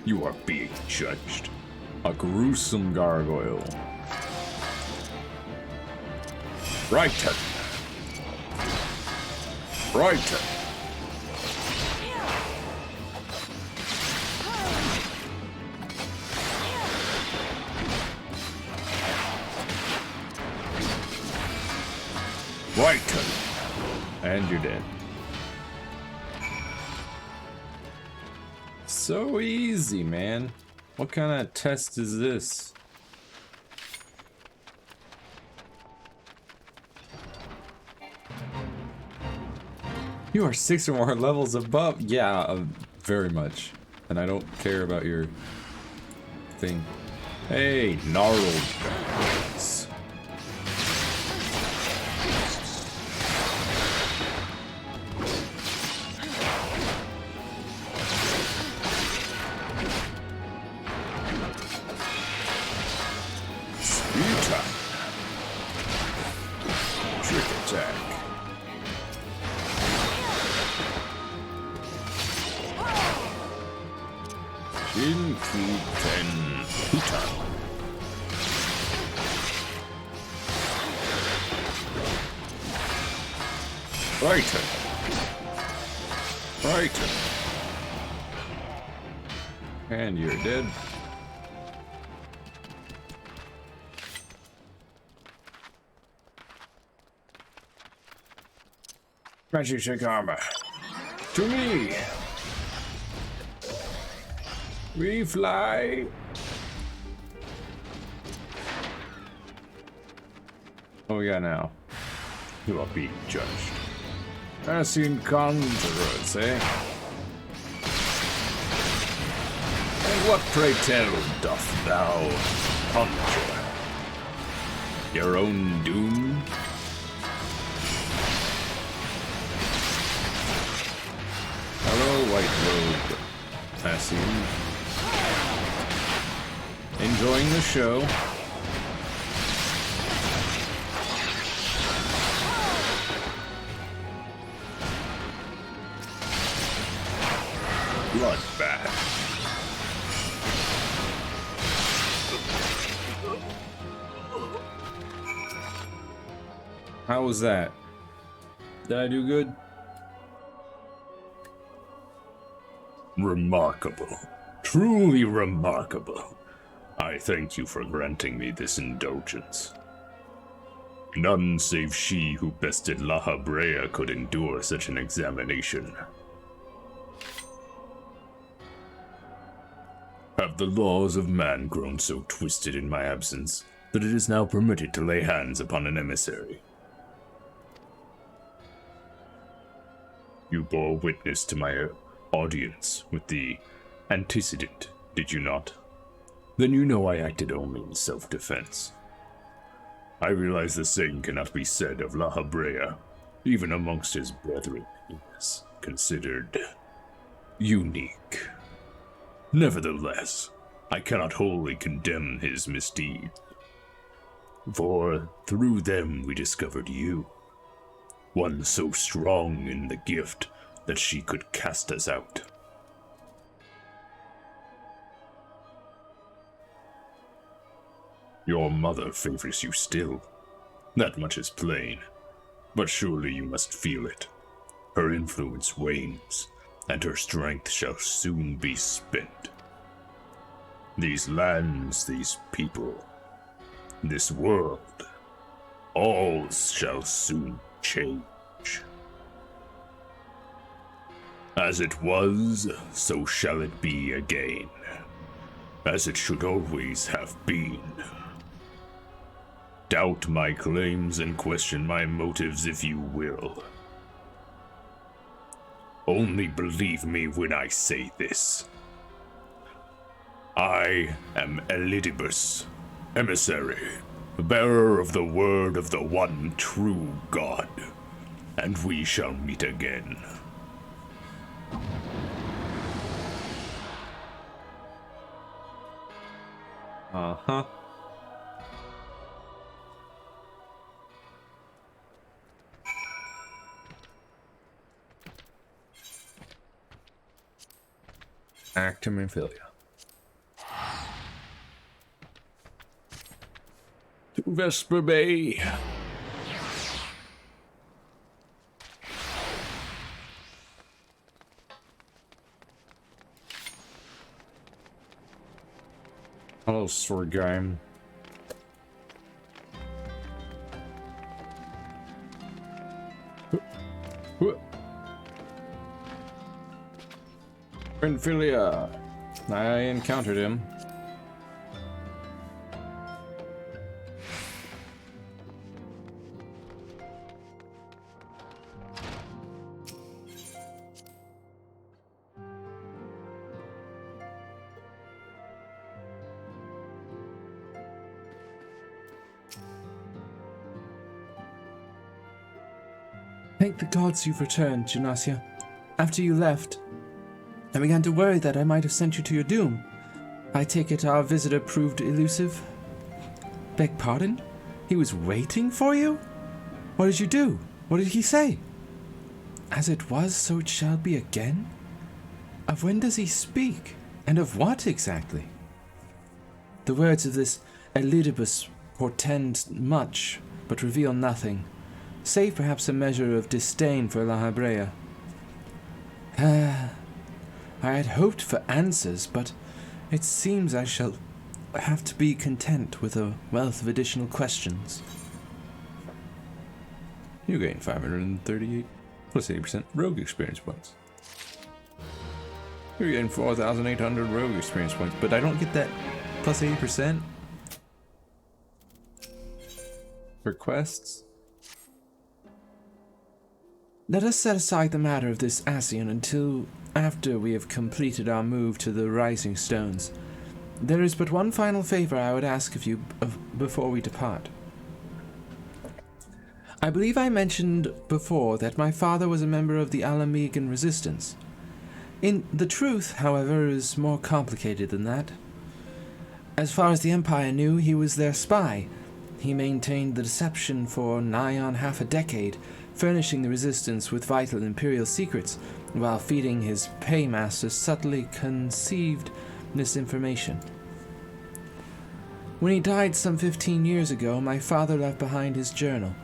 You are being judged. A gruesome gargoyle. Brighton. Brighton. Brighton. And you're dead. So easy, man. What kind of test is this? You are 6 or more levels above. Yeah, very much. And I don't care about your thing. Hey, gnarled. Trick attack. Into 10 Hutan. Brighton. Brighton. And you're dead. Magic armor. To me. We fly. What we got now? You are being judged. Ascend conjurers, eh? And what, pray tell, doth thou conjure? Your own doom? Hello, white robe. Passing. Enjoying the show. Bloodbath. How was that? Did I do good? Remarkable. Truly remarkable. I thank you for granting me this indulgence. None save she who bested La Habrea could endure such an examination. Have the laws of man grown so twisted in my absence that it is now permitted to lay hands upon an emissary? You bore witness to my audience with the antecedent, did you not? Then you know I acted only in self-defense. I realize the same cannot be said of La Habrea. Even amongst his brethren, he is considered unique. Nevertheless, I cannot wholly condemn his misdeed, for through them we discovered you, one so strong in the gift that she could cast us out. Your mother favors you still. That much is plain. But surely you must feel it. Her influence wanes, and her strength shall soon be spent. These lands, these people, this world, all shall soon change. As it was, so shall it be again. As it should always have been. Doubt my claims and question my motives if you will. Only believe me when I say this. I am Elidibus, emissary, bearer of the word of the one true God, and we shall meet again. Uh-huh. Actum Amphilia. To Vesper Bay. Hello, sword game. Amphilia. I encountered him. Thank the gods you've returned, Gymnasia. After you left, I began to worry that I might have sent you to your doom. I take it our visitor proved elusive? Beg pardon? He was waiting for you? What did you do? What did he say? As it was, so it shall be again? Of when does he speak? And of what exactly? The words of this Elidibus portend much, but reveal nothing, save perhaps a measure of disdain for La Habrea. I had hoped for answers, but it seems I shall have to be content with a wealth of additional questions. You gain 538 plus 80% rogue experience points. You're getting 4,800 rogue experience points, but I don't get that plus 80% for quests. Let us set aside the matter of this Ascian until after we have completed our move to the Rising Stones. There is but one final favor I would ask of you before we depart. I believe I mentioned before that my father was a member of the Alamegan Resistance. The truth, however, is more complicated than that. As far as the Empire knew, he was their spy. He maintained the deception for nigh on half a decade, furnishing the Resistance with vital Imperial secrets, while feeding his paymasters subtly conceived misinformation. When he died some 15 years ago, my father left behind his journal,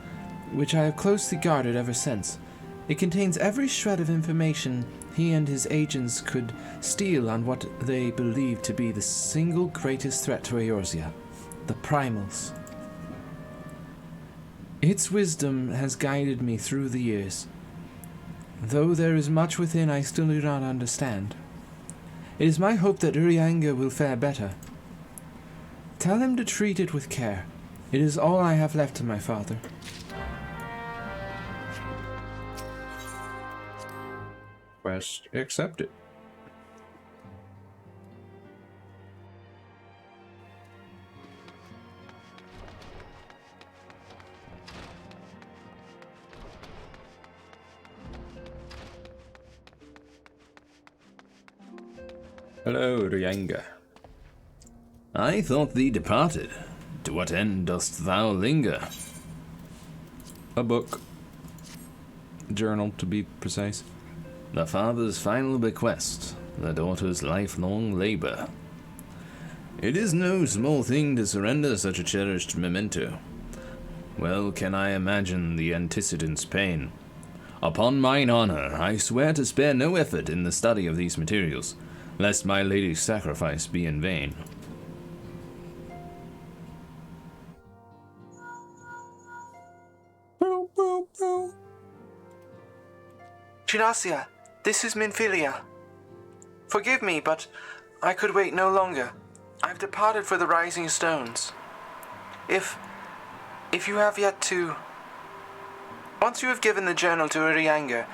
which I have closely guarded ever since. It contains every shred of information he and his agents could steal on what they believe to be the single greatest threat to Eorzea, the Primals. Its wisdom has guided me through the years, though there is much within I still do not understand. It is my hope that Urianga will fare better. Tell him to treat it with care. It is all I have left to my father. Quest accepted. Hello, Ryanga. I thought thee departed. To what end dost thou linger? A book. Journal, to be precise. The father's final bequest, the daughter's lifelong labor. It is no small thing to surrender such a cherished memento. Well can I imagine the antecedent's pain. Upon mine honor, I swear to spare no effort in the study of these materials, lest my lady's sacrifice be in vain. Ginacia, this is Minfilia. Forgive me, but I could wait no longer. I've departed for the Rising Stones. If you have yet to... Once you have given the journal to Urianga,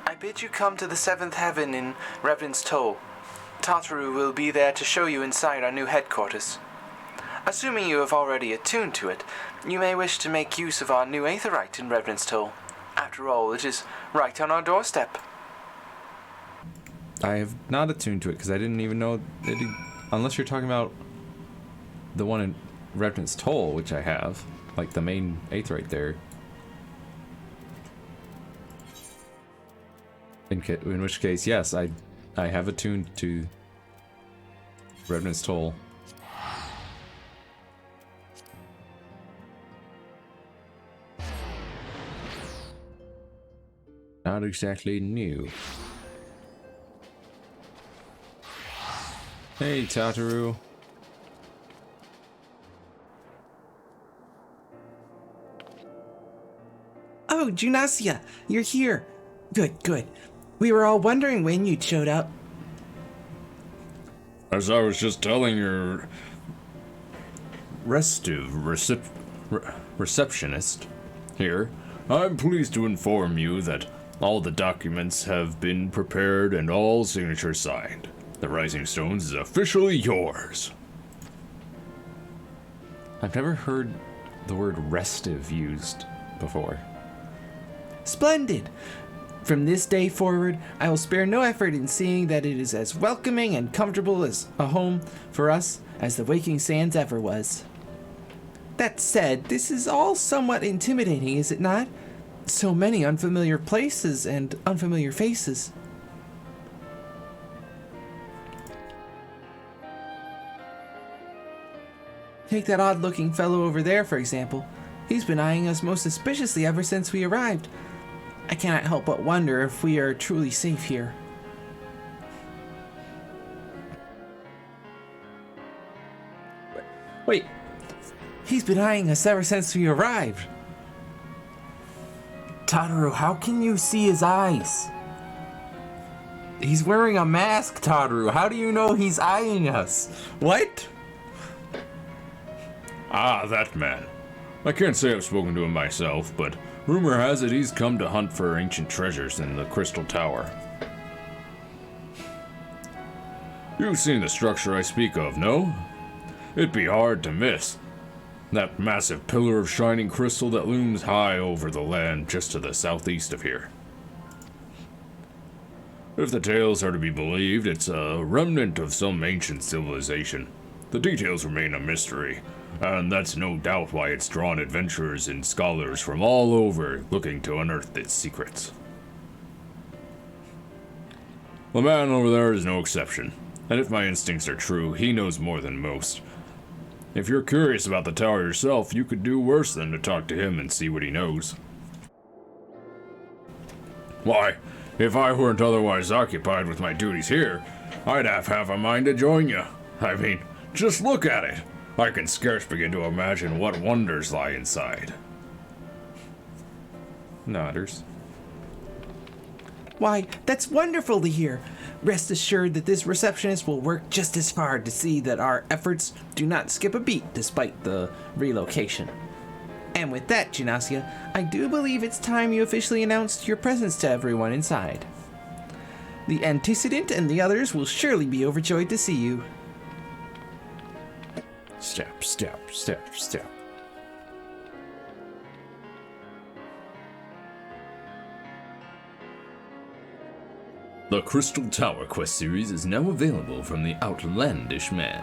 I bid you come to the Seventh Heaven in Revenant's Toll. Tataru will be there to show you inside our new headquarters. Assuming you have already attuned to it, you may wish to make use of our new Aetherite in Revenant's Toll. After all, it is right on our doorstep. I have not attuned to it because I didn't even know that unless you're talking about the one in Revenant's Toll, which I have, like the main eighth right there. In which case, yes, I have attuned to Revenant's Toll. Not exactly new. Hey, Tataru. Oh, Junacia, you're here. Good, good. We were all wondering when you'd showed up. As I was just telling your restive receptionist here, I'm pleased to inform you that all the documents have been prepared and all signatures signed. The Rising Stones is officially yours. I've never heard the word restive used before. Splendid. From this day forward, I will spare no effort in seeing that it is as welcoming and comfortable as a home for us as the Waking Sands ever was. That said, this is all somewhat intimidating, is it not? So many unfamiliar places and unfamiliar faces. Take that odd-looking fellow over there, for example. He's been eyeing us most suspiciously ever since we arrived. I cannot help but wonder if we are truly safe here. Wait, He's been eyeing us ever since we arrived. Tataru, how can you see his eyes? He's wearing a mask, Tataru. How do you know he's eyeing us? What? Ah, that man. I can't say I've spoken to him myself, but rumor has it he's come to hunt for ancient treasures in the Crystal Tower. You've seen the structure I speak of, no? It'd be hard to miss. That massive pillar of shining crystal that looms high over the land just to the southeast of here. If the tales are to be believed, it's a remnant of some ancient civilization. The details remain a mystery, and that's no doubt why it's drawn adventurers and scholars from all over looking to unearth its secrets. The man over there is no exception, and if my instincts are true, he knows more than most. If you're curious about the tower yourself, you could do worse than to talk to him and see what he knows. Why, If I weren't otherwise occupied with my duties here, I'd have half a mind to join you. I mean, just look at it. I can scarce begin to imagine what wonders lie inside. Nodders. Why, that's wonderful to hear. Rest assured that this receptionist will work just as hard to see that our efforts do not skip a beat despite the relocation. And with that, Gymnasia, I do believe it's time you officially announced your presence to everyone inside. The antecedent and the others will surely be overjoyed to see you. Step, step, step, step. The Crystal Tower quest series is now available from the Outlandish Man.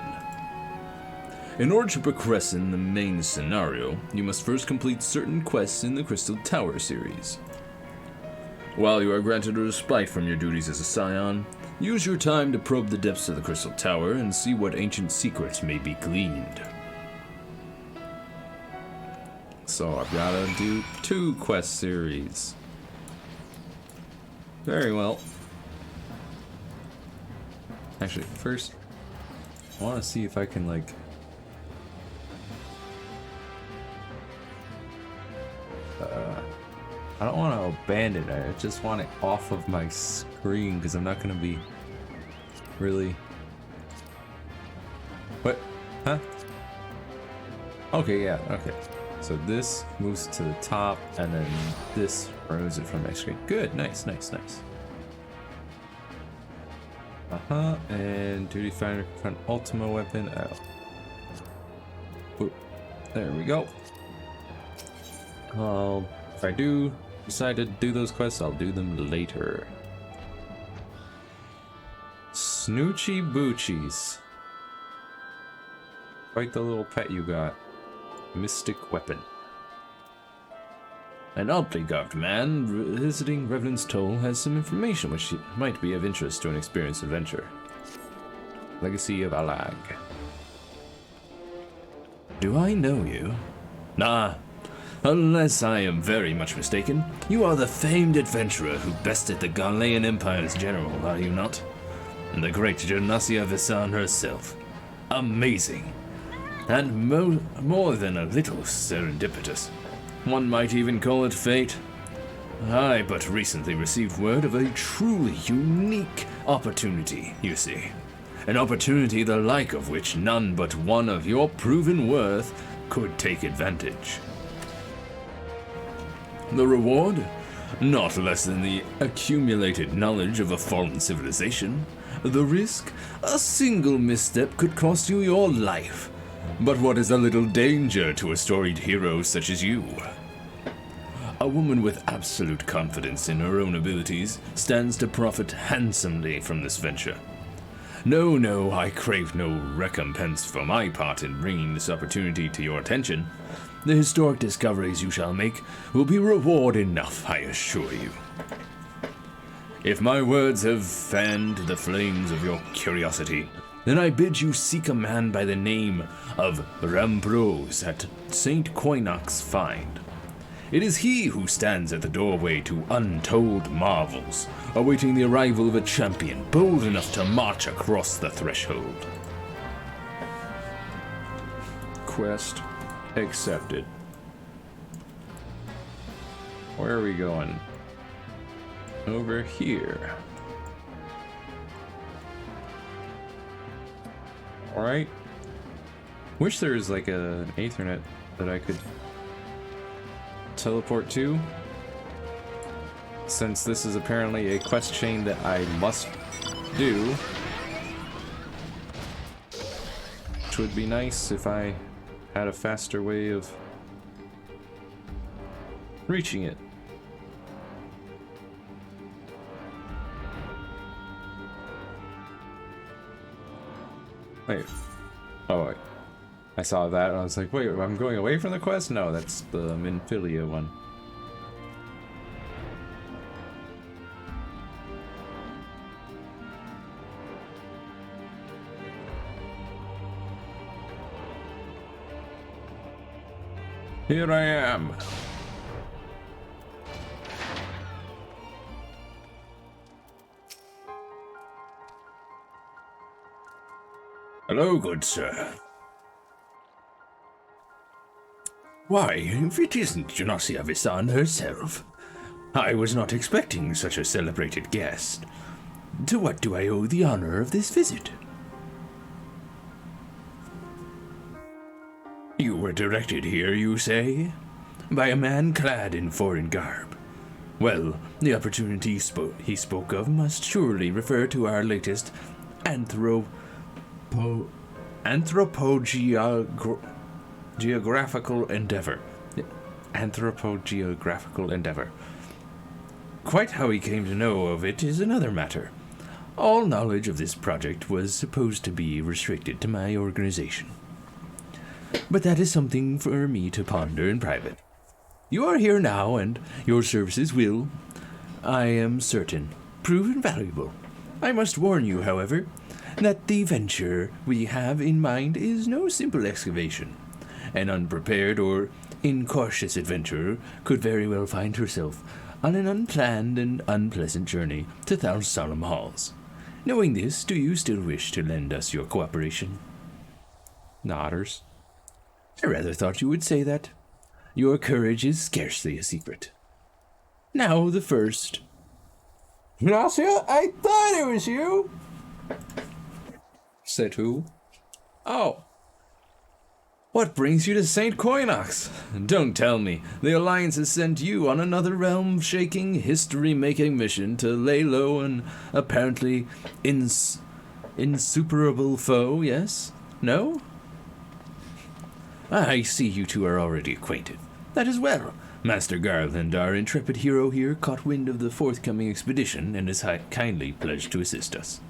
In order to progress in the main scenario, you must first complete certain quests in the Crystal Tower series. While you are granted a respite from your duties as a scion, use your time to probe the depths of the Crystal Tower and see what ancient secrets may be gleaned. So I've got to do 2 quest series. Very well. Actually, first, I want to see if I can, like... I don't want to abandon it. I just want it off of my screen because I'm not going to be really... What? Huh? Okay, yeah, okay. So this moves to the top, and then this removes it from my screen. Good, nice, nice, nice. And Duty Finder front Ultima weapon out. Boop. There we go. If I do decide to do those quests, I'll do them later. Snoochie Boochies. Quite the little pet you got. Mystic weapon. An oddly garbed man visiting Revenant's Toll has some information which might be of interest to an experienced adventurer. Legacy of Alag. Do I know you? Nah. Unless I am very much mistaken, you are the famed adventurer who bested the Ghanaian Empire's general, are you not? And the great Gymnasia Visan herself. Amazing. And more than a little serendipitous. One might even call it fate. I but recently received word of a truly unique opportunity, you see. An opportunity the like of which none but one of your proven worth could take advantage. The reward? Not less than the accumulated knowledge of a fallen civilization. The risk? A single misstep could cost you your life. But what is a little danger to a storied hero such as you? A woman with absolute confidence in her own abilities stands to profit handsomely from this venture. No, I crave no recompense for my part in bringing this opportunity to your attention. The historic discoveries you shall make will be reward enough, I assure you. If my words have fanned the flames of your curiosity, then I bid you seek a man by the name of Rambrose at St. Coinox Find. It is he who stands at the doorway to untold marvels, awaiting the arrival of a champion bold enough to march across the threshold. Quest accepted. Where are we going? Over here. Alright. Wish there was like an Ethernet that I could teleport to. Since this is apparently a quest chain that I must do. Which would be nice if I had a faster way of reaching it. Wait. Oh, wait. I saw that and I was like, wait, I'm going away from the quest? No, that's the Minfilia one. Here I am. Hello, good sir. Why, if it isn't Janasia Visan herself. I was not expecting such a celebrated guest. To what do I owe the honor of this visit? You were directed here, you say? By a man clad in foreign garb. Well, the opportunity he spoke of must surely refer to our latest anthropogeographical endeavor. Anthropogeographical endeavor. Quite how he came to know of it is another matter. All knowledge of this project was supposed to be restricted to my organization. But that is something for me to ponder in private. You are here now, and your services will, I am certain, prove invaluable. I must warn you, however, that the venture we have in mind is no simple excavation. An unprepared or incautious adventurer could very well find herself on an unplanned and unpleasant journey to Thal Solemn Halls. Knowing this, do you still wish to lend us your cooperation? Nodders. I rather thought you would say that. Your courage is scarcely a secret. Now the first. Ignacio, I thought it was you. Said who? Oh. What brings you to St. Coinox? Don't tell me. The Alliance has sent you on another realm-shaking, history-making mission to lay low an apparently insuperable foe, yes? No? I see you two are already acquainted. That is well. Master Garland, our intrepid hero here, caught wind of the forthcoming expedition and has kindly pledged to assist us.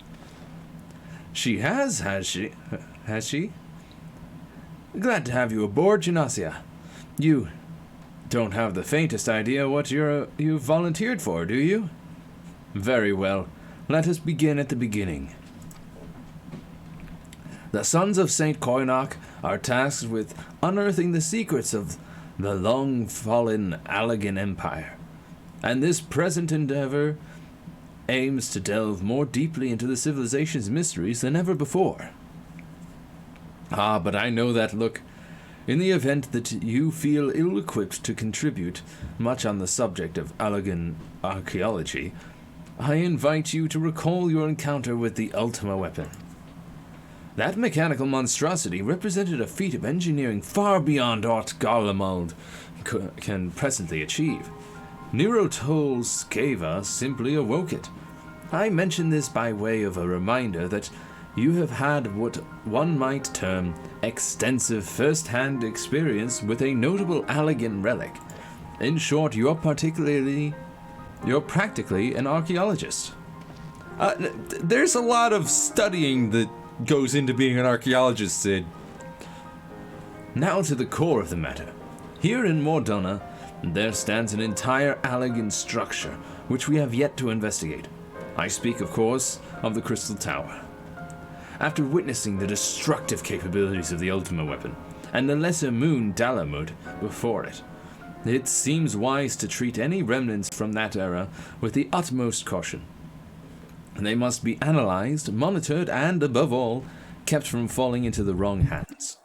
She has she? Has she? Glad to have you aboard, Janasia. You don't have the faintest idea what you've volunteered for, do you? Very well. Let us begin at the beginning. The Sons of St. Coinoc are tasked with unearthing the secrets of the long-fallen Allegan Empire, and this present endeavor aims to delve more deeply into the civilization's mysteries than ever before. Ah, but I know that look. In the event that you feel ill-equipped to contribute much on the subject of Allegan archaeology, I invite you to recall your encounter with the Ultima weapon. That mechanical monstrosity represented a feat of engineering far beyond aught Garlemald can presently achieve. Nero Toll Scava simply awoke it. I mention this by way of a reminder that you have had what one might term extensive first-hand experience with a notable Allegan relic. In short, you're practically an archaeologist. There's a lot of studying that goes into being an archaeologist, Sid. Now to the core of the matter. Here in Mordona, there stands an entire Allegan structure, which we have yet to investigate. I speak, of course, of the Crystal Tower. After witnessing the destructive capabilities of the Ultima weapon, and the lesser moon Dalamud before it, it seems wise to treat any remnants from that era with the utmost caution. They must be analyzed, monitored, and, above all, kept from falling into the wrong hands.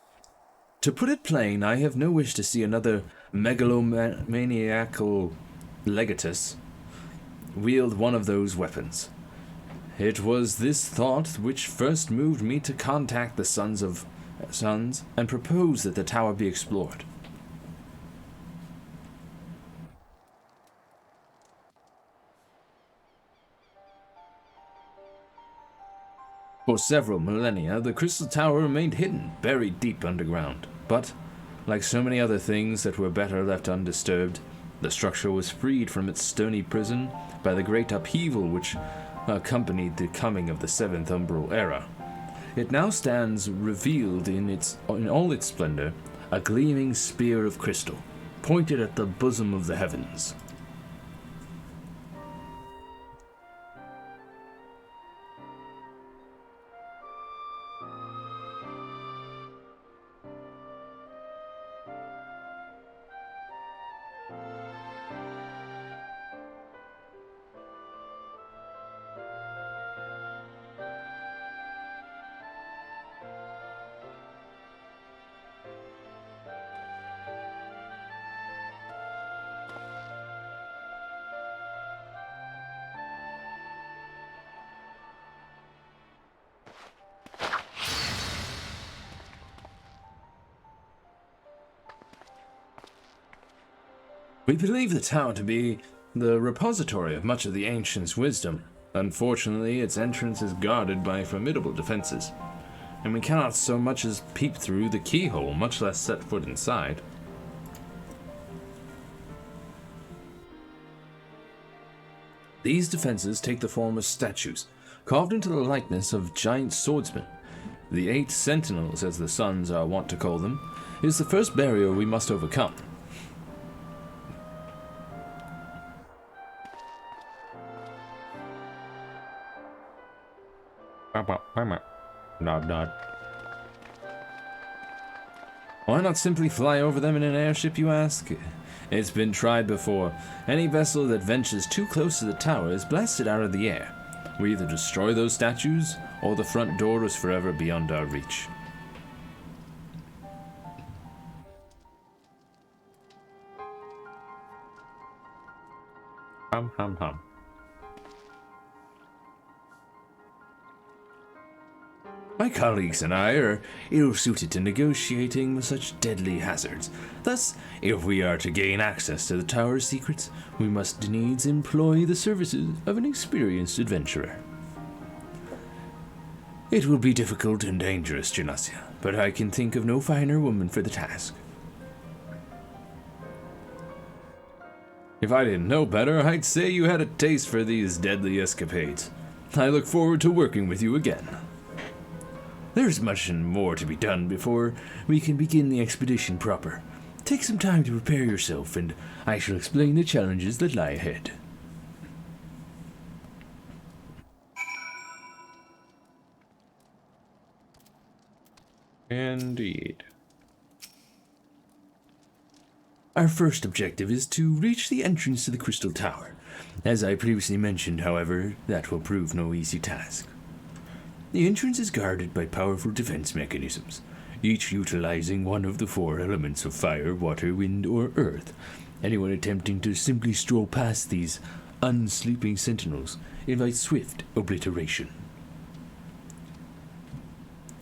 To put it plain, I have no wish to see another megalomaniacal legatus wield one of those weapons. It was this thought which first moved me to contact the Sons and propose that the tower be explored. For several millennia, the Crystal Tower remained hidden, buried deep underground. But, like so many other things that were better left undisturbed, the structure was freed from its stony prison by the great upheaval which accompanied the coming of the Seventh Umbral Era. It now stands revealed in all its splendor, a gleaming spear of crystal, pointed at the bosom of the heavens. We believe the tower to be the repository of much of the ancients' wisdom. Unfortunately, its entrance is guarded by formidable defenses, and we cannot so much as peep through the keyhole, much less set foot inside. These defenses take the form of statues, carved into the likeness of giant swordsmen. The 8 sentinels, as the sons are wont to call them, is the first barrier we must overcome. Nod, nod. Why not simply fly over them in an airship, you ask? It's been tried before. Any vessel that ventures too close to the tower is blasted out of the air. We either destroy those statues, or the front door is forever beyond our reach. Hum, hum, hum. My colleagues and I are ill-suited to negotiating with such deadly hazards. Thus, if we are to gain access to the tower's secrets, we must needs employ the services of an experienced adventurer. It will be difficult and dangerous, Janasia, but I can think of no finer woman for the task. If I didn't know better, I'd say you had a taste for these deadly escapades. I look forward to working with you again. There's much more to be done before we can begin the expedition proper. Take some time to prepare yourself, and I shall explain the challenges that lie ahead. Indeed. Our first objective is to reach the entrance to the Crystal Tower. As I previously mentioned, however, that will prove no easy task. The entrance is guarded by powerful defense mechanisms, each utilizing one of the 4 elements of fire, water, wind, or earth. Anyone attempting to simply stroll past these unsleeping sentinels invites swift obliteration.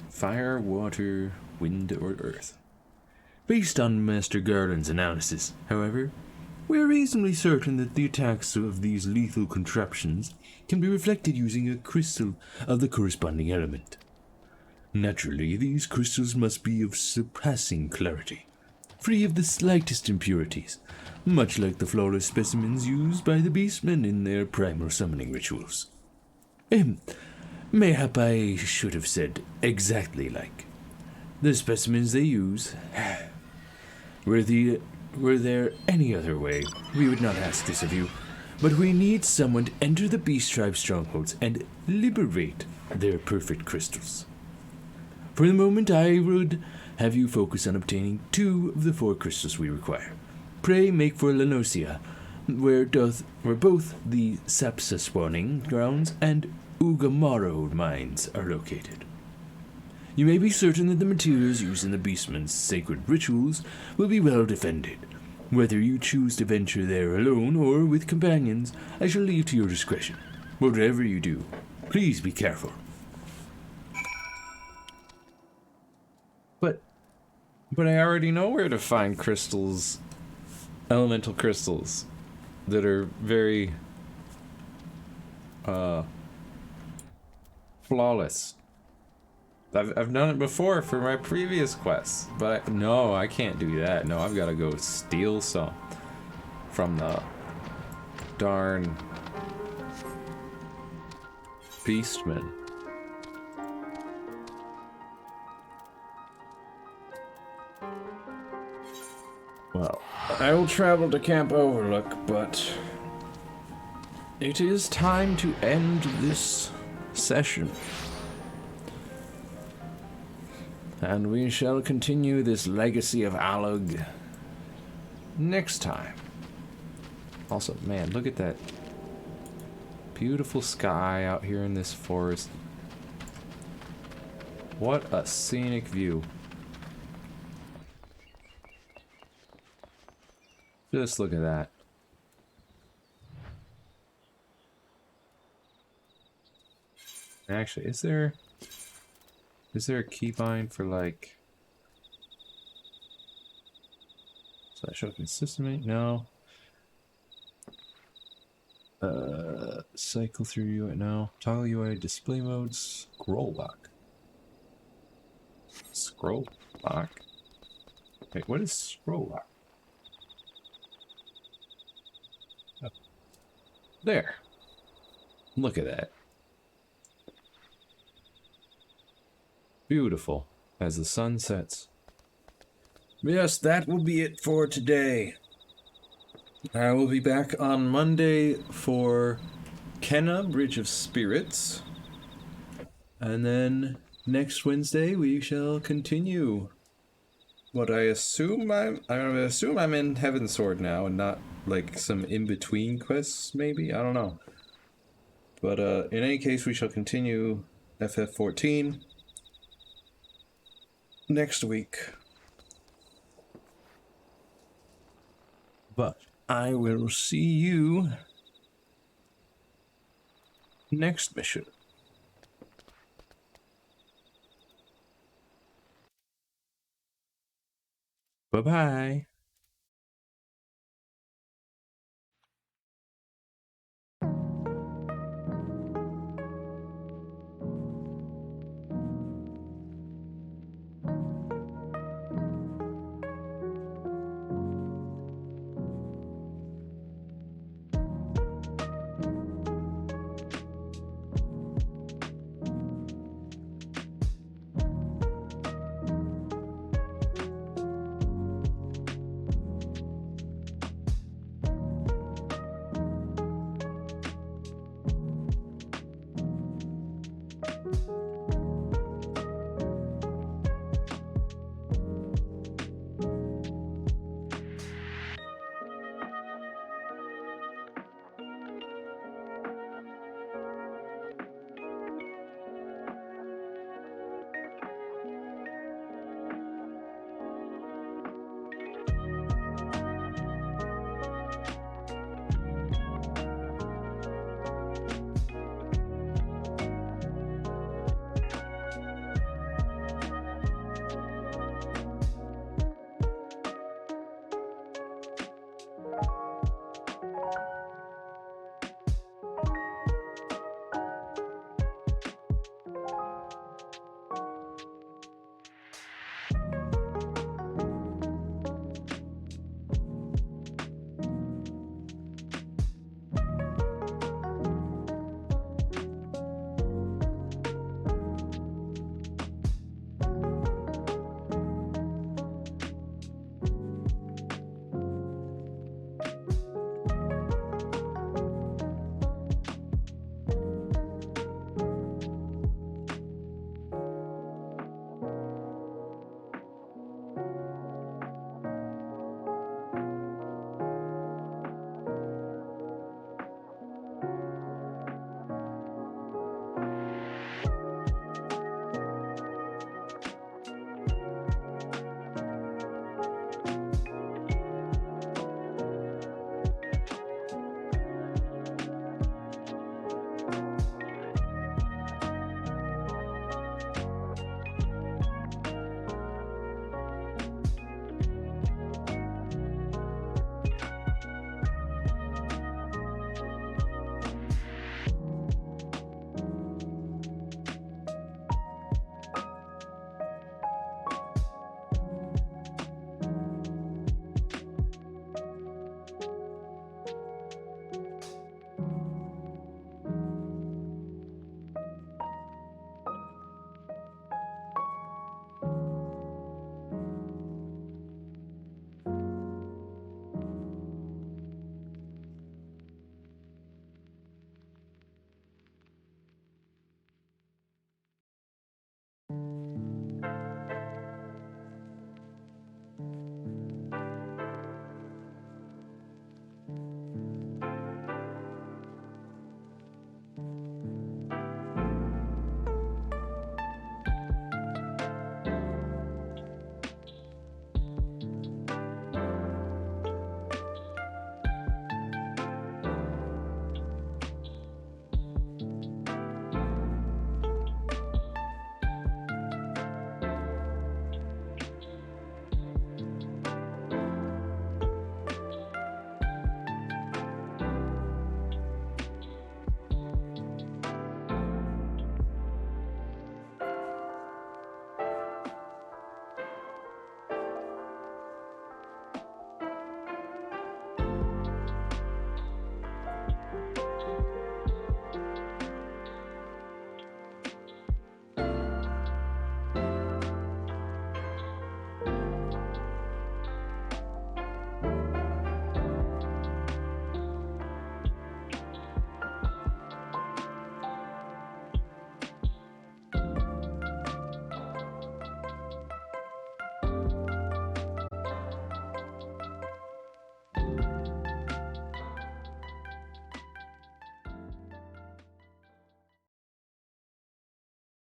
Fire, water, wind, or earth. Based on Master Garland's analysis, however, we are reasonably certain that the attacks of these lethal contraptions can be reflected using a crystal of the corresponding element. Naturally, these crystals must be of surpassing clarity, free of the slightest impurities, much like the flawless specimens used by the beastmen in their primal summoning rituals. Mayhap I should have said exactly like. The specimens they use. Were there any other way, we would not ask this of you, but we need someone to enter the Beast Tribe strongholds and liberate their perfect crystals. For the moment, I would have you focus on obtaining 2 of the 4 crystals we require. Pray make for Lenosia, where both the Sapsa spawning grounds and Ugamaro mines are located. You may be certain that the materials used in the Beastmen's sacred rituals will be well defended. Whether you choose to venture there alone or with companions, I shall leave to your discretion. Whatever you do, please be careful. But I already know where to find crystals, elemental crystals, that are very, flawless. I've done it before for my previous quests, but no, I can't do that. No, I've got to go steal some from the darn beastmen. Well, I will travel to Camp Overlook, but it is time to end this session. And we shall continue this legacy of Alug next time. Also, man, look at that beautiful sky out here in this forest. What a scenic view. Just look at that. Actually, is there a keybind for, like, does that show consistently? No. Cycle through UI now. Toggle UI display modes. Scroll lock. Scroll lock? Wait, what is scroll lock? Oh. There. Look at that. Beautiful as the sun sets. Yes, that will be it for today. I will be back on Monday for Kenna, Bridge of Spirits. And then next Wednesday we shall continue. What I assume I'm in Heavensward now and not like some in-between quests, maybe? I don't know. But in any case, we shall continue FF14 next week. But I will see you next mission. Bye-bye.